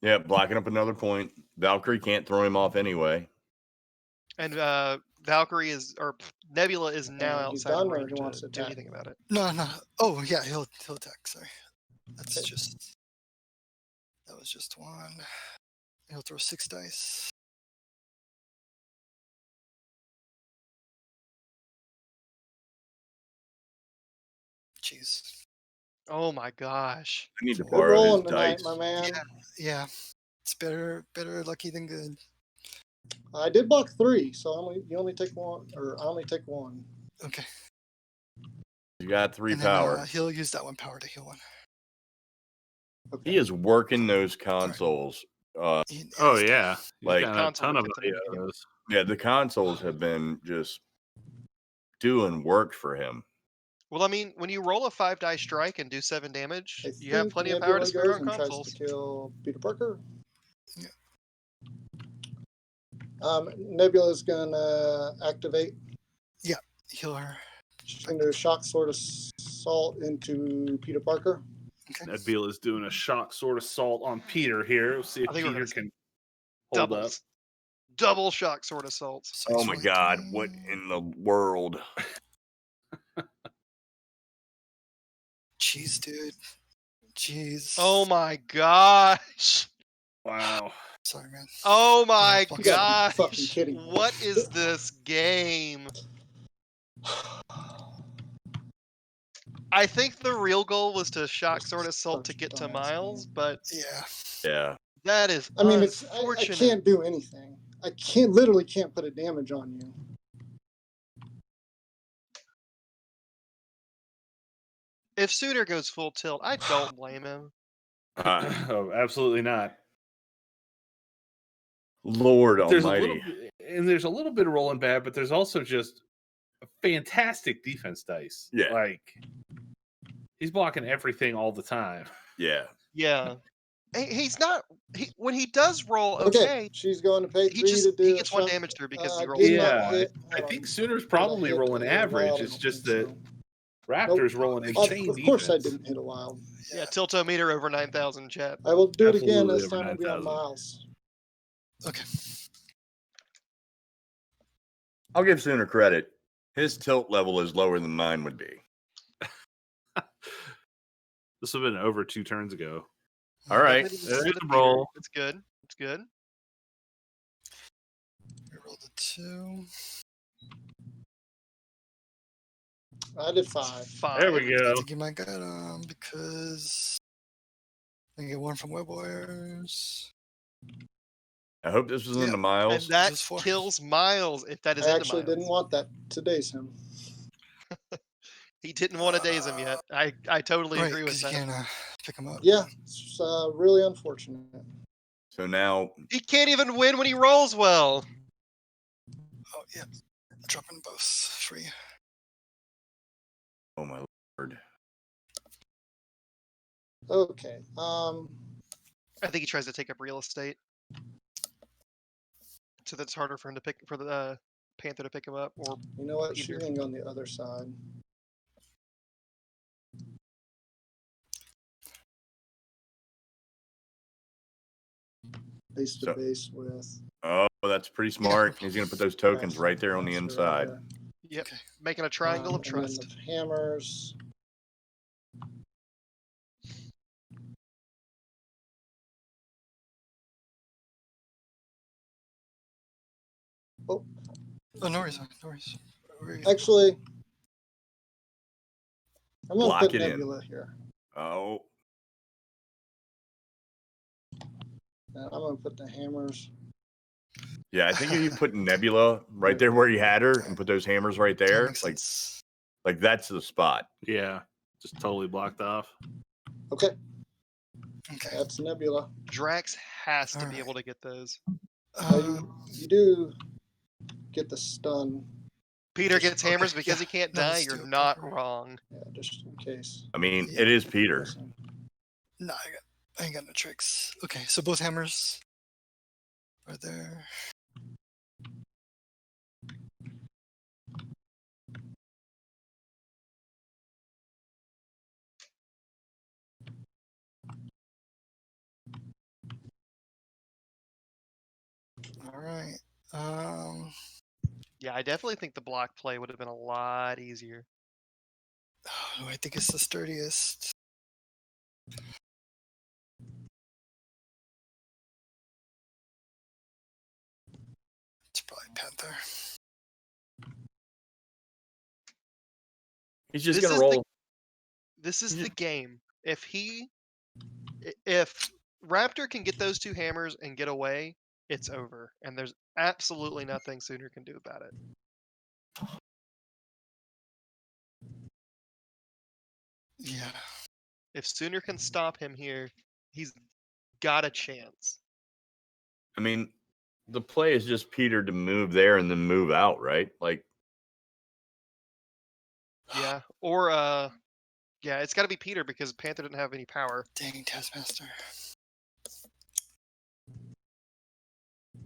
yeah, blocking up another point. Valkyrie can't throw him off anyway. And Valkyrie Nebula is now outside range to do anything about it. No. Oh yeah, he'll attack. Sorry, that was just 1. He'll throw 6 dice. Jeez. Oh my gosh. I need to Good borrow rolling his tonight, dice. my man. Yeah. It's better lucky than good. I did block 3, so you only take 1, or I only take 1. Okay. You got 3 And then, power. he'll use that 1 power to heal 1. Okay. He is working those consoles. Oh yeah, like a ton of those. Yeah, the consoles have been just doing work for him. Well, I mean, when you roll a 5 die strike and do 7 damage, I you have think plenty of Nebula power to spare goes on and tries consoles. to kill Peter Parker. Yeah. Nebula's gonna activate. Heal her. She's gonna do a shock sword assault into Peter Parker. Okay. Nebula is doing a shock sword assault on Peter here. We'll see if I think we're Peter gonna can hold up. Double shock sword assaults. So Oh it's my really God! three. What in the world? Jeez, dude. Jeez. Oh my gosh. Wow. Sorry, man. Oh my fuck You gotta be gosh. fucking kidding me. What is this game? I think the real goal was to shock sword assault to Such a get to dumbass Miles, game. but Yeah. Yeah. that is I mean, it's I unfortunate. can't do anything. I literally can't put a damage on you. If Sooner goes full tilt, I don't blame him. Oh, absolutely not. Lord There's Almighty. there's a little bit of rolling bad, but there's also just a fantastic defense dice. Yeah. Like he's blocking everything all the time. Yeah. Yeah. He's not. When he does roll Okay, okay, she's going to pay he 3 just to do he a gets one shock. damage through because he I rolls did so not high. hit. I Hold think on. Sooner's Did I probably hit rolling a wild? average. I It's don't just think that so. Raptor's rolling Of insane course I defense. didn't hit a wild. Yeah, tiltometer over 9,000 chat. I will do it again. Absolutely This over time it'll be on 9,000. Miles. Okay. I'll give Sooner credit. His tilt level is lower than mine would be. This would have been over 2 turns ago. All right. But it was There's instead the of Peter. roll. It's good. It's good. We rolled a 2. I did 5. Five. There we I go. think you might get because I can get one from Web Warriors. I hope this was Yeah. into And Miles. that Just 4. kills Miles if that is I into actually Miles. didn't want that to daze him. He didn't want to daze him yet. I totally Right, agree with because you that. can't pick him up. Yeah, it's really unfortunate. So now, He can't even win when he rolls well. Oh, yeah. Dropping both for you. oh my Lord. Okay. I think he tries to take up real estate, so that's harder for him to pick for the Panther to pick him up. Or You know what? She's Peter. gonna go on the other side. Base to So- base with. Oh, that's pretty smart. He's going to put those tokens right there on the Taskmaster inside. there. yep, Okay. making a triangle of And then trust. the hammers. Oh, Oh, no worries. No worries. Where are you? actually, I'm gonna Block put it in. Nebula here. Oh, And I'm gonna put the hammers. yeah. I think if you put Nebula right there where you had her and put those hammers right That there, makes sense. like that's the spot. Yeah. Just totally blocked off. Okay, Okay. that's Nebula. Drax has to be Alright. able to get those. You do get the stun. Peter Just- gets hammers okay, because yeah. he can't No, die. let's You're do it not proper. wrong. Yeah, just in case. I mean, Yeah. it is Peter. Listen. No, I ain't got no tricks. Okay, so both hammers are there. All right. Yeah, I definitely think the block play would have been a lot easier. Oh, I think it's the sturdiest. It's probably Panther. He's just This going to is the- roll. This is the game. If Raptor can get those 2 hammers and get away, it's over. And there's absolutely nothing Sooner can do about it. Yeah. If Sooner can stop him here, he's got a chance. I mean, the play is just Peter to move there and then move out, right? Like, Yeah. Or yeah, it's got to be Peter because Panther didn't have any power. Dang, Taskmaster.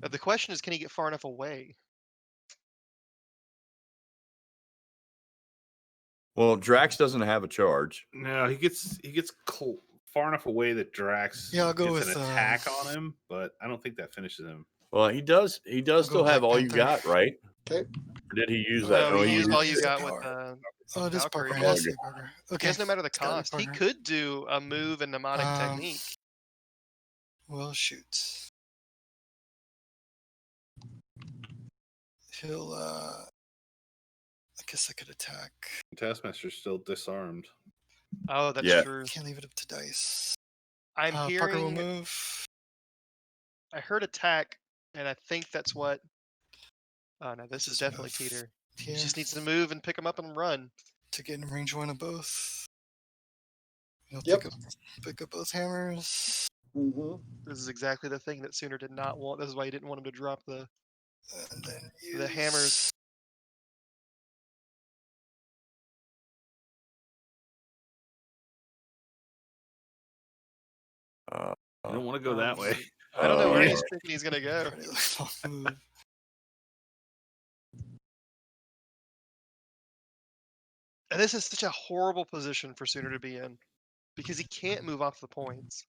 The question is, can he get far enough away? Well, Drax doesn't have a charge. No, he gets far enough away that Drax Yeah, I'll go gets with an attack on him, but I don't think that finishes him. Well, he does. He does I'll still go have Black all you Panther. got, right? Okay. Or did he use No, that? No, Oh, he used all used you it. got with Oh, it is Valkyrie. Parker. Oh, Yes, okay. Parker. He Okay. doesn't matter the it's gotta be cost. He Parker. could do a move and mnemonic technique. Well, shoot. He'll. I guess I could attack. Taskmaster's still disarmed. Oh, that's Yeah. true. Can't leave it up to dice. I'm Parker will hearing. move. I heard attack, and I think that's what. Oh no, this is Just definitely move Peter. He Here just needs to move and pick him up and run. to get in range one of both. He'll Yep. pick up both hammers. Mm-hmm. This is exactly the thing that Sooner did not want. This is why he didn't want him to drop the And then the hammers. Uh, I don't want to go that way. I don't know where yeah. he's thinking he's gonna go. move. And this is such a horrible position for Sooner to be in, because he can't move off the points.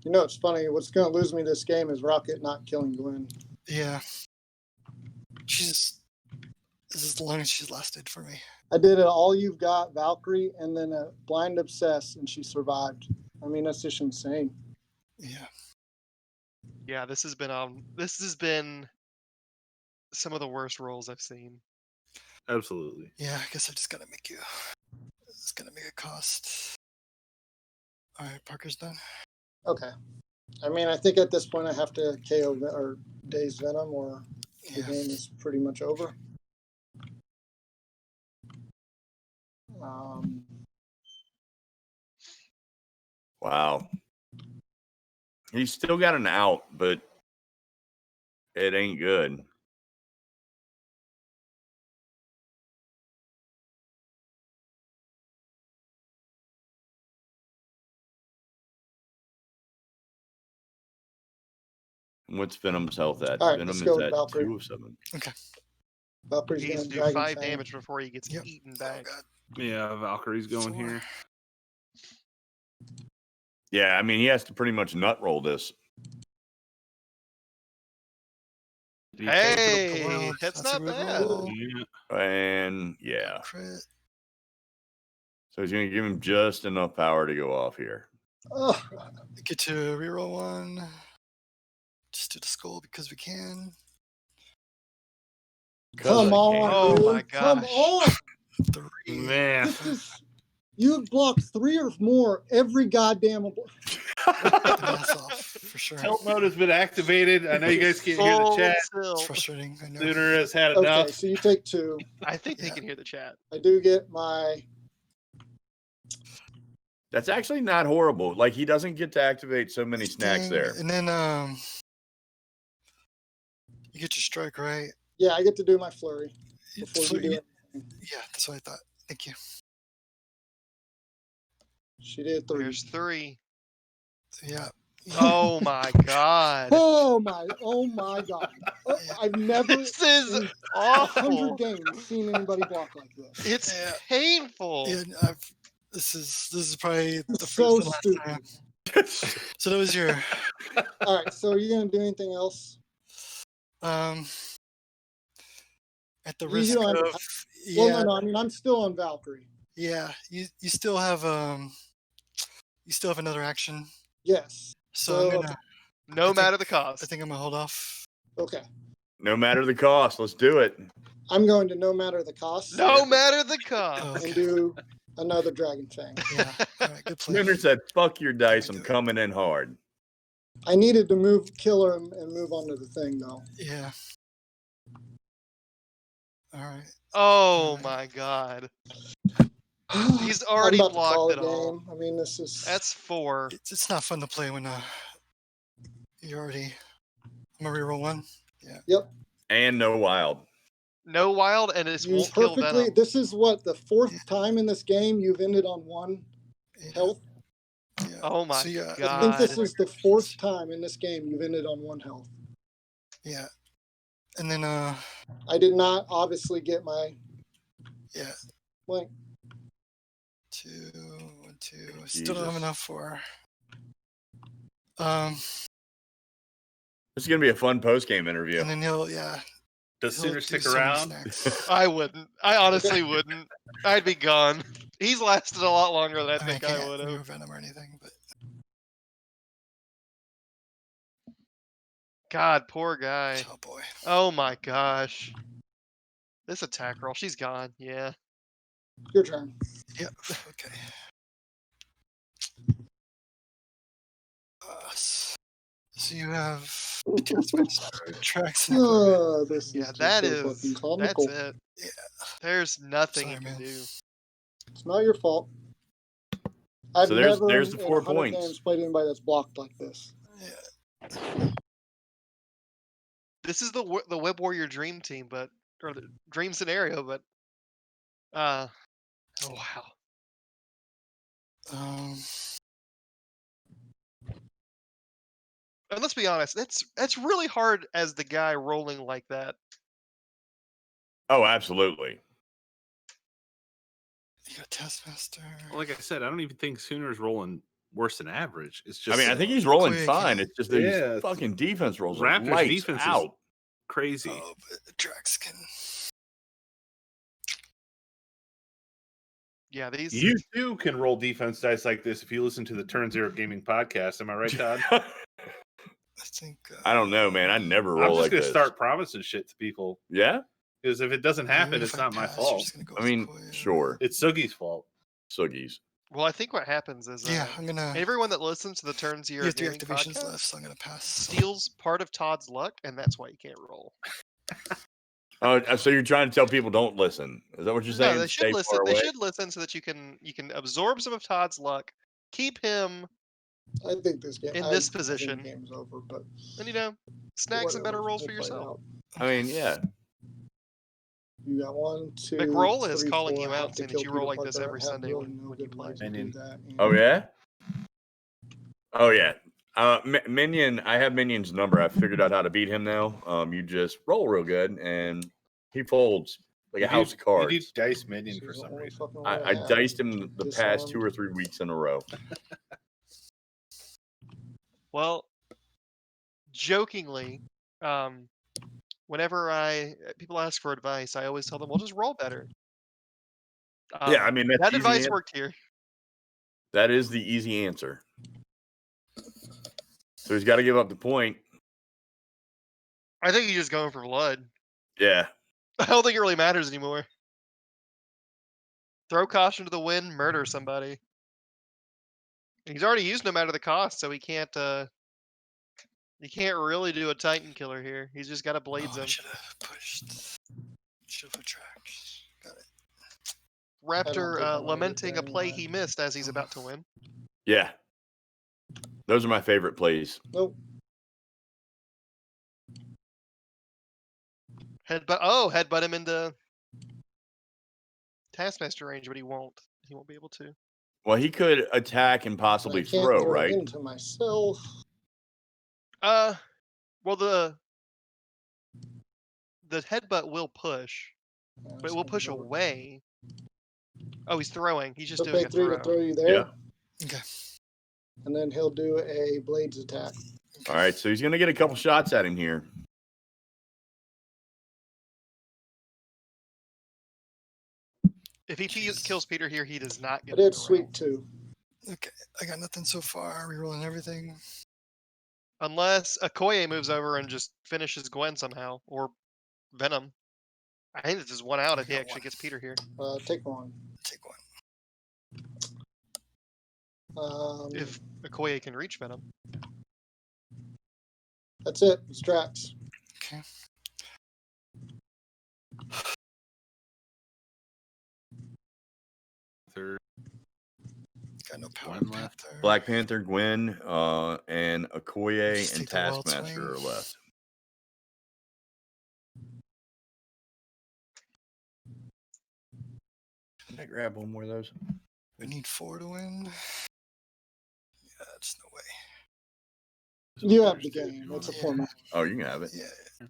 You know, it's funny. What's going to lose me this game is Rocket not killing Gwen. Yeah. This is the longest she's lasted for me. I did it all you've got, Valkyrie, and then a blind obsess, and she survived. I mean, that's just insane. Yeah. Yeah, this has been some of the worst rolls I've seen. Absolutely. Yeah, I guess I just gotta make you. It's gonna make a cost. All right, Parker's done. Okay. I mean, I think at this point I have to KO or Daze Venom, or the Yeah. game is pretty much over. Wow. He's still got an out, but it ain't good. What's Venom's health at? All right, Venom let's is go with at Valkyrie. 2 of 7. Valkyrie's He going needs to to do Dragon 5 Fang. damage before he gets Yep. eaten Oh, back. God. Yeah, Valkyrie's going 4. here. Yeah, I mean, he has to pretty much nut roll this. Did he pay for the Hey, Well, that's that's a not good bad. roll. Yeah. And yeah. Crit. So he's going to give him just enough power to go off here. Oh, Get to reroll 1. Just do the skull because we can. come I on, can. Oh dude. my Come gosh. on. 3. Man. This is, you've blocked 3 or more every goddamn. Get the mask off for sure. Tilt mode has been activated. I know you guys can't hear the Full chat. It's tilt. frustrating. I know. Sooner has had Okay, enough. so you take 2. I think they Yeah. can hear the chat. I do get my. That's actually not horrible. Like, he doesn't get to activate so many snacks Dang. there. And then you get your strike, right? Yeah, I get to do my flurry before So you do you- it. Yeah, that's what I thought. Thank you. She did 3. There's 3. Yeah. Oh my god. Oh my god! Oh, I've never This is in 100 awful. games seen anybody block like this. It's Yeah. painful. Yeah, this is probably the It's first so and last stupid. time. So that was your All right, so are you gonna do anything else? at the You risk don't have of to- yeah, Well, no. I mean, I'm still on Valkyrie. yeah, you still have another action. Yes. So I'm So- gonna No think- matter the I cost. think I'm gonna hold off. Okay. No matter the cost, let's do it. I'm going to no matter the cost. No matter the cost. Oh, And okay. do another Dragon Fang. Yeah. All right, good play. Sooner said, fuck your dice, do I'm it. coming in hard. I needed to kill her and move on to the thing, though. Yeah. All right. Oh my god. He's already I'm about to call blocked a it all. game. I mean, this is. That's 4. It's not fun to play when you're already. I'm gonna reroll 1. And no wild. No wild, and it You won't kill perfectly. Venom. This is what the 4th time in this game you've ended on 1 health. Yeah. Oh my So, yeah, god! I think this is the 4th time in this game you've ended on 1 health. Yeah. And then I did not obviously get my yeah. blank. 2, 1, 2. Still don't have enough for This is gonna be a fun post game interview. and then Does he'll Sooner do stick some around? snacks. I wouldn't. I honestly wouldn't. I'd be gone. He's lasted a lot longer than I I mean, I think I can't would remove have. Venom or anything, but God, poor guy. oh boy. Oh my gosh. This attack roll, she's gone. Yeah. Your turn. Yep. Okay. So you have Drax and Okoye. This is Yeah, just that so is. fucking That's comical. it. Yeah. There's nothing Sorry, you can man. do. It's not your fault. I've So there's never the in 4 100 points. games played anybody that's blocked like this. Yeah. This is the Web Warrior dream team, or the dream scenario, but oh wow. And let's be honest, that's really hard as the guy rolling like that. Oh, absolutely. You got Taskmaster. Well, like I said, I don't even think Sooner's rolling worse than average. It's just. I mean, I think he's rolling Okoye fine. can- It's just Yeah, these fucking defense rolls. Raptors' Lights defense is out. crazy. Oh, but Drax can. Yeah, these. You too can roll defense dice like this if you listen to the Turn Zero Gaming podcast. Am I right, Todd? I think. I don't know, man. I never I'm roll just like gonna this. start promising shit to people Yeah? because if it doesn't even happen, if it's I not my pass, you're fault. just gonna go I with mean, Okoye. sure. It's Sugi's fault. Suggies. Well, I think what happens is Yeah, I'm gonna. everyone that listens to the Turn You Zero have 3 Gaming activations podcast left, so I'm gonna pass. steals part of Todd's luck, and that's why you can't roll. Oh, so you're trying to tell people don't listen? Is that what you're saying? No, they should Stay listen. far They away? should listen so that you can absorb some of Todd's luck, keep him, I think this game In I this think position. the game's over, but and snacks and better whatever. rolls We'll for play it yourself. out. I mean, yeah. You got 1, 2. McRoll is 3, calling 4, you have out to saying that kill you roll Peter like this Parker. every I have Sunday really when no you good play. ways to do Minion. that. Oh, yeah? Oh, yeah. Minion, I have Minion's number. I figured out how to beat him now. You just roll real good, and he folds like a house of cards. You do dice Minion This for is the some only reason. fucking way I have. diced him the past Disarmed. 2 or 3 weeks in a row. Well, jokingly, whenever people ask for advice, I always tell them, "Well, just roll better." Yeah, I mean, that's that easy advice answer. worked here. That is the easy answer. So he's got to give up the point. I think he's just going for blood. Yeah. I don't think it really matters anymore. Throw caution to the wind, murder somebody. He's already used no matter the cost, so he can't really do a Titan killer here. He's just got to blades I him. should have pushed. Should have put Drax. Got it. Raptor think I'm gonna get lamenting there a play anyway. he missed as he's about to win. Yeah. Those are my favorite plays. Nope. Headbutt him into Taskmaster range, but he won't. He won't be able to. Well, he could attack and possibly I can't throw, throw right? into myself. Well, the headbutt will push, but it will push away. Oh, he's throwing. He's just doing Okay, a 3 throw. to throw you there. Yeah. Okay. And then he'll do a blades attack. All right, so he's going to get a couple shots at him here. If he kills Peter here, he does not I get. did sweep 2. Okay. I got nothing so far. Rerolling everything. Unless Okoye moves over and just finishes Gwen somehow, or Venom. I think this is 1 out if he got actually 1. gets Peter here. Take 1. Take 1. If Okoye can reach Venom. That's it. It's Drax. Okay. Third. Got no power. One left. Panther. Black Panther, Gwen, and Okoye Just and take the wild Taskmaster swing. are left. Can I grab one more of those? We need 4 to win. Yeah, that's no way. You have the game. It's a format. Oh, you can have it. Yeah.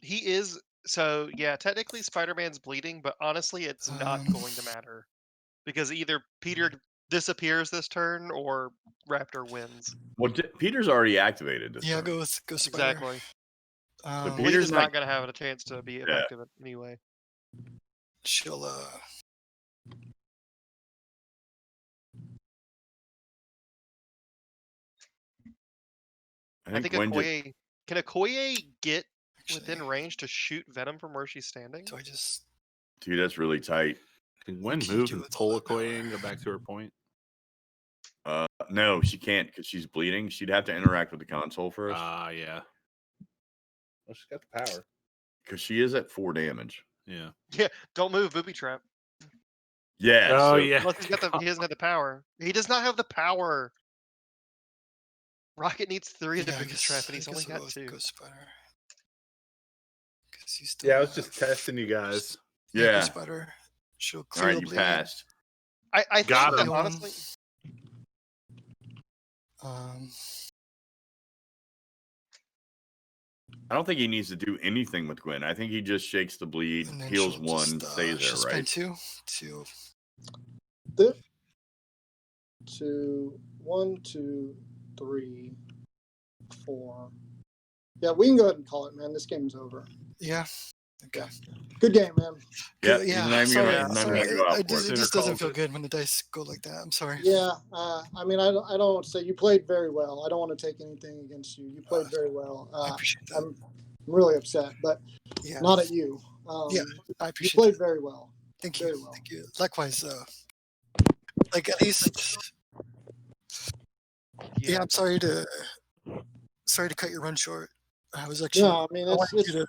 He is so yeah. Technically, Spider-Man's bleeding, but honestly, it's not going to matter because either Peter disappears this turn or Raptor wins. Well, Peter's already activated this Yeah, turn. go Spider. Exactly. So Bleed Peter's is not going to have a chance to be effective anyway. She'll I think Okoye can Okoye get within range to shoot Venom from where she's standing? So I just Dude, that's really tight. Can Gwen move and pull Okoye and go back to her point? No, she can't because she's bleeding. She'd have to interact with the console first. Yeah. Well, she's got the power. Because she is at 4 damage. Yeah. Yeah, don't move, booby trap. Yeah. Oh, so, yeah. Unless he doesn't have the power. He does not have the power. Rocket needs 3 of the booby trap, and he's only got 2. Go Spider. Yeah, I was just testing you guys. Yeah. Go Spider. She'll All clear right, the you bleed. passed. I think Got that him. honestly. I don't think he needs to do anything with Gwen. I think he just shakes the bleed, And then heals she'll 1, just, stays she'll there, right? spend 2. 1, 2, 3, 4. Yeah, we can go ahead and call it, man. This game's over. Yeah. Okay. Good game, man. Yeah, Yeah. he's not even Sorry. going to go out It for it. just doesn't feel good when the dice go like that. I'm sorry. Yeah, I mean, I don't want to say you played very well. I don't want to take anything against you. You played very well. I appreciate that. I'm really upset, but Yeah. not at you. Yeah, I You appreciate played that. very well. Thank you. Very well. Thank you. Likewise. Like at least. Yeah, I'm sorry to cut your run short. I was actually. No, I mean, it's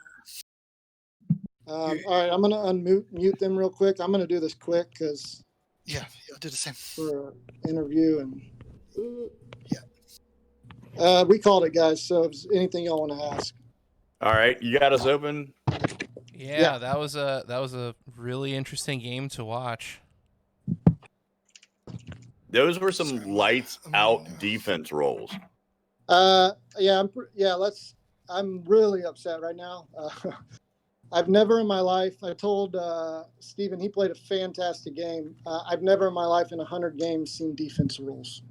all right, I'm going to unmute them real quick. I'm going to do this quick because Yeah, I'll do the same. for an interview and we called it, guys. So if there's anything y'all want to ask. All right, you got us open. Yeah, that was a really interesting game to watch. Those were some lights out defense rolls. I'm really upset right now. I've never in my life, I told Steven, he played a fantastic game. I've never in my life in 100 games seen defense rules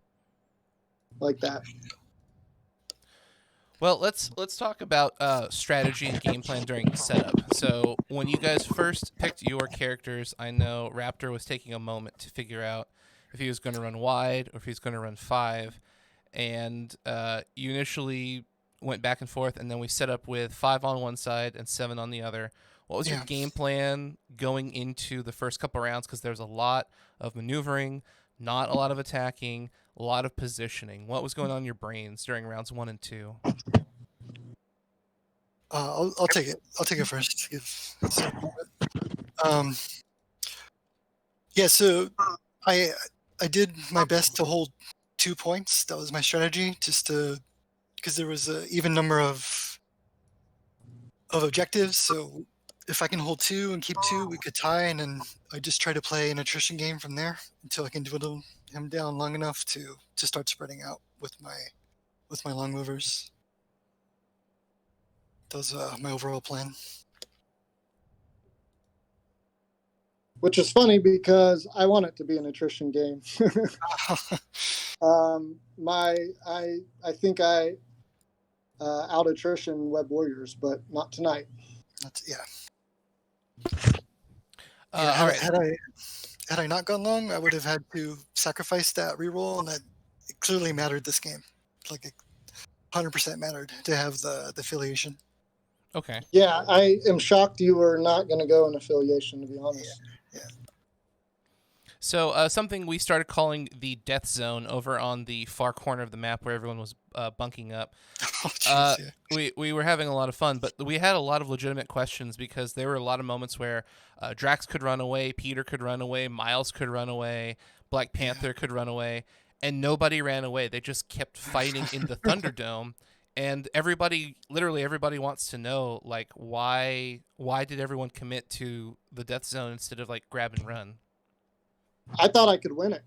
like that. Well, let's talk about strategy and game plan during the setup. So when you guys first picked your characters, I know Raptor was taking a moment to figure out if he was going to run wide or if he was going to run 5. And you initially went back and forth, and then we set up with 5 on one side and 7 on the other. What was your game plan going into the first couple rounds? Because there's a lot of maneuvering, not a lot of attacking, a lot of positioning. What was going on in your brains during rounds 1 and 2? I'll take it. I'll take it first. Yeah. So I did my best to hold 2 points. That was my strategy, just to because there was an even number of objectives. So if I can hold 2 and keep 2, we could tie, and then I just try to play an attrition game from there until I can dwindle him down long enough to start spreading out with my long movers. That was my overall plan. Which is funny because I want it to be an attrition game. I think I out attrition Web Warriors, but not tonight. All right. Had I not gone long, I would have had to sacrifice that reroll, and that it clearly mattered this game. Like it 100% mattered to have the affiliation. Okay. Yeah, I am shocked you were not going to go in affiliation, to be honest. Yeah. So something we started calling the death zone over on the far corner of the map where everyone was bunking up. Oh, geez, yeah. We were having a lot of fun, but we had a lot of legitimate questions because there were a lot of moments where Drax could run away, Peter could run away, Miles could run away, Black Panther could run away, and nobody ran away. They just kept fighting in the Thunderdome, And literally everybody wants to know, like, why did everyone commit to the death zone instead of like grab and run? I thought I could win it.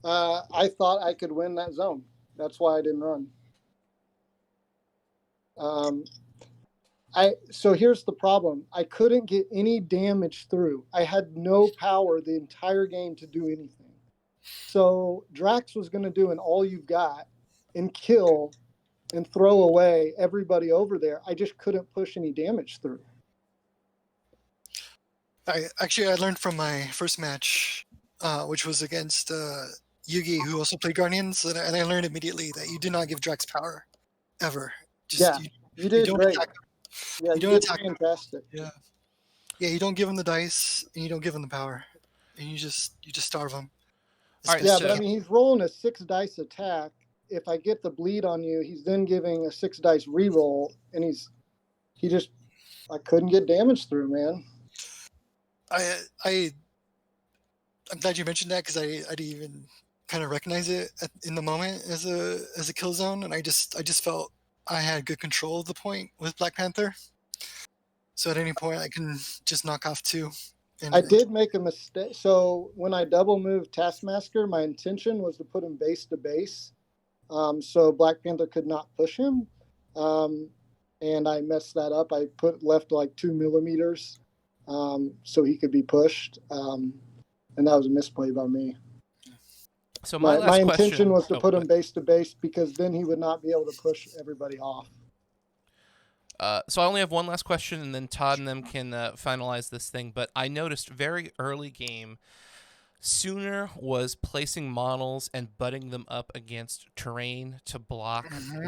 I thought I could win that zone. That's why I didn't run. So here's the problem. I couldn't get any damage through. I had no power the entire game to do anything. So Drax was going to do an all you've got and kill and throw away everybody over there. I just couldn't push any damage through. I learned from my first match, which was against Yugi, who also played Guardians, and I learned immediately that you do not give Drax power, ever. You did great. Attack him. Yeah, you don't did attack fantastic. Him. Yeah, you don't give him the dice, and you don't give him the power, and you just starve him. All right, Yeah, so, but I mean, he's rolling a 6 dice attack. If I get the bleed on you, he's then giving a 6 dice reroll, and I couldn't get damage through, man. I'm glad you mentioned that because I didn't even kind of recognize it in the moment as a kill zone, and I just felt I had good control of the point with Black Panther. So at any point I can just knock off 2. I did make a mistake. So when I double moved Taskmaster, my intention was to put him base to base, so Black Panther could not push him, and I messed that up. I left like 2 millimeters, so he could be pushed, and that was a misplay by me. So my intention was to put him base to base because then he would not be able to push everybody off. So I only have one last question, and then Todd and them can finalize this thing. But I noticed very early game, Sooner was placing models and butting them up against terrain to block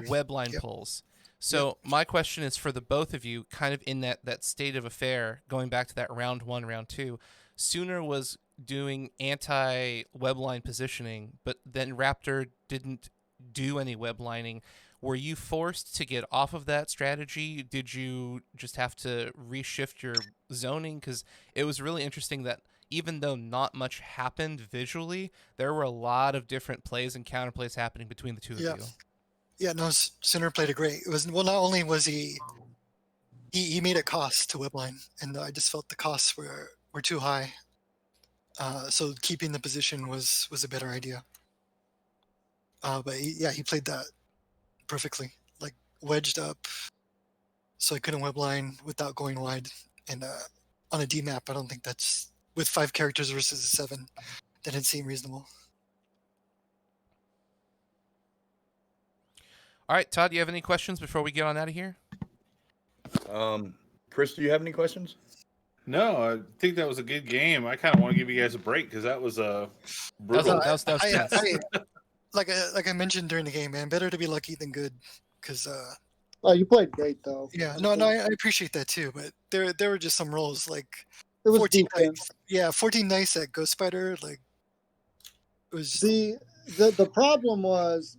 webline pulls. So my question is for the both of you, kind of in that state of affair, going back to that round 1, round 2, Sooner was doing anti-webline positioning, but then Raptor didn't do any weblining. Were you forced to get off of that strategy? Did you just have to reshift your zoning? Because it was really interesting that even though not much happened visually, there were a lot of different plays and counterplays happening between the two of you. Yeah, no, Sooner played it great. It was not only was he made a cost to webline, and I just felt the costs were too high. So keeping the position was a better idea. But he played that perfectly, like wedged up, so I couldn't webline without going wide. And on a D map, I don't think that's with 5 characters versus a 7. That didn't seem reasonable. All right, Todd, do you have any questions before we get on out of here? Chris, do you have any questions? No, I think that was a good game. I kind of want to give you guys a break because that was brutal. That was tense. Like I mentioned during the game, man, better to be lucky than good. Because you played great though. Yeah, no, I appreciate that too. But there were just some rolls like it was 14 dice. Yeah, 14 dice at Ghost Spider. Like it was just... the problem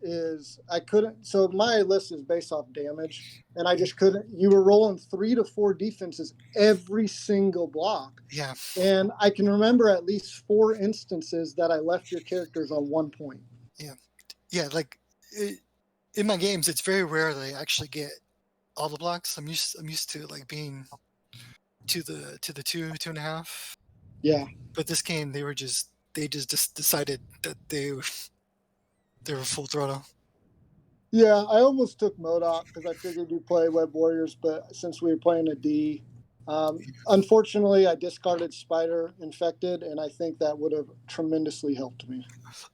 is I couldn't. So my list is based off damage, and I just couldn't. You were rolling 3 to 4 defenses every single block. Yeah, and I can remember at least 4 instances that I left your characters on 1 point. Yeah, like in my games, it's very rare that I actually get all the blocks. I'm used to like being to the 2.5. Yeah, but this game they just decided that they were full throttle. Yeah, I almost took MODOK because I figured you'd play Web Warriors, but since we were playing a D, unfortunately, I discarded Spider Infected, and I think that would have tremendously helped me.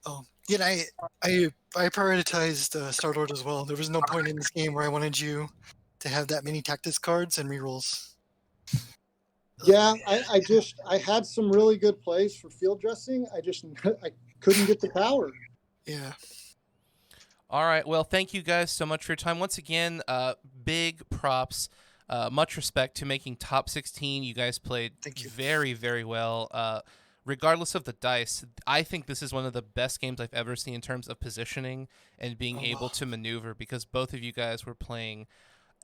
Oh, yeah, I prioritized Star Lord as well. There was no point in this game where I wanted you to have that many tactics cards and rerolls. Yeah, I had some really good plays for field dressing. I couldn't get the power. Yeah. All right. Well, thank you guys so much for your time. Once again, big props. Much respect to making top 16. You guys played very, very well. Regardless of the dice, I think this is one of the best games I've ever seen in terms of positioning and being able to maneuver, because both of you guys were playing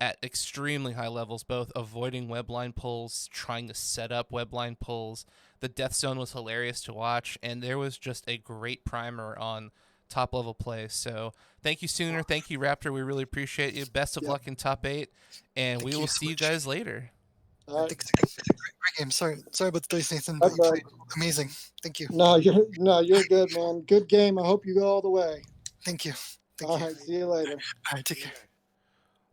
at extremely high levels, both avoiding webline pulls, trying to set up webline pulls. The death zone was hilarious to watch, and there was just a great primer on top level play. So thank you, Sooner. Thank you, Raptor. We really appreciate you. Best of luck in top 8, and we will see you guys later. Great game. Sorry about the dice, Nathan, but you played amazing. Thank you. No, you're good, man. Good game. I hope you go all the way. Thank you. All right, see you later. All right, take care.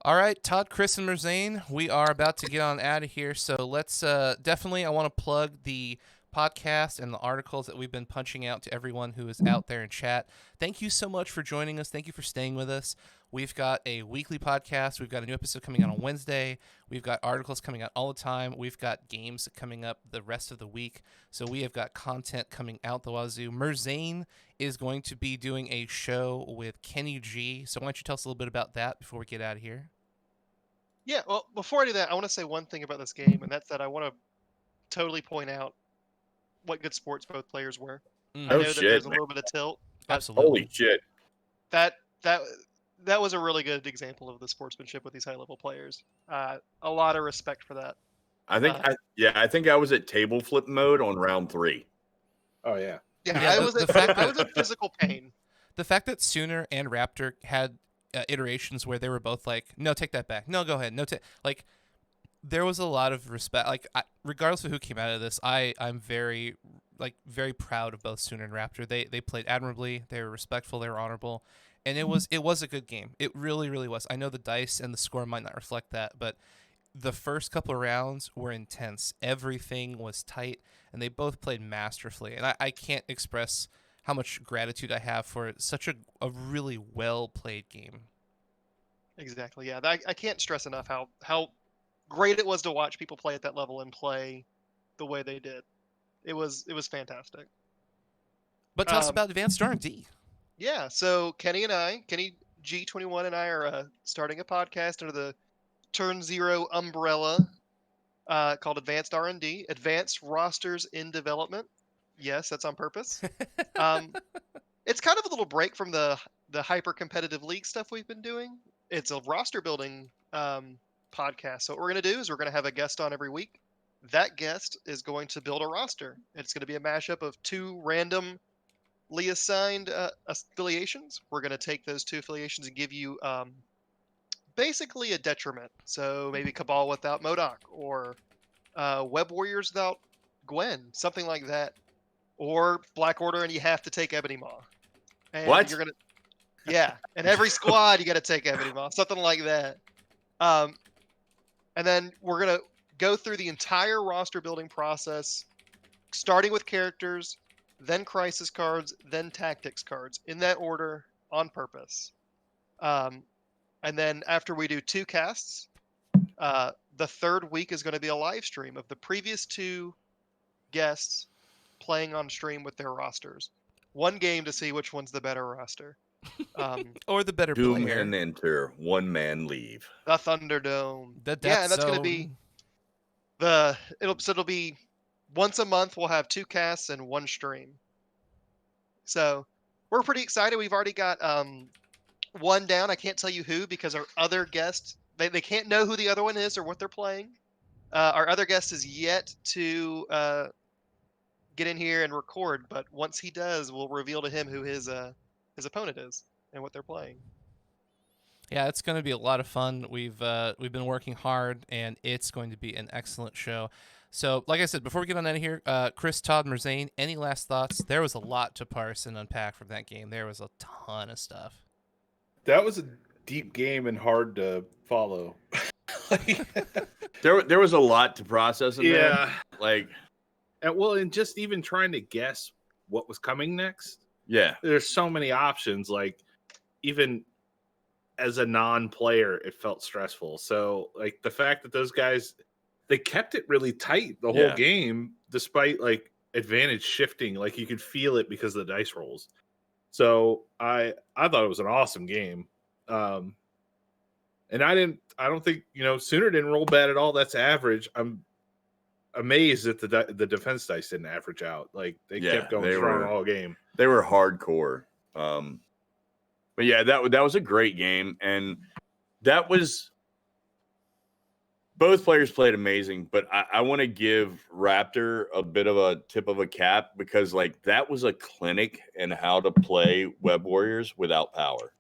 All right, Todd, Chris, and Merzane, we are about to get on out of here. So let's definitely, I want to plug the podcast and the articles that we've been punching out to everyone who is out there in chat. Thank you so much for joining us. Thank you for staying with us. We've got a weekly podcast. We've got a new episode coming out on Wednesday. We've got articles coming out all the time. We've got games coming up the rest of the week. So we have got content coming out the wazoo. Merzane is going to be doing a show with Kenny G. So why don't you tell us a little bit about that before we get out of here? Yeah, well, before I do that, I want to say one thing about this game, and that's that I want to totally point out what good sports both players were. I know that there's a little bit of tilt. Absolutely. Holy shit. That was a really good example of the sportsmanship with these high-level players. A lot of respect for that. I think I was at table flip mode on round 3. Oh yeah. Yeah, I was in physical pain. The fact that Sooner and Raptor had iterations where they were both like, no, take that back. No, go ahead. No, like, there was a lot of respect. Like, regardless of who came out of this, I'm very proud of both Sooner and Raptor. They played admirably. They were respectful. They were honorable, and it was a good game. It really, really was. I know the dice and the score might not reflect that, but the first couple of rounds were intense. Everything was tight, and they both played masterfully. And I can't express how much gratitude I have for such a really well played game. Exactly. Yeah, I can't stress enough how great it was to watch people play at that level and play the way they did. It was fantastic. But tell us about Advanced R&D. Yeah, so Kenny G21 and I are starting a podcast under the Turn Zero umbrella called Advanced R&D, Advanced Rosters in Development. Yes, that's on purpose. It's kind of a little break from the hyper competitive league stuff we've been doing. It's a roster building podcast. So what we're going to do is we're going to have a guest on every week. That guest is going to build a roster. It's going to be a mashup of 2 randomly assigned affiliations. We're going to take those 2 affiliations and give you basically a detriment. So maybe Cabal without MODOK, or Web Warriors without Gwen, something like that. Or Black Order and you have to take Ebony Maw. And what? You're gonna, yeah. And every squad you got to take Ebony Maw, something like that. And then we're gonna go through the entire roster building process, starting with characters, then crisis cards, then tactics cards, in that order, on purpose. And then after we do 2 casts, the 3rd week is going to be a live stream of the previous 2 guests playing on stream with their rosters. 1 game to see which one's the better roster. Or the better 2 player. men enter, 1 man leave. The Thunderdome. And that's going to be it'll be once a month. We'll have 2 casts and 1 stream. So we're pretty excited. We've already got 1 down. I can't tell you who, because our other guest, they can't know who the other one is or what they're playing. Our other guest is yet to get in here and record, but once he does, we'll reveal to him who his opponent is and what they're playing. Yeah, it's going to be a lot of fun. We've been working hard, and it's going to be an excellent show. So, like I said, before we get on out of here, Chris, Todd, Merzane, any last thoughts? There was a lot to parse and unpack from that game. There was a ton of stuff. That was a deep game and hard to follow. There was a lot to process in there. Yeah. Like, and just even trying to guess what was coming next. Yeah. There's so many options. Like, even as a non-player, it felt stressful. So, like, the fact that those guys, they kept it really tight the whole game, despite, like, advantage shifting. Like, you could feel it because of the dice rolls. So I thought it was an awesome game. And I don't think, Sooner didn't roll bad at all. That's average. I'm amazed that the defense dice didn't average out. Like, they kept going strong all game. They were hardcore. But yeah, that was a great game, and that was both players played amazing, but I want to give Raptor a bit of a tip of a cap because like that was a clinic in how to play Web Warriors without power,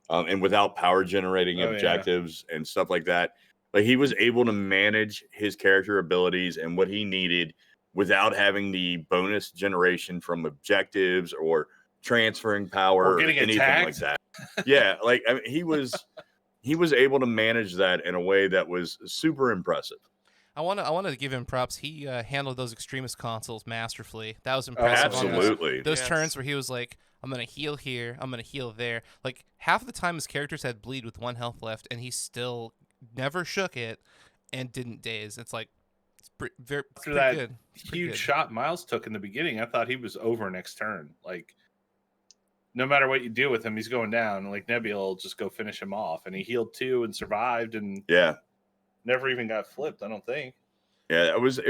and without power generating objectives and stuff like that. Like he was able to manage his character abilities and what he needed without having the bonus generation from objectives or transferring power or anything attacked. like that. Yeah, like I mean, he was able to manage that in a way that was super impressive. I want to give him props. He handled those Extremis consoles masterfully. That was impressive. Absolutely. Those turns where he was like, I'm going to heal here, I'm going to heal there. Like half of the time his characters had bleed with 1 health left, and he still never shook it and didn't daze. It's like, it's pretty good. Huge shot Miles took in the beginning, I thought he was over next turn. Like, no matter what you do with him, he's going down. Like Nebula will just go finish him off, and he healed 2 and survived, and never even got flipped. I don't think. Yeah, it was a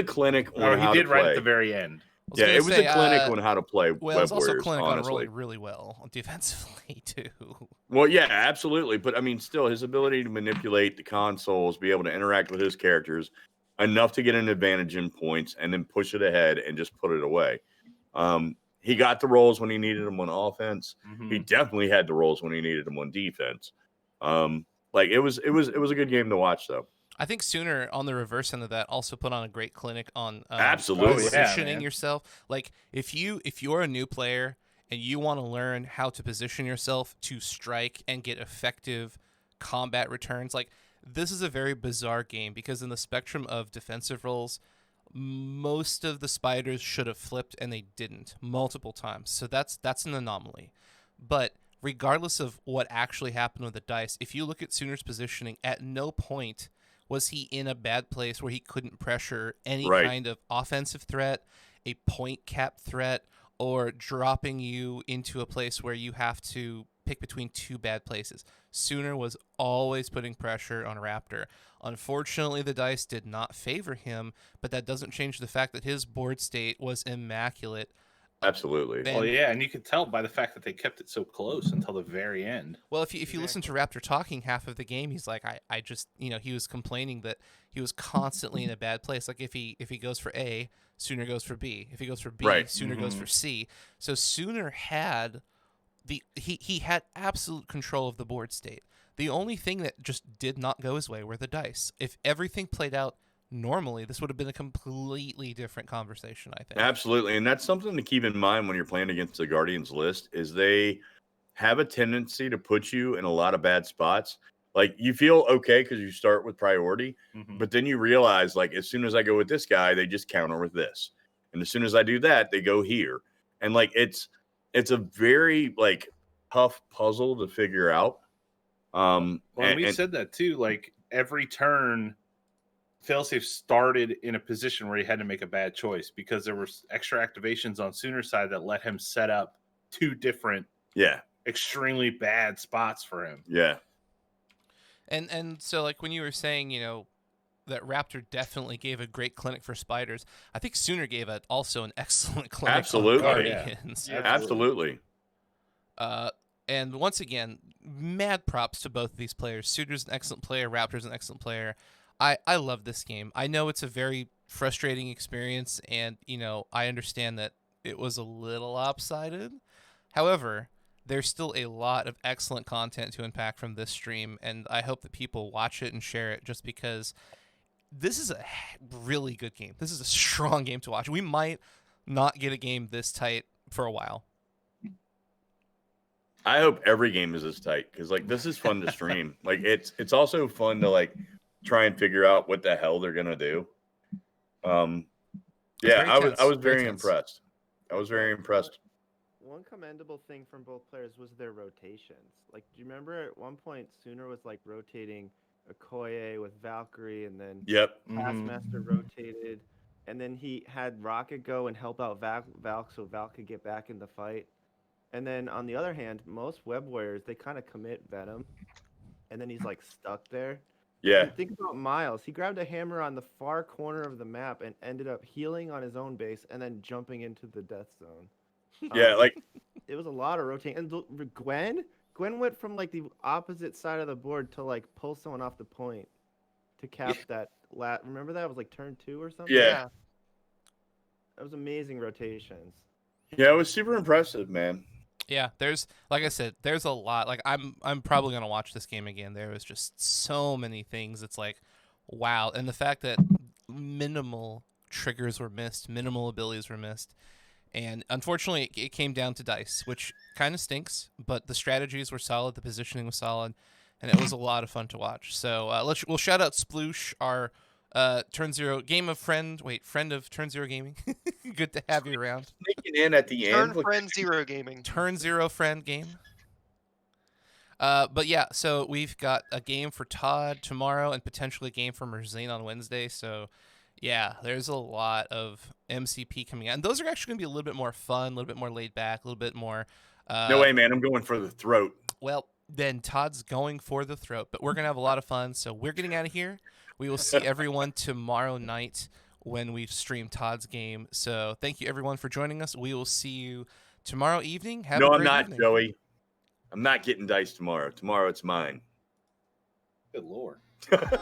clinic on how to play. Right at the very end. Yeah, it was a clinic on how to play Well, Web it was also Warriors, a clinic honestly. on rolling really well defensively too. Well, yeah, absolutely. But I mean, still, his ability to manipulate the consoles, be able to interact with his characters enough to get an advantage in points, and then push it ahead and just put it away. He got the rolls when he needed them on offense. Mm-hmm. He definitely had the rolls when he needed them on defense. Like it was a good game to watch, though. I think Sooner, on the reverse end of that, also put on a great clinic on absolutely positioning yourself. Like if you're a new player and you want to learn how to position yourself to strike and get effective combat returns, like this is a very bizarre game because in the spectrum of defensive roles, most of the spiders should have flipped and they didn't multiple times. So that's an anomaly. But regardless of what actually happened with the dice, if you look at Sooner's positioning, at no point was he in a bad place where he couldn't pressure any kind of offensive threat, a point cap threat, or dropping you into a place where you have to pick between 2 bad places. Sooner was always putting pressure on Raptor. Unfortunately, the dice did not favor him, but that doesn't change the fact that his board state was immaculate. Absolutely. Well, yeah, and you could tell by the fact that they kept it so close until the very end. Well, if you listen to Raptor talking half of the game, he's like, I just, he was complaining that he was constantly in a bad place. Like if he goes for A, Sooner goes for B. If he goes for B, Sooner goes for C. So Sooner had he had absolute control of the board state. The only thing that just did not go his way were the dice. If everything played out normally, this would have been a completely different conversation, I think. Absolutely. And that's something to keep in mind when you're playing against the Guardians list is they have a tendency to put you in a lot of bad spots. Like you feel okay because you start with priority, but then you realize like as soon as I go with this guy, they just counter with this. And as soon as I do that, they go here. And like it's a very like tough puzzle to figure out. We said that too. Like every turn, Failsafe started in a position where he had to make a bad choice because there were extra activations on Sooner's side that let him set up 2 different, extremely bad spots for him. Yeah. And so like when you were saying, that Raptor definitely gave a great clinic for spiders, I think Sooner gave also an excellent clinic. Absolutely. On Guardians. Absolutely. And once again, mad props to both of these players. Sooner's an excellent player. Raptor's an excellent player. I love this game. I know it's a very frustrating experience, and, I understand that it was a little lopsided. However, there's still a lot of excellent content to unpack from this stream, and I hope that people watch it and share it just because this is a really good game. This is a strong game to watch. We might not get a game this tight for a while. I hope every game is this tight because, like, this is fun to stream. Like, it's also fun to, like, try and figure out what the hell they're gonna do. Yeah, I was very impressed. I was very impressed. One commendable thing from both players was their rotations. Like, do you remember at one point Sooner was like rotating Okoye with Valkyrie, and then Taskmaster rotated, and then he had Rocket go and help out Valk so Valk could get back in the fight. And then on the other hand, most Web Warriors, they kind of commit Venom, and then he's like stuck there. Yeah. And think about Miles. He grabbed a hammer on the far corner of the map and ended up healing on his own base and then jumping into the death zone. Yeah, like it was a lot of rotating. And Gwen Gwen went from like the opposite side of the board to like pull someone off the point to cap that. Remember that? It was like turn 2 or something. Yeah. That was amazing rotations. Yeah, it was super impressive, man. Yeah, there's like I said, there's a lot. Like I'm probably gonna watch this game again. There was just so many things. It's like, wow, and the fact that minimal triggers were missed, minimal abilities were missed, and unfortunately it came down to dice, which kind of stinks. But the strategies were solid, the positioning was solid, and it was a lot of fun to watch. So we'll shout out Sploosh, our Turn Zero friend of Turn Zero Gaming. Good to have you around. Sneaking in at the end. Turn Friend Zero Gaming. Turn Zero friend game. But yeah, so we've got a game for Todd tomorrow and potentially a game for Merzane on Wednesday. So yeah, there's a lot of MCP coming out. And those are actually going to be a little bit more fun, a little bit more laid back, a little bit more. No way, man. I'm going for the throat. Well, then Todd's going for the throat. But we're going to have a lot of fun. So we're getting out of here. We will see everyone tomorrow night when we stream Todd's game. So thank you, everyone, for joining us. We will see you tomorrow evening. Have a great I'm not, evening. Joey. I'm not getting dice tomorrow. Tomorrow it's mine. Good Lord. Okay.